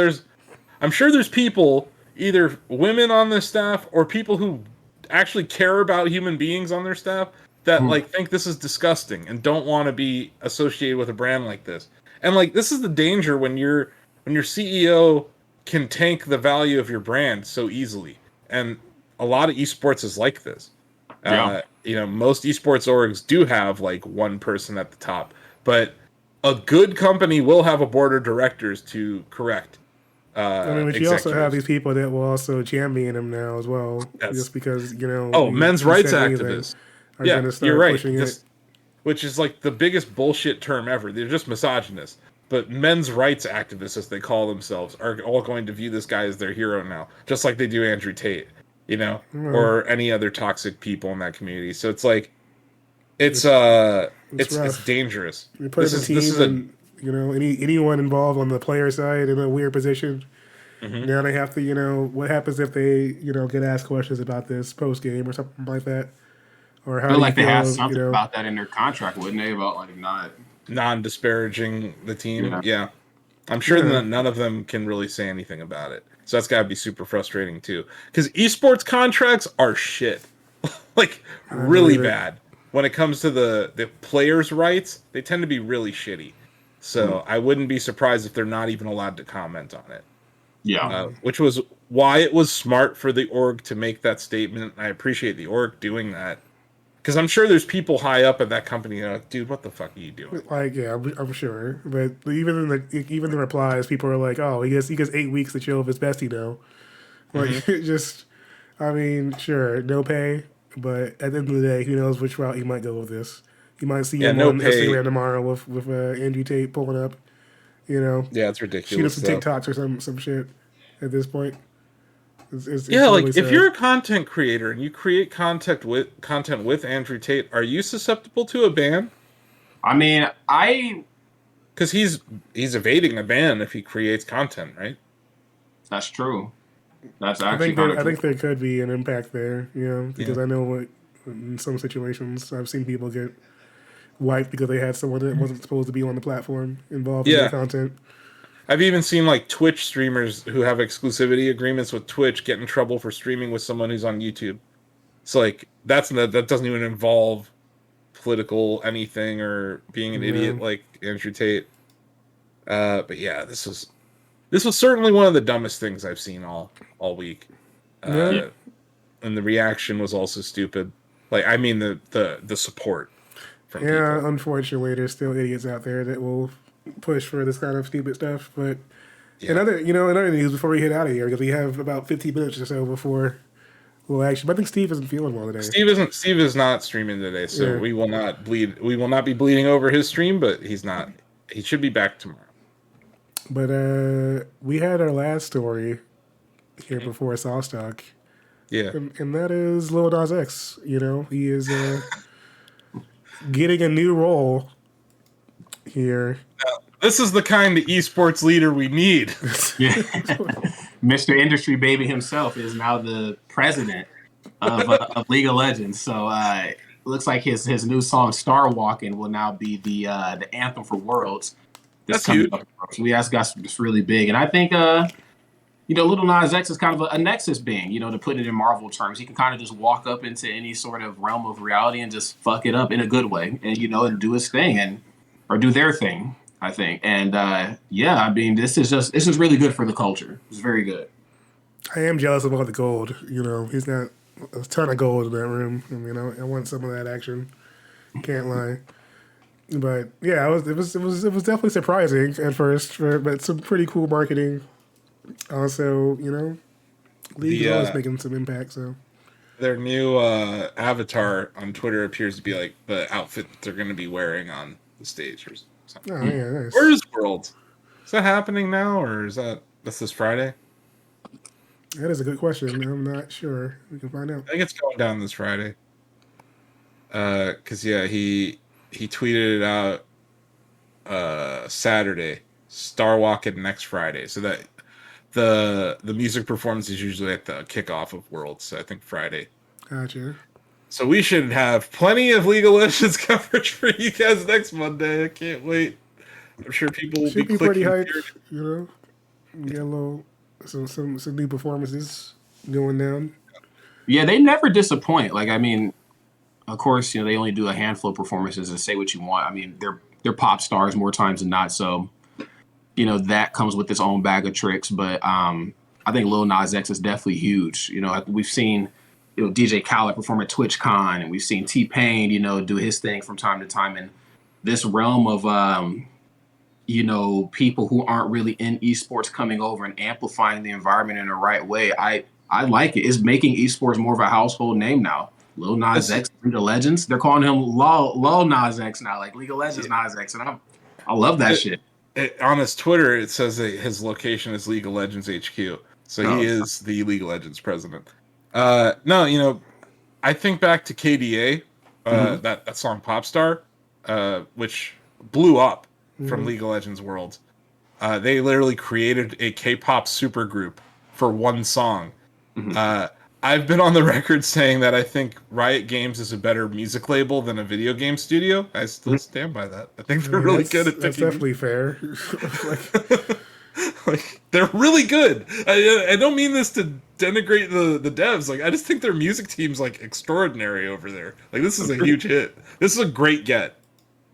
I'm sure there's people, either women on this staff or people who actually care about human beings on their staff, that like think this is disgusting and don't want to be associated with a brand like this. And like, this is the danger when your CEO can tank the value of your brand so easily. And a lot of esports is like this. Most esports orgs do have like one person at the top, but a good company will have a board of directors to correct. But you also have these people that will also champion him now as well, just because men's rights activists. Are going to start pushing it. Which is like the biggest bullshit term ever. They're just misogynists. But men's rights activists, as they call themselves, are all going to view this guy as their hero now, just like they do Andrew Tate, or any other toxic people in that community. So it's like, it's dangerous. You put this is anyone involved on the player side in a weird position. Now they have to, what happens if they, get asked questions about this post game or something like that? Or how I feel like they have something about that in their contract, wouldn't they? About like not non-disparaging the team. Yeah. I'm sure that none of them can really say anything about it. So that's got to be super frustrating too. Because esports contracts are shit. Like, really bad. When it comes to the players' rights, they tend to be really shitty. So I wouldn't be surprised if they're not even allowed to comment on it. Yeah. Which was why it was smart for the org to make that statement. I appreciate the org doing that. Because I'm sure there's people high up at that company like, dude, what the fuck are you doing? Like, yeah, I'm sure. But even the replies, people are like, oh, he gets 8 weeks to chill with his bestie now. Like, sure, no pay. But at the end of the day, who knows which route he might go with this. You might see him on Instagram tomorrow with Andrew Tate pulling up, Yeah, it's ridiculous. Shoot up some TikToks or some shit at this point. It's really sad. If you're a content creator and you create content with Andrew Tate, are you susceptible to a ban? I mean, because he's evading a ban if he creates content, right? That's true. That's I actually think kind there, of I true. think there could be an impact there, because I know what in some situations I've seen people get wiped because they had someone that wasn't supposed to be on the platform involved in their Yeah. content. I've even seen like Twitch streamers who have exclusivity agreements with Twitch get in trouble for streaming with someone who's on YouTube. So like that doesn't even involve political anything or being an idiot No. like Andrew Tate. But yeah, this was certainly one of the dumbest things I've seen all week. Yeah. And the reaction was also stupid. Like I mean the support from Yeah, people. unfortunately, there's still idiots out there that will push for this kind of stupid stuff. But Yeah. another news before we head out of here, because we have about 15 minutes or so before we'll actually. But I think Steve isn't feeling well today. Steve is not streaming today, so Yeah. we will not be bleeding over his stream, but he's not. He should be back tomorrow. But we had our last story here before Sawstock, Yeah. and that is Lil Nas X. He is getting a new role here. This is the kind of esports leader we need. Yeah. Mr. Industry Baby himself is now the president of League of Legends. So it looks like his new song "Star Walking" will now be the anthem for Worlds. That's huge. Up. So that's just really big, and I think Lil Nas X is kind of a nexus being. To put it in Marvel terms, he can kind of just walk up into any sort of realm of reality and just fuck it up in a good way, and and do his thing or do their thing. I think, and I mean, this is really good for the culture. It's very good. I am jealous of all the gold. He's got a ton of gold in that room. I mean, I want some of that action. Can't lie. But yeah, it was definitely surprising at first, but some pretty cool marketing. Also, League is always making some impact. So Their new avatar on Twitter appears to be like the outfit that they're going to be wearing on the stage or something. oh yeah, nice. Where is World? Is that happening now, or that's this Friday? That is a good question. I'm not sure. We can find out. I think it's going down this Friday. Because he tweeted it out Saturday, Star Walking next Friday. So that the music performance is usually at the kickoff of Worlds. So I think Friday. Gotcha. So we should have plenty of League of Legends coverage for you guys next Monday. I can't wait. I'm sure people will Should be clicking pretty hyped. here. Get a little some new performances going down. Yeah, they never disappoint. Like, I mean, of course, they only do a handful of performances and say what you want. I mean, they're pop stars more times than not. So, that comes with its own bag of tricks. But I think Lil Nas X is definitely huge. We've seen, DJ Khaled perform at TwitchCon, and we've seen T-Pain, do his thing from time to time. And this realm of, people who aren't really in esports coming over and amplifying the environment in the right way, I like it. It's making esports more of a household name now. Lil Nas X, League of Legends. They're calling him Lil Nas X now, like League of Legends Nas X, and I love that shit. On his Twitter, it says that his location is League of Legends HQ. So he is the League of Legends president. No, I think back to KDA, that song Popstar, which blew up from League of Legends Worlds. They literally created a K-pop supergroup for one song. I've been on the record saying that I think Riot Games is a better music label than a video game studio. I still stand by that. I think they're really good at That's picking. definitely fair. Like, they're really good. I don't mean this to denigrate the devs. Like, I just think their music team's like extraordinary over there. Like, this is a huge hit. This is a great get.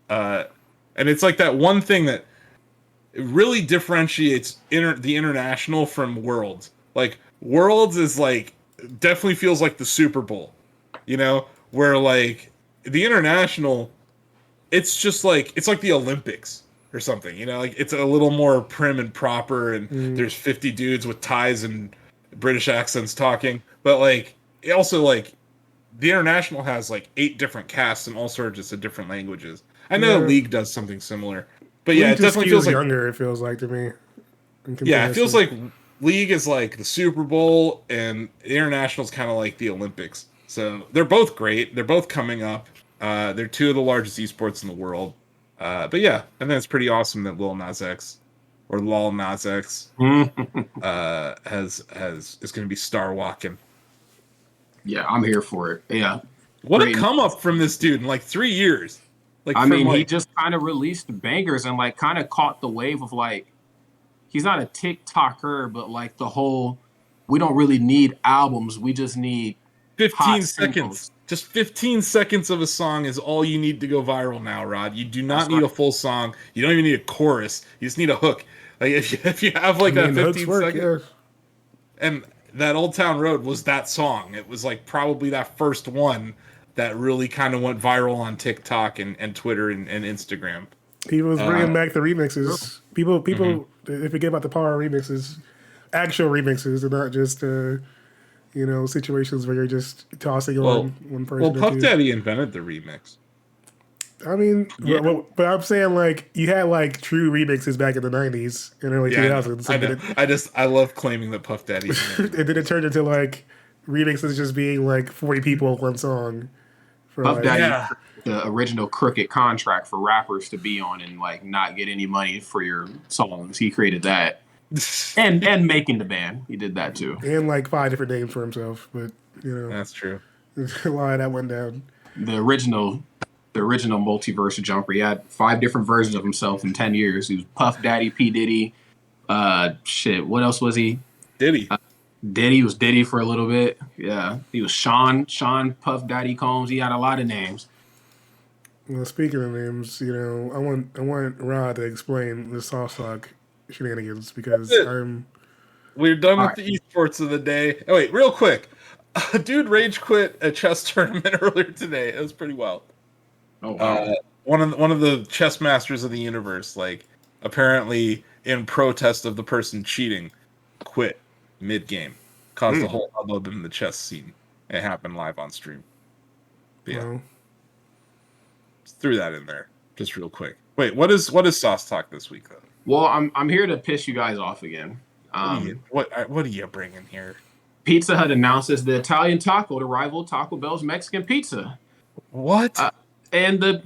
And it's like that one thing that really differentiates the international from Worlds. Like, Worlds is like definitely feels like the Super Bowl, where like the international, it's just like it's like the Olympics or something, like it's a little more prim and proper, and there's 50 dudes with ties and British accents talking, but like it also like the international has like 8 different casts and all sorts of different languages. I know League does something similar, but yeah, it definitely feels like younger. It feels like to me. Yeah, it feels like League is like the Super Bowl, and the international is kind of like the Olympics. So they're both great. They're both coming up. They're 2 of the largest esports in the world. But yeah, and then it's pretty awesome that Lil Nas X or Lol Nas X has is going to be star walking. Yeah, I'm here for it. Yeah. What Great. a come up from this dude in like 3 years. Like I from mean, he like just kind of released bangers and like kind of caught the wave of like, he's not a TikToker, but like the whole, we don't really need albums. We just need 15 hot seconds. singles. Just 15 seconds of a song is all you need to go viral now, Rod. You do not That's need right. a full song. You don't even need a chorus. You just need a hook. Like if you have like I mean, a the hooks 15 work, second, yeah. and that Old Town Road was that song. It was like probably that first one that really kind of went viral on TikTok and Twitter and Instagram. He was bringing back the remixes. People, they forget about the power of remixes, actual remixes, and not just situations where you're just tossing on one person Well, or Puff two. Daddy invented the remix. I mean, Yeah. but I'm saying like you had like true remixes back in the '90s and early 2000s. I know. I love claiming that Puff Daddy. And then it turned into like remixes just being like 40 people on one song. For Puff like, Daddy, Yeah. the original crooked contract for rappers to be on and like not get any money for your songs. He created that. And making the band. He did that too. and like 5 different names for himself, but That's true. a lot of that went down. The original multiverse jumper. He had 5 different versions of himself in 10 years. He was Puff Daddy, P. Diddy. What else was he? Diddy. Diddy was Diddy for a little bit. Yeah. He was Sean Puff Daddy Combs. He had a lot of names. Well, speaking of names, I want Rod to explain the soft sock shenanigans because We're done All with the esports of the day. Oh wait, real quick. A dude rage quit a chess tournament earlier today. It was pretty wild. Oh wow. One of the chess masters of the universe, like apparently in protest of the person cheating, quit mid game, caused a whole hubbub in the chess scene. It happened live on stream. But yeah, just threw that in there just real quick. Wait, what is Sauce Talk this week though? Well, I'm here to piss you guys off again. What are you bringing here? Pizza Hut announces the Italian taco to rival Taco Bell's Mexican pizza. What? To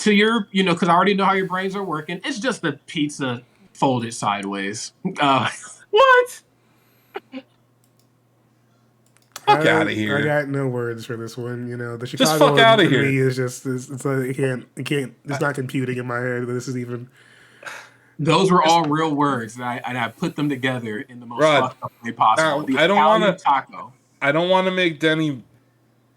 your, because I already know how your brains are working. It's just the pizza folded sideways. What? Fuck out of here! I got no words for this one. The Chicago Just fuck outta in here. me is just it's like it can't. It's not computing in my head. This is even. Those were all real words, and I put them together in the most Rod, fucked up way possible. I don't want to taco. I don't want to make Denny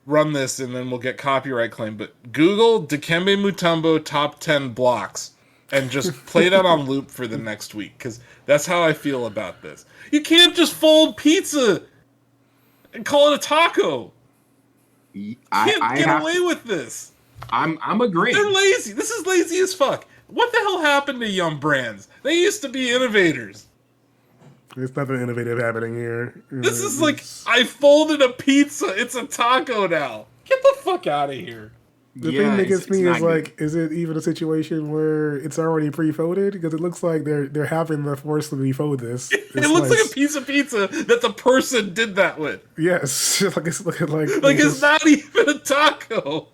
run this, and then we'll get copyright claim. But Google Dikembe Mutombo top 10 blocks, and just play that on loop for the next week, because that's how I feel about this. You can't just fold pizza and call it a taco. You can't get away with this. I'm agreeing. They're lazy. This is lazy as fuck. What the hell happened to Yum Brands? They used to be innovators. There's nothing innovative happening here. This is like, I folded a pizza. It's a taco now. Get the fuck out of here. The thing that gets me is like, is it even a situation where it's already pre-folded? Because it looks like they're having the force to refold this. It looks like a piece of pizza that the person did that with. Yes, like it's looking like it's not even a taco.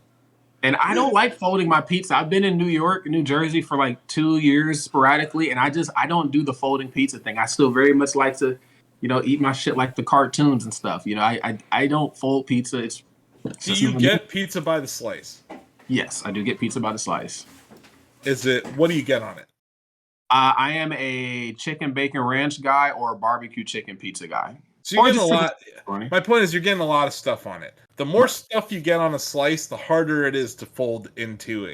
And I don't like folding my pizza. I've been in New York and New Jersey for like 2 years sporadically, and I don't do the folding pizza thing. I still very much like to, eat my shit like the cartoons and stuff. I don't fold pizza. Do you get pizza by the slice? Yes, I do get pizza by the slice. What do you get on it? I am a chicken bacon ranch guy or a barbecue chicken pizza guy. So you're getting a lot. My point is, you're getting a lot of stuff on it. The more stuff you get on a slice, the harder it is to fold into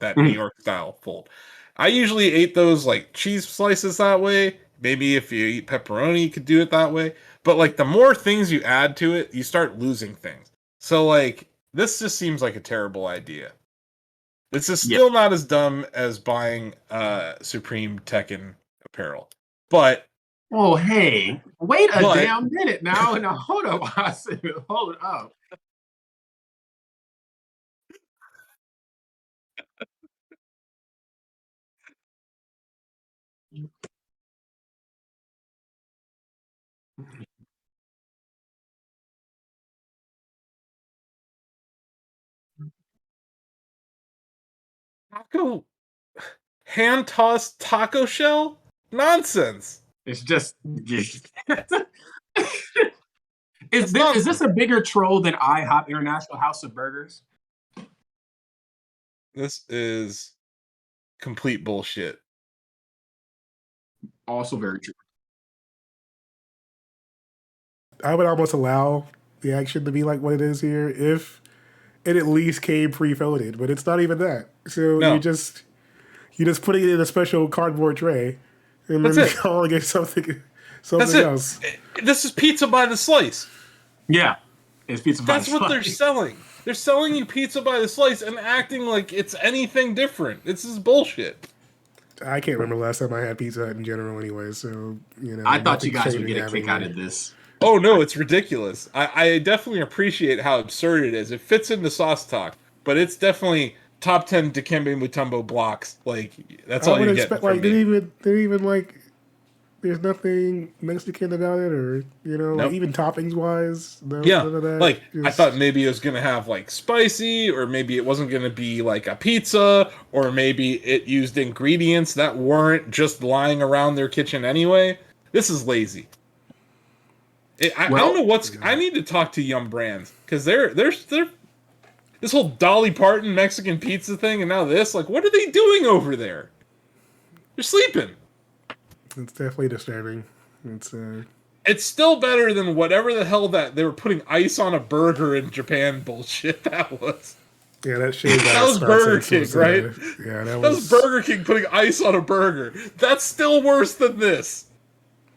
that New York style fold. I usually ate those like cheese slices that way. Maybe if you eat pepperoni, you could do it that way. But like the more things you add to it, you start losing things. So like this just seems like a terrible idea. This is still not as dumb as buying Supreme Tekken apparel, but. Oh, hey, wait a damn minute now. Now, hold up. I said, hold up. Taco. hand-tossed taco shell? Nonsense. It's just. That's Is this a bigger troll than IHOP International House of Burgers? This is complete bullshit. Also very true. I would almost allow the action to be like what it is here if it at least came pre-folded, but it's not even that. So No. you just putting it in a special cardboard tray and That's then it. calling it something That's it. else. This is pizza by the slice. Yeah. It's pizza by That's the what they're slice. selling. They're selling you pizza by the slice and acting like it's anything different. This is bullshit. I can't remember the last time I had Pizza Hut in general anyway, so I thought you nothing guys would shady get a happening kick out here. of this. Oh no, it's ridiculous. I definitely appreciate how absurd it is. It fits into Sauce Talk, but it's definitely top 10 Dikembe Mutombo blocks. Like that's I all would you're getting expect from like me. they even like there's nothing Mexican about it, or Nope. like even toppings wise. No, Yeah, none of that. like I Just- thought maybe it was gonna have like spicy, or maybe it wasn't gonna be like a pizza, or maybe it used ingredients that weren't just lying around their kitchen anyway. This is lazy. I don't know what's. I need to talk to Yum Brands because they're this whole Dolly Parton Mexican pizza thing, and now this. Like, what are they doing over there? They're sleeping. It's definitely disturbing. It's still better than whatever the hell that they were putting ice on a burger in Japan bullshit that was. Yeah, that shit. That was Burger King, right? Yeah, That was Burger King putting ice on a burger. That's still worse than this.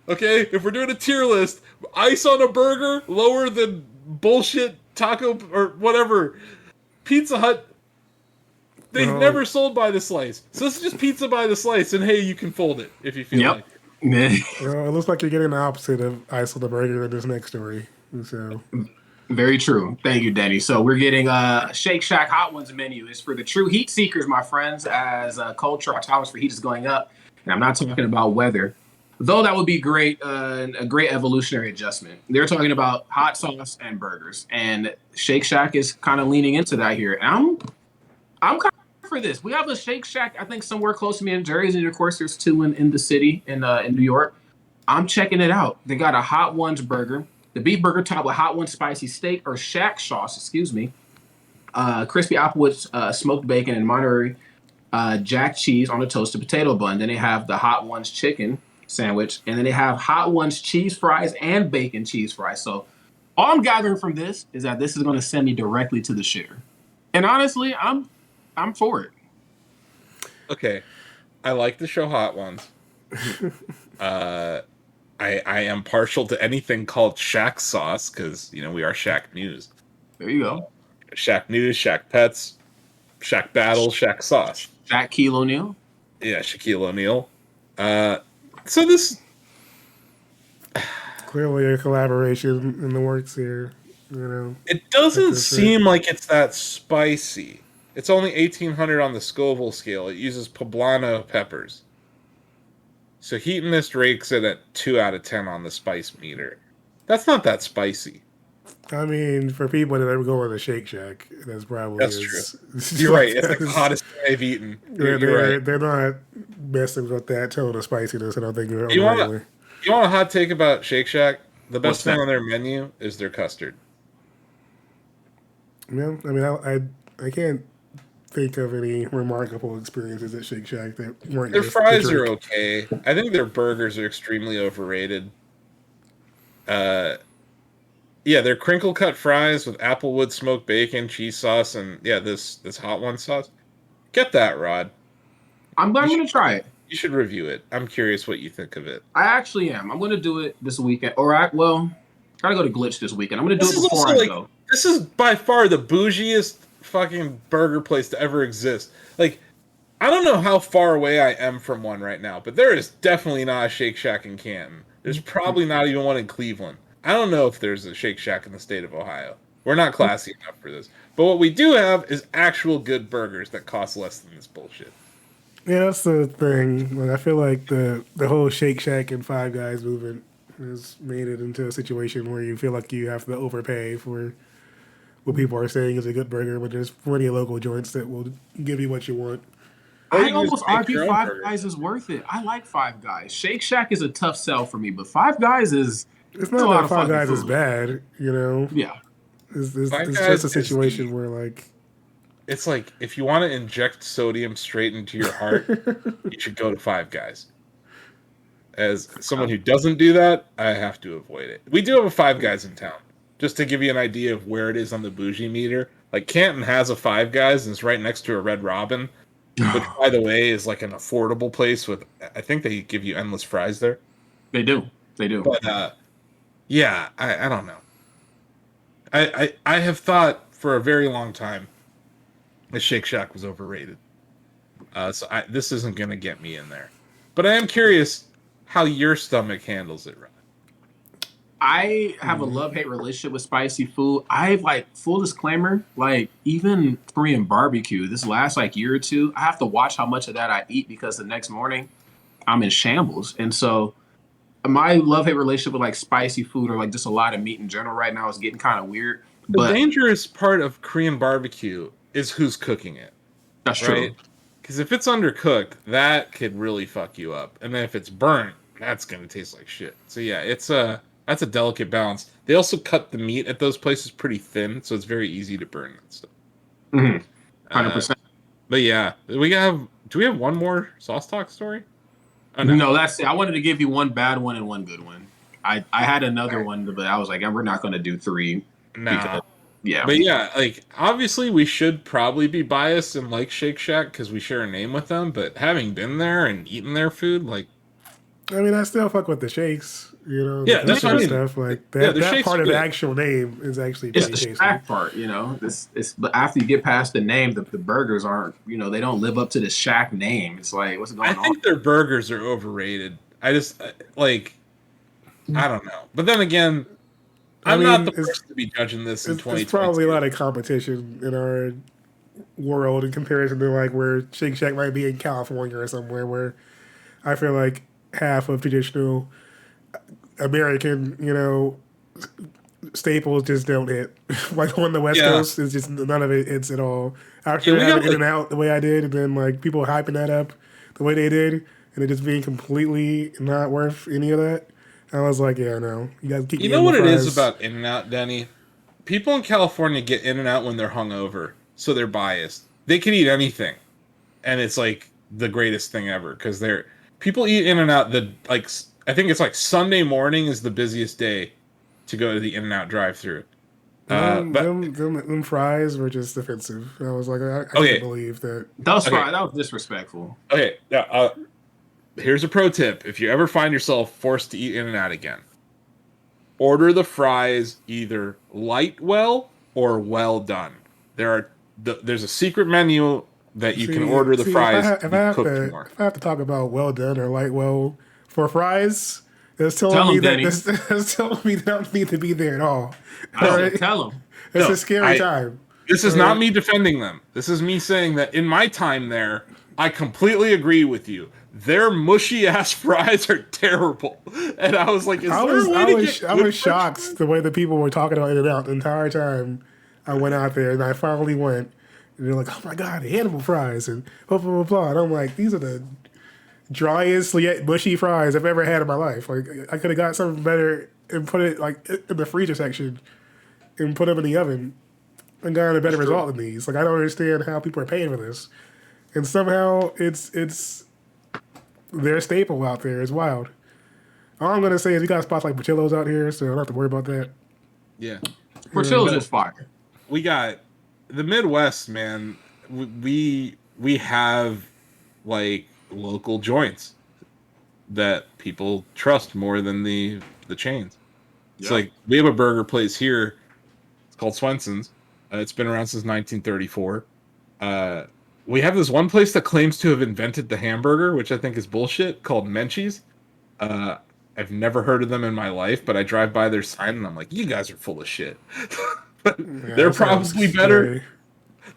Okay? If we're doing a tier list, ice on a burger, lower than bullshit taco or whatever. Pizza Hut, they've Well- never sold by the slice. So this is just pizza by the slice, and hey, you can fold it if you feel like it. Well, it looks like you're getting the opposite of ice on the burger in this next story. So Very true. Thank you, Denny. So we're getting Shake Shack Hot Ones menu. It's for the true heat seekers, my friends, as culture, our tolerance for heat is going up. And I'm not talking about weather, though that would be great, a great evolutionary adjustment. They're talking about hot sauce and burgers, and Shake Shack is kind of leaning into that here. And I'm kind of for this. We have a Shake Shack, I think, somewhere close to me in Jersey, and of course, there's two in the city in New York. I'm checking it out. They got a Hot Ones burger, the beef burger topped with Hot Ones spicy steak or Shack sauce, crispy Applewood smoked bacon and Monterey jack cheese on a toasted potato bun. Then they have the Hot Ones chicken sandwich, and then they have Hot Ones cheese fries and bacon cheese fries. So all I'm gathering from this is that this is going to send me directly to the shitter. And honestly, I'm for it. Okay. I like the show Hot Ones. I am partial to anything called Shack sauce because, we are Shacknews. There you go. Shacknews, Shack Pets, Shack Battle, Shack Sauce. Shaquille O'Neal. Yeah, Shaquille O'Neal. So this... clearly a collaboration in the works here. It doesn't That's seem like it's that spicy. It's only 1800 on the Scoville scale. It uses poblano peppers. So Heatonist rakes it at 2 out of 10 on the spice meter. That's not that spicy. I mean, for people that ever go to the Shake Shack, that's probably That's true. You're right. It's like the hottest thing I've eaten. You're right. They're not messing with that tone of spiciness. I don't think they're You want a hot take about Shake Shack? The best What's thing that? on their menu is their custard. Yeah, I mean, I can't think of any remarkable experiences at Shake Shack that weren't. Their just the fries are drink. okay. I think their burgers are extremely overrated. Yeah, they're crinkle cut fries with Applewood smoked bacon, cheese sauce, and this Hot One sauce. Get that, Rod. I'm going to try it. You should review it. I'm curious what you think of it. I actually am. I'm going to do it this weekend. Gotta go to Glitch this weekend. I'm going to do This it is before also I go. This is by far the bougiest fucking burger place to ever exist. Like, I don't know how far away I am from one right now, but there is definitely not a Shake Shack in Canton. There's probably not even one in Cleveland. I don't know if there's a Shake Shack in the state of Ohio. We're not classy enough for this. But what we do have is actual good burgers that cost less than this bullshit. Yeah, that's the thing. Like, I feel like the whole Shake Shack and Five Guys movement has made it into a situation where you feel like you have to overpay for what people are saying is a good burger, but there's plenty of local joints that will give you what you want. I you can just almost make argue your own Five burger. Guys is worth it. I like Five Guys. Shake Shack is a tough sell for me, but Five Guys is It's a not lot that of Five fucking Guys is food. bad, you know. Yeah. Five It's Guys just a is the. situation where like It's like if you want to inject sodium straight into your heart, you should go to Five Guys. As someone who doesn't do that, I have to avoid it. We do have a Five Guys in town, just to give you an idea of where it is on the bougie meter. Like Canton has a Five Guys, and it's right next to a Red Robin, which, by the way, is like an affordable place with. I think they give you endless fries there. They do. They do. But yeah, I don't know. I have thought for a very long time that Shake Shack was overrated. So this isn't going to get me in there. But I am curious how your stomach handles it, Ryan. I have a love-hate relationship with spicy food. I like, full disclaimer, like even Korean barbecue, this last like year or two, I have to watch how much of that I eat because the next morning I'm in shambles. And so my love-hate relationship with like spicy food or like just a lot of meat in general right now is getting kind of weird. The But dangerous part of Korean barbecue is who's cooking it, that's right? true. Because if it's undercooked, that could really fuck you up. And then if it's burnt, that's going to taste like shit. So yeah, that's a delicate balance. They also cut the meat at those places pretty thin, so it's very easy to burn that stuff. 100%. But yeah, do we have one more sauce talk story? Oh, No, that's it. I wanted to give you one bad one and one good one. I had another one, but I was like, we're not going to do three. No. Because, yeah. But yeah, like obviously we should probably be biased and like Shake Shack because we share a name with them. But having been there and eaten their food, like, I mean, I still fuck with the shakes, you know, Yeah, the that's pepper what I mean. stuff. Like Yeah, that, the that shakes part are of the good. actual name is actually It's pretty the tasty. Shack part, you know. It's but after you get past the name, the burgers aren't, you know, they don't live up to the Shack name. It's like, what's going I on? think their burgers are overrated. I just like, I don't know. But then again, I I'm mean, not the it's- person to be judging this in It's 2022. probably a lot of competition in our world in comparison to like where Shake Shack might be in California or somewhere where I feel like half of traditional American, you know, staples just don't hit. Like on the West Yeah. Coast, it's just none of it hits at all. After Yeah, we having got, In and Out the way I did, and then like people hyping that up the way they did, and it just being completely not worth any of that. I was like, yeah, no, you guys keep. You me know in what with it is fries. about In and Out, Denny? People in California get In and Out when they're hungover, so they're biased. They can eat anything, and it's like the greatest thing ever because people eat In and Out. I think it's like Sunday morning is the busiest day to go to the In and Out drive-through. But Them fries were just offensive. I was like, I Okay. can't believe that. That was Okay. fine. That was disrespectful. okay, here's a pro tip: if you ever find yourself forced to eat In and Out again, order the fries either light well or well done. There's a secret menu that you can order the fries If I cooked more. if I have to talk about well done or light well for fries, it's Tell telling me 'em, that Denny. it's telling me they don't need to be there at all. I All said, right? tell them. It's No, a scary time. This is not me defending them. This is me saying that in my time there, I completely agree with you. Their mushy ass fries are terrible, and I was like, "Is there a way to get I good was shocked the way the people were talking about In-N-Out the entire time I went out there, and I finally went. And they're like, "Oh my god, the animal fries!" and blah blah blah blah. And I'm like, "These are the driest yet mushy fries I've ever had in my life. Like, I could have got something better and put it like in the freezer section and put them in the oven and gotten a better result than these. Like, I don't understand how people are paying for this, and somehow it's their staple out there. It's wild. All I'm gonna say is we got spots like Portillo's out here, so I don't have to worry about that. Yeah, Portillo's is fire. we got the Midwest, man. We have like local joints that people trust more than the chains. It's Yeah. like we have a burger place here. It's called Swenson's. It's been around since 1934. We have this one place that claims to have invented the hamburger, which I think is bullshit, called Menchie's. I've never heard of them in my life, but I drive by their sign and I'm like, you guys are full of shit. But Yeah, they're that sounds probably better. scary.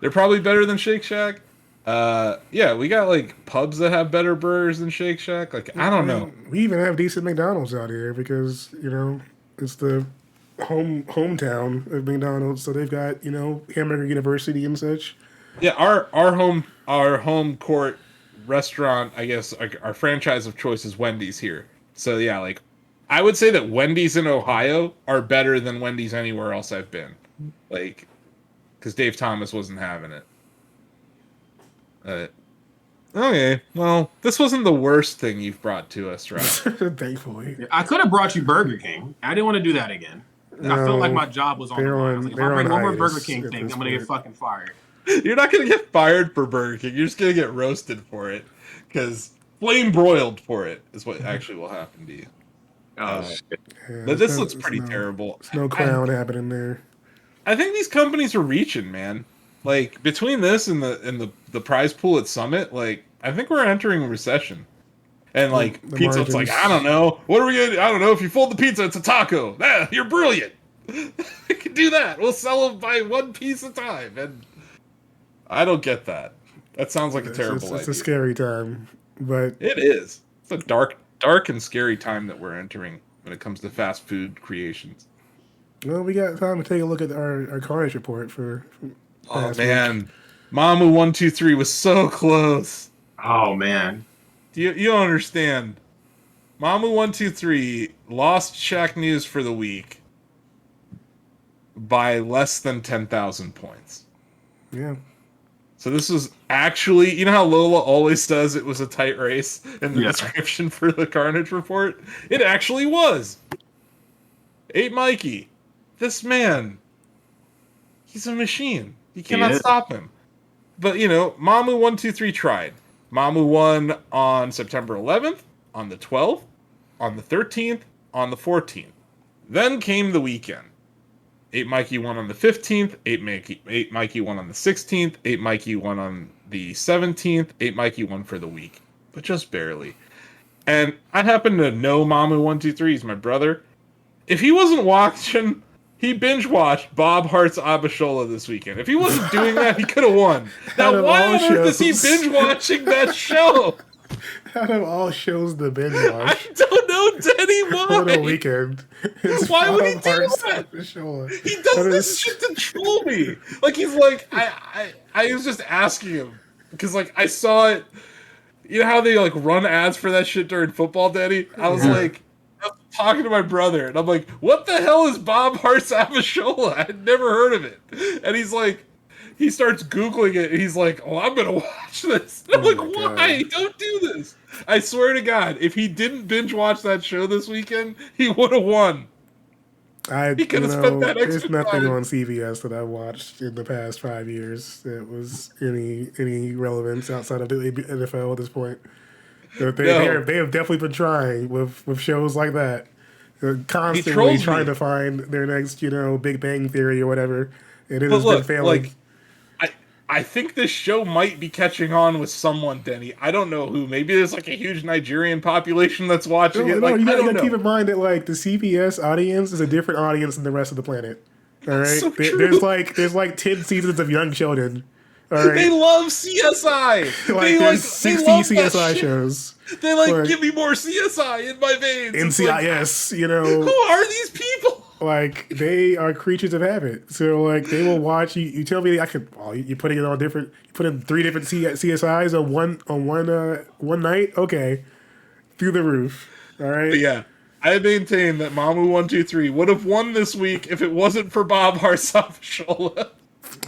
They're probably better than Shake Shack. Yeah, we got like pubs that have better burgers than Shake Shack. Like, I don't know. We even have decent McDonald's out here because it's the hometown of McDonald's, so they've got Hamburger University and such. Yeah, our home court restaurant, I guess, our franchise of choice is Wendy's here. So yeah, like I would say that Wendy's in Ohio are better than Wendy's anywhere else I've been. Like, because Dave Thomas wasn't having it. Okay, well, this wasn't the worst thing you've brought to us, right? Thankfully. I could have brought you Burger King. I didn't want to do that again. I felt like my job was on the line. I was like, if I bring one more Burger King thing, I'm going to get fucking fired. You're not going to get fired for Burger King. You're just going to get roasted for it. Because flame broiled for it is what actually will happen to you. Shit. Yeah, But this looks pretty terrible. There's no clown happening there. I think these companies are reaching, man. Like, between this and the prize pool at Summit, like, I think we're entering a recession. And, like, the Pizza's margins. like, I don't know. What are we going to do? I don't know. If you fold the pizza, it's a taco. Ah, you're brilliant. We can do that. We'll sell them by one piece at a time. And I don't get that. That sounds like a terrible idea. It's a scary time, but It is. It's a dark and scary time that we're entering when it comes to fast food creations. well, we got time to take a look at our Carnage report for Oh, last week. man. Mamu 123 was so close. Oh, man. You don't understand. Mamu 123 lost Shacknews for the week by less than 10,000 points. Yeah. So this was actually, you know how Lola always says it was a tight race in the Yeah. description for the Carnage report? It actually was. 8 Mikey. This man, he's a machine. You cannot is. stop him. But, you know, Mamu 123 tried. Mamu won on September 11th, on the 12th, on the 13th, on the 14th. Then came the weekend. 8 Mikey won on the 15th, 8 Mikey won on the 16th, 8 Mikey won on the 17th, 8 Mikey won for the week. But just barely. And I happen to know Mamu 123, he's my brother. If he wasn't watching, he binge watched Bob Hart's Abishola this weekend. If he wasn't doing that, he could have won. Now, Out of why all on earth is he shows. binge watching that show? Out of all shows to binge I watch don't know, Denny, for the why? weekend, it's Why would he Bob do Hart's that? Abishola. He does That this is- shit to troll me. Like, he's like, I was just asking him. Because, like, I saw it. You know how they, like, run ads for that shit during football, Denny? I was like, I was talking to my brother, and I'm like, what the hell is Bob Hart's Abishola? I had never heard of it. And he's like, he starts Googling it, and he's like, oh, I'm going to watch this. And I'm Oh like, my why? God. Don't do this. I swear to God, if he didn't binge watch that show this weekend, he would have won. He could have spent that there's extra nothing time. on CBS that I watched in the past 5 years that was any relevance outside of the NFL at this point. They have definitely been trying with shows like that. They're constantly trolls trying me. to find their next, Big Bang Theory or whatever. And it But has look, been failing. like, I think this show might be catching on with someone, Denny. I don't know who. Maybe there's like a huge Nigerian population that's watching it. Like, you I gotta don't know. keep in mind that like the CBS audience is a different audience than the rest of the planet. All right, so true. there's like 10 seasons of Young Sheldon. All right, They love CSI. like they there's they 60 love that CSI shit. shows. They like Like- give me more CSI in my veins. It's like, NCIS, who are these people? like they are creatures of habit. So like they will watch you. You tell me I could. Oh, you're putting it on different. You put in 3 different CSIs on one night. Okay, through the roof. All right. But yeah, I maintain that Mamu 123 would have won this week if it wasn't for Bob Harsafshola.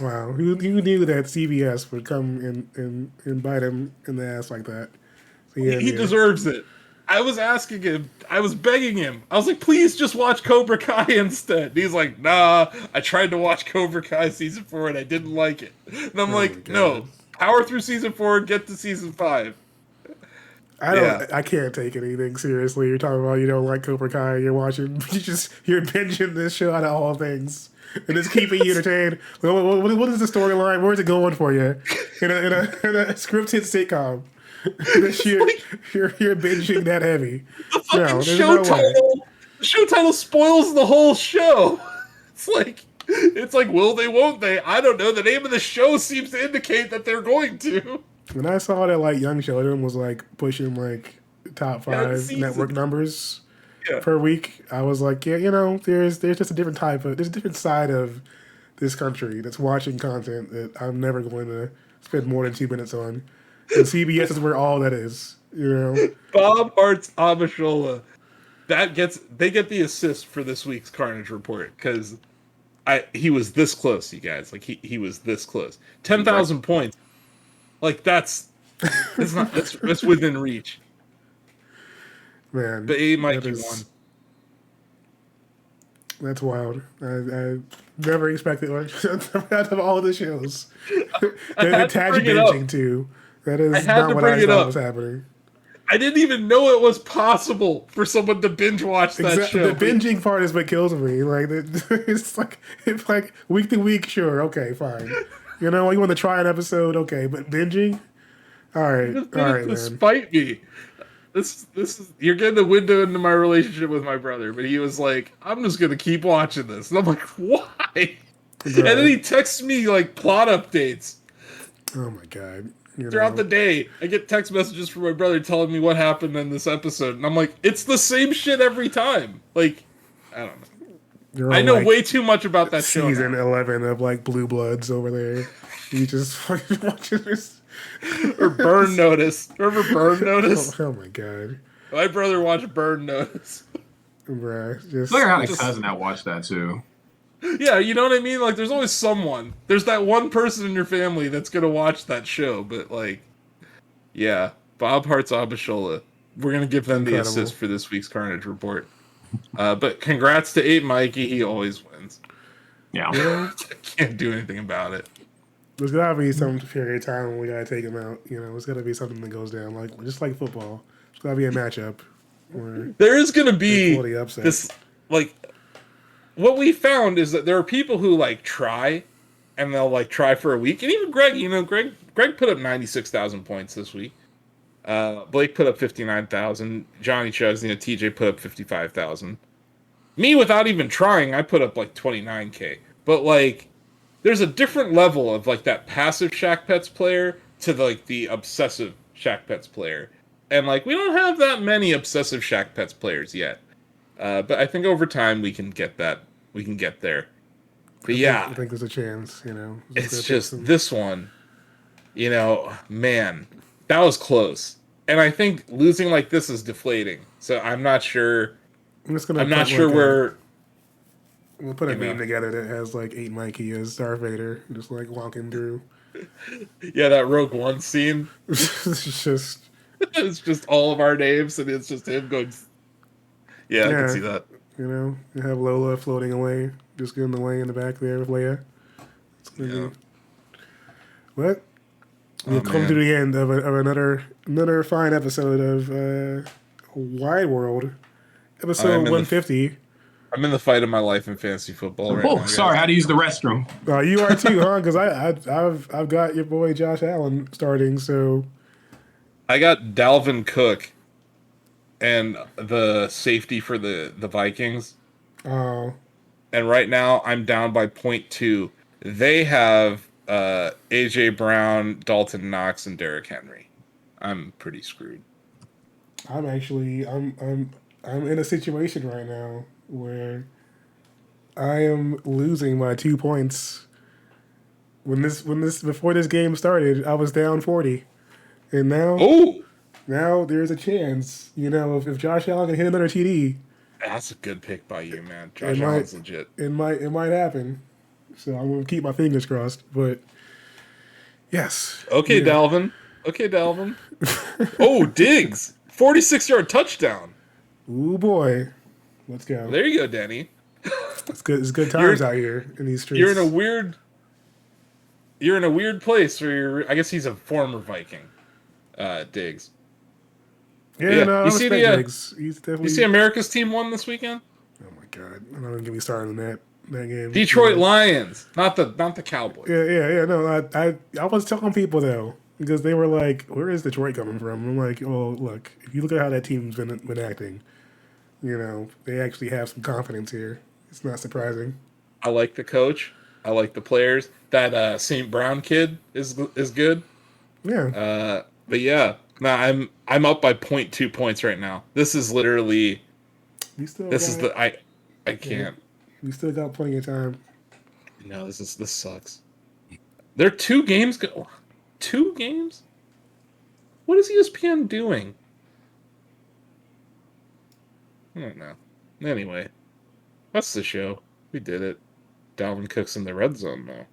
Wow. Who knew that CBS would come and bite him in the ass like that? So, yeah, He yeah. deserves it. I was asking him, I was begging him. I was like, please just watch Cobra Kai instead. And he's like, nah, I tried to watch Cobra Kai season 4 and I didn't like it. And I'm like, my no, God. power through season 4 and get to season 5. I can't take anything seriously. You're talking about you don't like Cobra Kai. You're watching. You're binging this show out of all things, and it's keeping you entertained. What is the storyline? Where's it going for you? In a scripted sitcom. You're binging that heavy. The fucking there's show no way. title. The show title spoils the whole show. It's like, will they, won't they? I don't know. The name of the show seems to indicate that they're going to. When I saw that like Young Sheldon was like pushing like top 5 season. network numbers Yeah. per week, I was like, yeah, there's just a different there's a different side of this country that's watching content that I'm never going to spend more than 2 minutes on. And CBS is where all that is. You know. Bob Hart's Abishola. They get the assist for this week's Carnage report because he was this close, you guys. Like he was this close. 10,000 points. Like that's within reach. Man, But Mikey won. That's wild. I never expected out of all the shows. The attached binging too. That is not what I thought was happening. I didn't even know it was possible for someone to binge watch that show. The binging part is what kills me. Like it's like week to week. Sure, okay, fine. You know, you want to try an episode, okay, but binging. All right, man. Despite me, this is you're getting a window into my relationship with my brother. But he was like, "I'm just gonna keep watching this," and I'm like, "Why?" Right. And then he texts me like plot updates. Oh my god. Throughout the day, I get text messages from my brother telling me what happened in this episode, and I'm like, it's the same shit every time. Like, I don't know. I know way too much about that show. Season 11 of like Blue Bloods over there. You just fucking watching this. Or Burn Notice. Remember Burn Notice? Oh my god. My brother watched Burn Notice. Bruh, I had a cousin that watched that too. Yeah, you know what I mean? Like, there's always someone. There's that one person in your family that's gonna watch that show, but like, yeah, Bob Hart's Abishola. We're gonna give them the assist for this week's Carnage report. But congrats to 8 Mikey. He always wins. Yeah. I can't do anything about it. There's gotta be some period of time when we gotta take him out. You know, there's gotta be something that goes down, like just like football. There's gotta be a matchup where there is gonna be this like. What we found is that there are people who like try, and they'll like try for a week, and even Greg. You know, Greg put up 96,000 points this week. Blake put up 59,000. Johnny Chugs, TJ put up 55,000. Me, without even trying, I put up like 29K. But like, there's a different level of like that passive Shack Pets player to like the obsessive Shack Pets player, and like we don't have that many obsessive Shack Pets players yet. But I think over time we can get that. We can get there. But I think there's a chance, you know. It's just this one, man, that was close. And I think losing like this is deflating. So I'm not sure. I'm not sure where. We'll put a meme together that has like 8 Mikey as Darth Vader, just like walking through. Yeah, that Rogue One scene. It's just all of our names, and it's just him going. Yeah, I can see that. You know, you have Lola floating away, just getting away in the back there with Leia. It's gonna be. What? We've come to the end of another fine episode of Wide World, episode 150. I'm in the fight of my life in fantasy football right now. Sorry, I had to use the restroom. You are too, huh? Because I've got your boy Josh Allen starting, so I got Dalvin Cook and the safety for the Vikings. Oh. And right now I'm down by 0.2. They have AJ Brown, Dalton Knox, and Derrick Henry. I'm pretty screwed. I'm in a situation right now where I am losing by 2 points. Before this game started, I was down 40. And now there's a chance, if Josh Allen can hit another TD. That's a good pick by you, man. Josh Allen's legit. It might happen. So I'm going to keep my fingers crossed, but yes. Okay, Dalvin. Oh, Diggs. 46-yard touchwetouchdown. Ooh, boy. Let's go. There you go, Denny. It's good times out here in these streets. You're in a weird place where I guess he's a former Viking, Diggs. Yeah, no, you see Diggs. He's definitely... You see America's team won this weekend? Oh my God! I'm not gonna get me started on that game. Detroit Lions, not the Cowboys. Yeah. No, I was telling people though, because they were like, "Where is Detroit coming from?" I'm like, "Oh, look, if you look at how that team's been acting, they actually have some confidence here. It's not surprising." I like the coach. I like the players. That St. Brown kid is good. Yeah. But yeah, I'm up by 0.2 points right now. This is literally. I can't. We still got plenty of time. No, this sucks. There are 2 games. 2 games. What is ESPN doing? I don't know. Anyway, that's the show. We did it. Dalvin Cook's in the red zone now.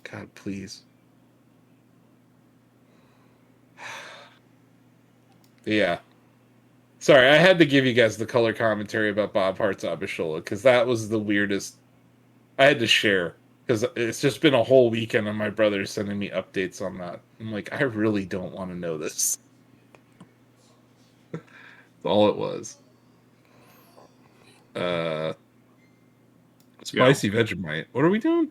God, please. Yeah. Sorry, I had to give you guys the color commentary about Bob Hart's Abishola, because that was the weirdest. I had to share, because it's just been a whole weekend and my brother's sending me updates on that. I'm like, I really don't want to know this. That's all it was. Spicy Vegemite. What are we doing?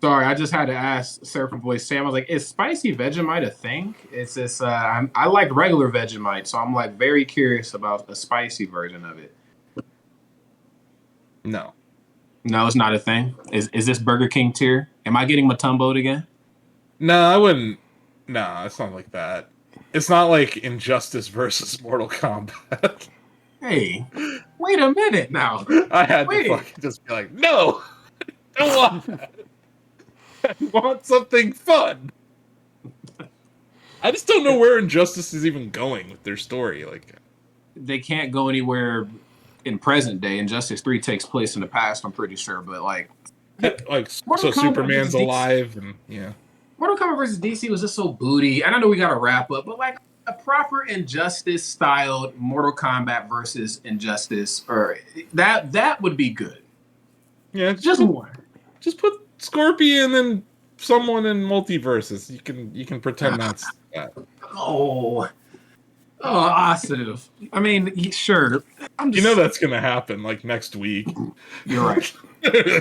Sorry, I just had to ask Surfer Boy Sam. I was like, "Is spicy Vegemite a thing?" It's this. I like regular Vegemite, so I'm like very curious about a spicy version of it. No. No, it's not a thing. Is this Burger King tier? Am I getting Matumbo'd again? No, I wouldn't. No, it's not like that. It's not like Injustice versus Mortal Kombat. Hey, wait a minute now. I had Wait. to fucking just be like, no, I don't want that. I want something fun. I just don't know where Injustice is even going with their story. Like, They can't go anywhere in present day. Injustice 3 takes place in the past, I'm pretty sure, but like so Superman's alive, and yeah. Mortal Kombat versus DC was just so booty. And I know we got to wrap up, but like a proper Injustice styled Mortal Kombat versus Injustice, or that would be good. Yeah, Just one. Just put Scorpion and someone in multiverses. You can pretend that's that. Oh, awesome. I mean, sure. You know that's gonna happen like next week. You're right.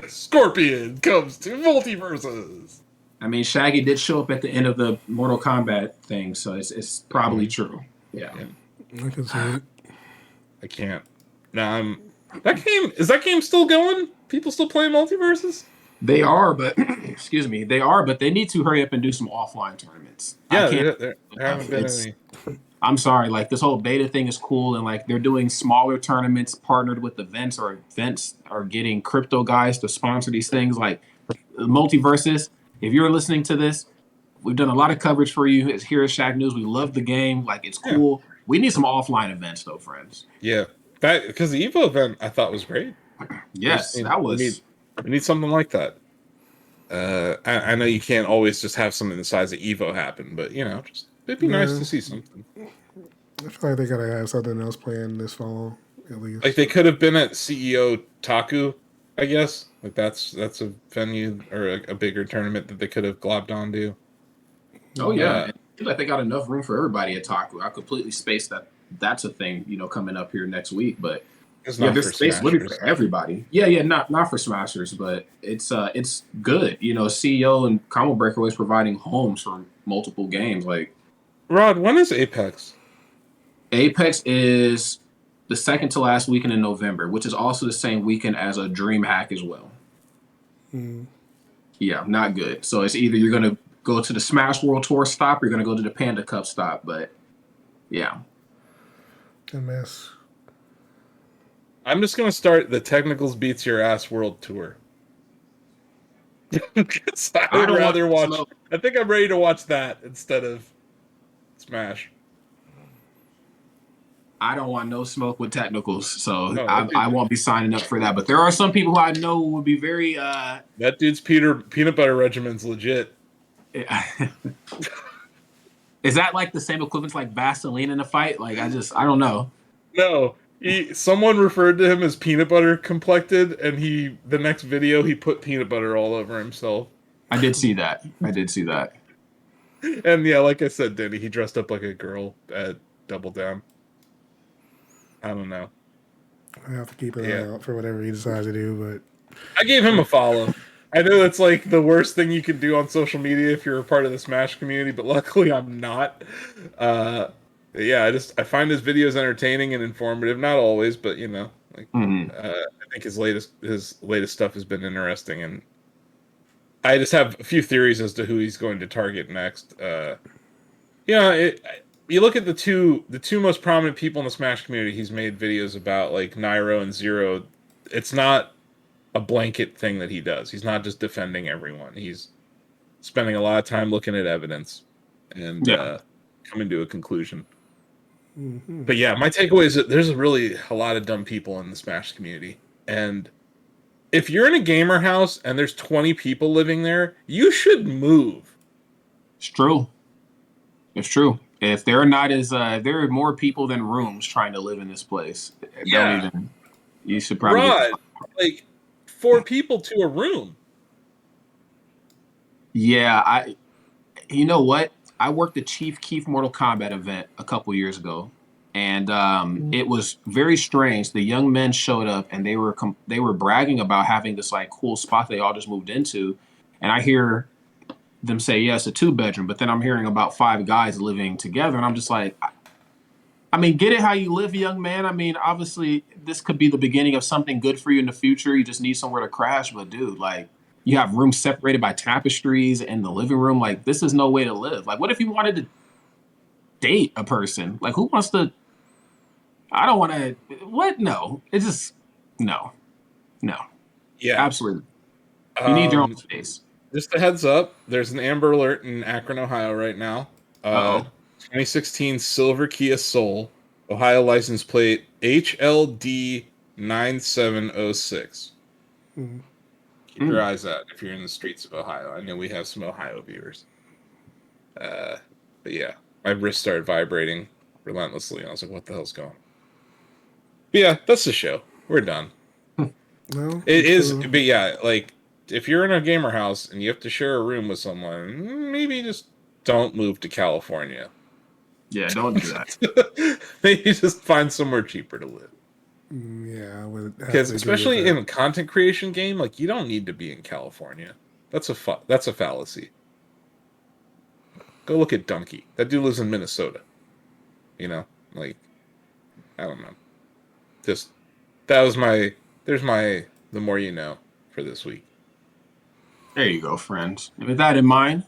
Scorpion comes to multiverses. I mean, Shaggy did show up at the end of the Mortal Kombat thing, so it's probably true. Yeah. I can see it. I can't. No, is that game still going? People still playing multiverses? They are, but excuse me, but they need to hurry up and do some offline tournaments. Yeah, there haven't been any. I'm sorry, like this whole beta thing is cool, and like they're doing smaller tournaments partnered with events, or events are getting crypto guys to sponsor these things. Like multiverses. If you're listening to this, we've done a lot of coverage for you here at Shacknews. We love the game, like it's cool. Yeah. We need some offline events though, friends. Yeah, that because the Evo event I thought was great. Yes, that was. We need something like that. I know you can't always just have something the size of Evo happen, but you know, it'd be nice to see something. I feel like they gotta have something else planned this fall, at least. Like they could have been at CEO Taku, I guess. Like that's a venue or a bigger tournament that they could have globbed onto. Oh yeah, I feel like they got enough room for everybody at Taku. I completely spaced that. That's a thing, coming up here next week, but. There's space literally for everybody. Yeah, not for Smashers, but it's good. CEO and Combo Breaker was providing homes for multiple games. Like, Rod, when is Apex? Apex is the second to last weekend in November, which is also the same weekend as a DreamHack as well. Yeah, not good. So it's either you're gonna go to the Smash World Tour stop, or you're gonna go to the Panda Cup stop. But yeah, a mess. I'm just gonna start the Technicals Beats Your Ass World Tour. I would rather watch. I think I'm ready to watch that instead of Smash. I don't want no smoke with Technicals, so I won't be signing up for that. But there are some people who I know would be very. That dude's peanut butter regimen's legit. Is that like the same equivalent to like Vaseline in a fight? Like I don't know. No. Someone referred to him as peanut butter complected, and the next video he put peanut butter all over himself. I did see that. And yeah, like I said, Denny, he dressed up like a girl at Double Down. I don't know. I have to keep an eye out for whatever he decides to do, but I gave him a follow. I know that's like the worst thing you can do on social media if you're a part of the Smash community, but luckily I'm not. Yeah, I find his videos entertaining and informative. Not always, but I think his latest stuff has been interesting, and I just have a few theories as to who he's going to target next. You look at the two most prominent people in the Smash community he's made videos about, like Nairo and Zero. It's not a blanket thing that he does. He's not just defending everyone. He's spending a lot of time looking at evidence. and coming to a conclusion. Mm-hmm. But yeah, my takeaway is that there's really a lot of dumb people in the Smash community. And if you're in a gamer house and there's 20 people living there, you should move. It's true. It's true. If there are not as if there are more people than rooms trying to live in this place, you should probably Rod, like 4 people to a room. Yeah, you know what? I worked the Chief Keef Mortal Kombat event a couple years ago, and it was very strange. The young men showed up, and they were bragging about having this like cool spot they all just moved into, and I hear them say, "Yeah, it's a 2-bedroom," but then I'm hearing about 5 guys living together, and I'm just like, I mean, get it how you live, young man. I mean, obviously, this could be the beginning of something good for you in the future. You just need somewhere to crash, but dude, like. You have rooms separated by tapestries in the living room. Like, this is no way to live. Like, what if you wanted to date a person? Like, who wants to? I don't want to. What? No. It's just no. Yeah, Absolutely. You need your own space. Just a heads up, there's an Amber Alert in Akron, Ohio right now. 2016 Silver Kia Soul, Ohio license plate HLD 9706. Mm-hmm. Keep your eyes out if you're in the streets of Ohio. I know we have some Ohio viewers. But yeah, my wrist started vibrating relentlessly. I was like, what the hell's going on? But yeah, that's the show. We're done. Well, It is, but yeah, like, if you're in a gamer house and you have to share a room with someone, maybe just don't move to California. Yeah, don't do that. Maybe just find somewhere cheaper to live. Yeah, because especially in a content creation game, like, you don't need to be in California. That's a fallacy. Go look at Donkey. That dude lives in Minnesota. You know, like, I don't know. Just there's the more you know for this week. There you go, friends. And with that in mind,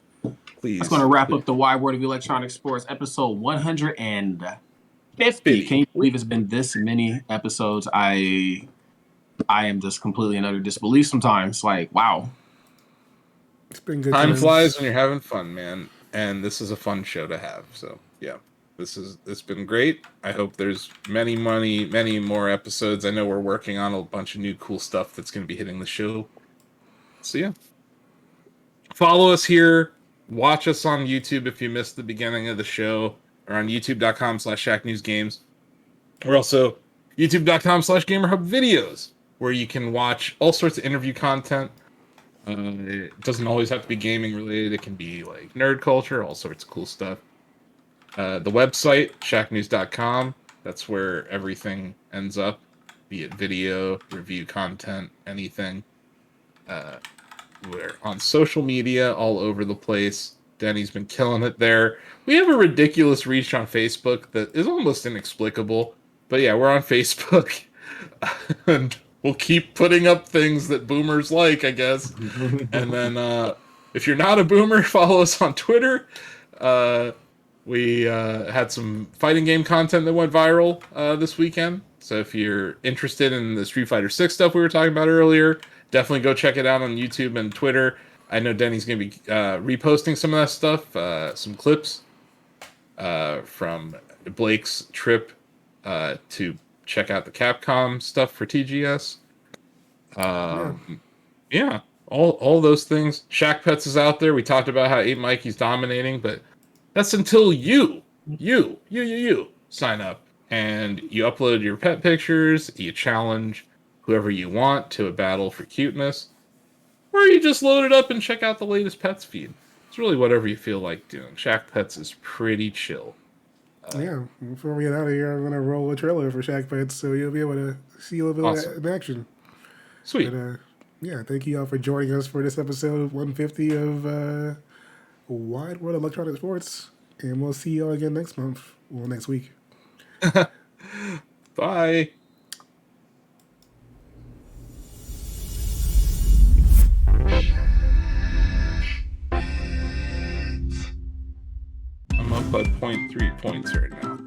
please, that's going to wrap up the Wide World of Electronic Sports episode 150. Can you believe it's been this many episodes? I am just completely in utter disbelief sometimes. Like, wow. It's been good. Time flies when you're having fun, man. And this is a fun show to have. So yeah, it's been great. I hope there's many more episodes. I know we're working on a bunch of new cool stuff that's going to be hitting the show. So yeah, follow us here. Watch us on YouTube if you missed the beginning of the show. Or on youtube.com/ShackNewsGames. We're also youtube.com/GamerHub videos, where you can watch all sorts of interview content. It doesn't always have to be gaming related. It can be like nerd culture, all sorts of cool stuff. The website, shacknews.com, that's where everything ends up, be it video, review content, anything. We're on social media all over the place. Denny's been killing it there. We have a ridiculous reach on Facebook that is almost inexplicable. But yeah, we're on Facebook. And we'll keep putting up things that boomers like, I guess. And then if you're not a boomer, follow us on Twitter. We had some fighting game content that went viral this weekend. So if you're interested in the Street Fighter 6 stuff we were talking about earlier, definitely go check it out on YouTube and Twitter. I know Denny's going to be reposting some of that stuff, some clips from Blake's trip to check out the Capcom stuff for TGS. Yeah, all those things. Shack Pets is out there. We talked about how 8 Mikey's dominating, but that's until you sign up and you upload your pet pictures, you challenge whoever you want to a battle for cuteness. Or you just load it up and check out the latest Pets feed. It's really whatever you feel like doing. Shack Pets is pretty chill. Yeah, before we get out of here, I'm going to roll a trailer for Shack Pets, so you'll be able to see a little bit of that in action. Sweet. But, yeah, thank you all for joining us for this episode 150 of Wide World of Electronic Sports. And we'll see you all again next month. Well, next week. Bye. I'm up by 0.3 points right now.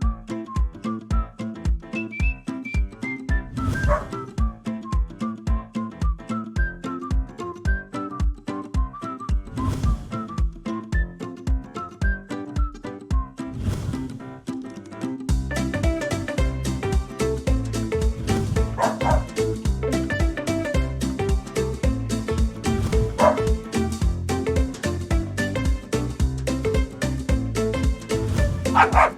Bye.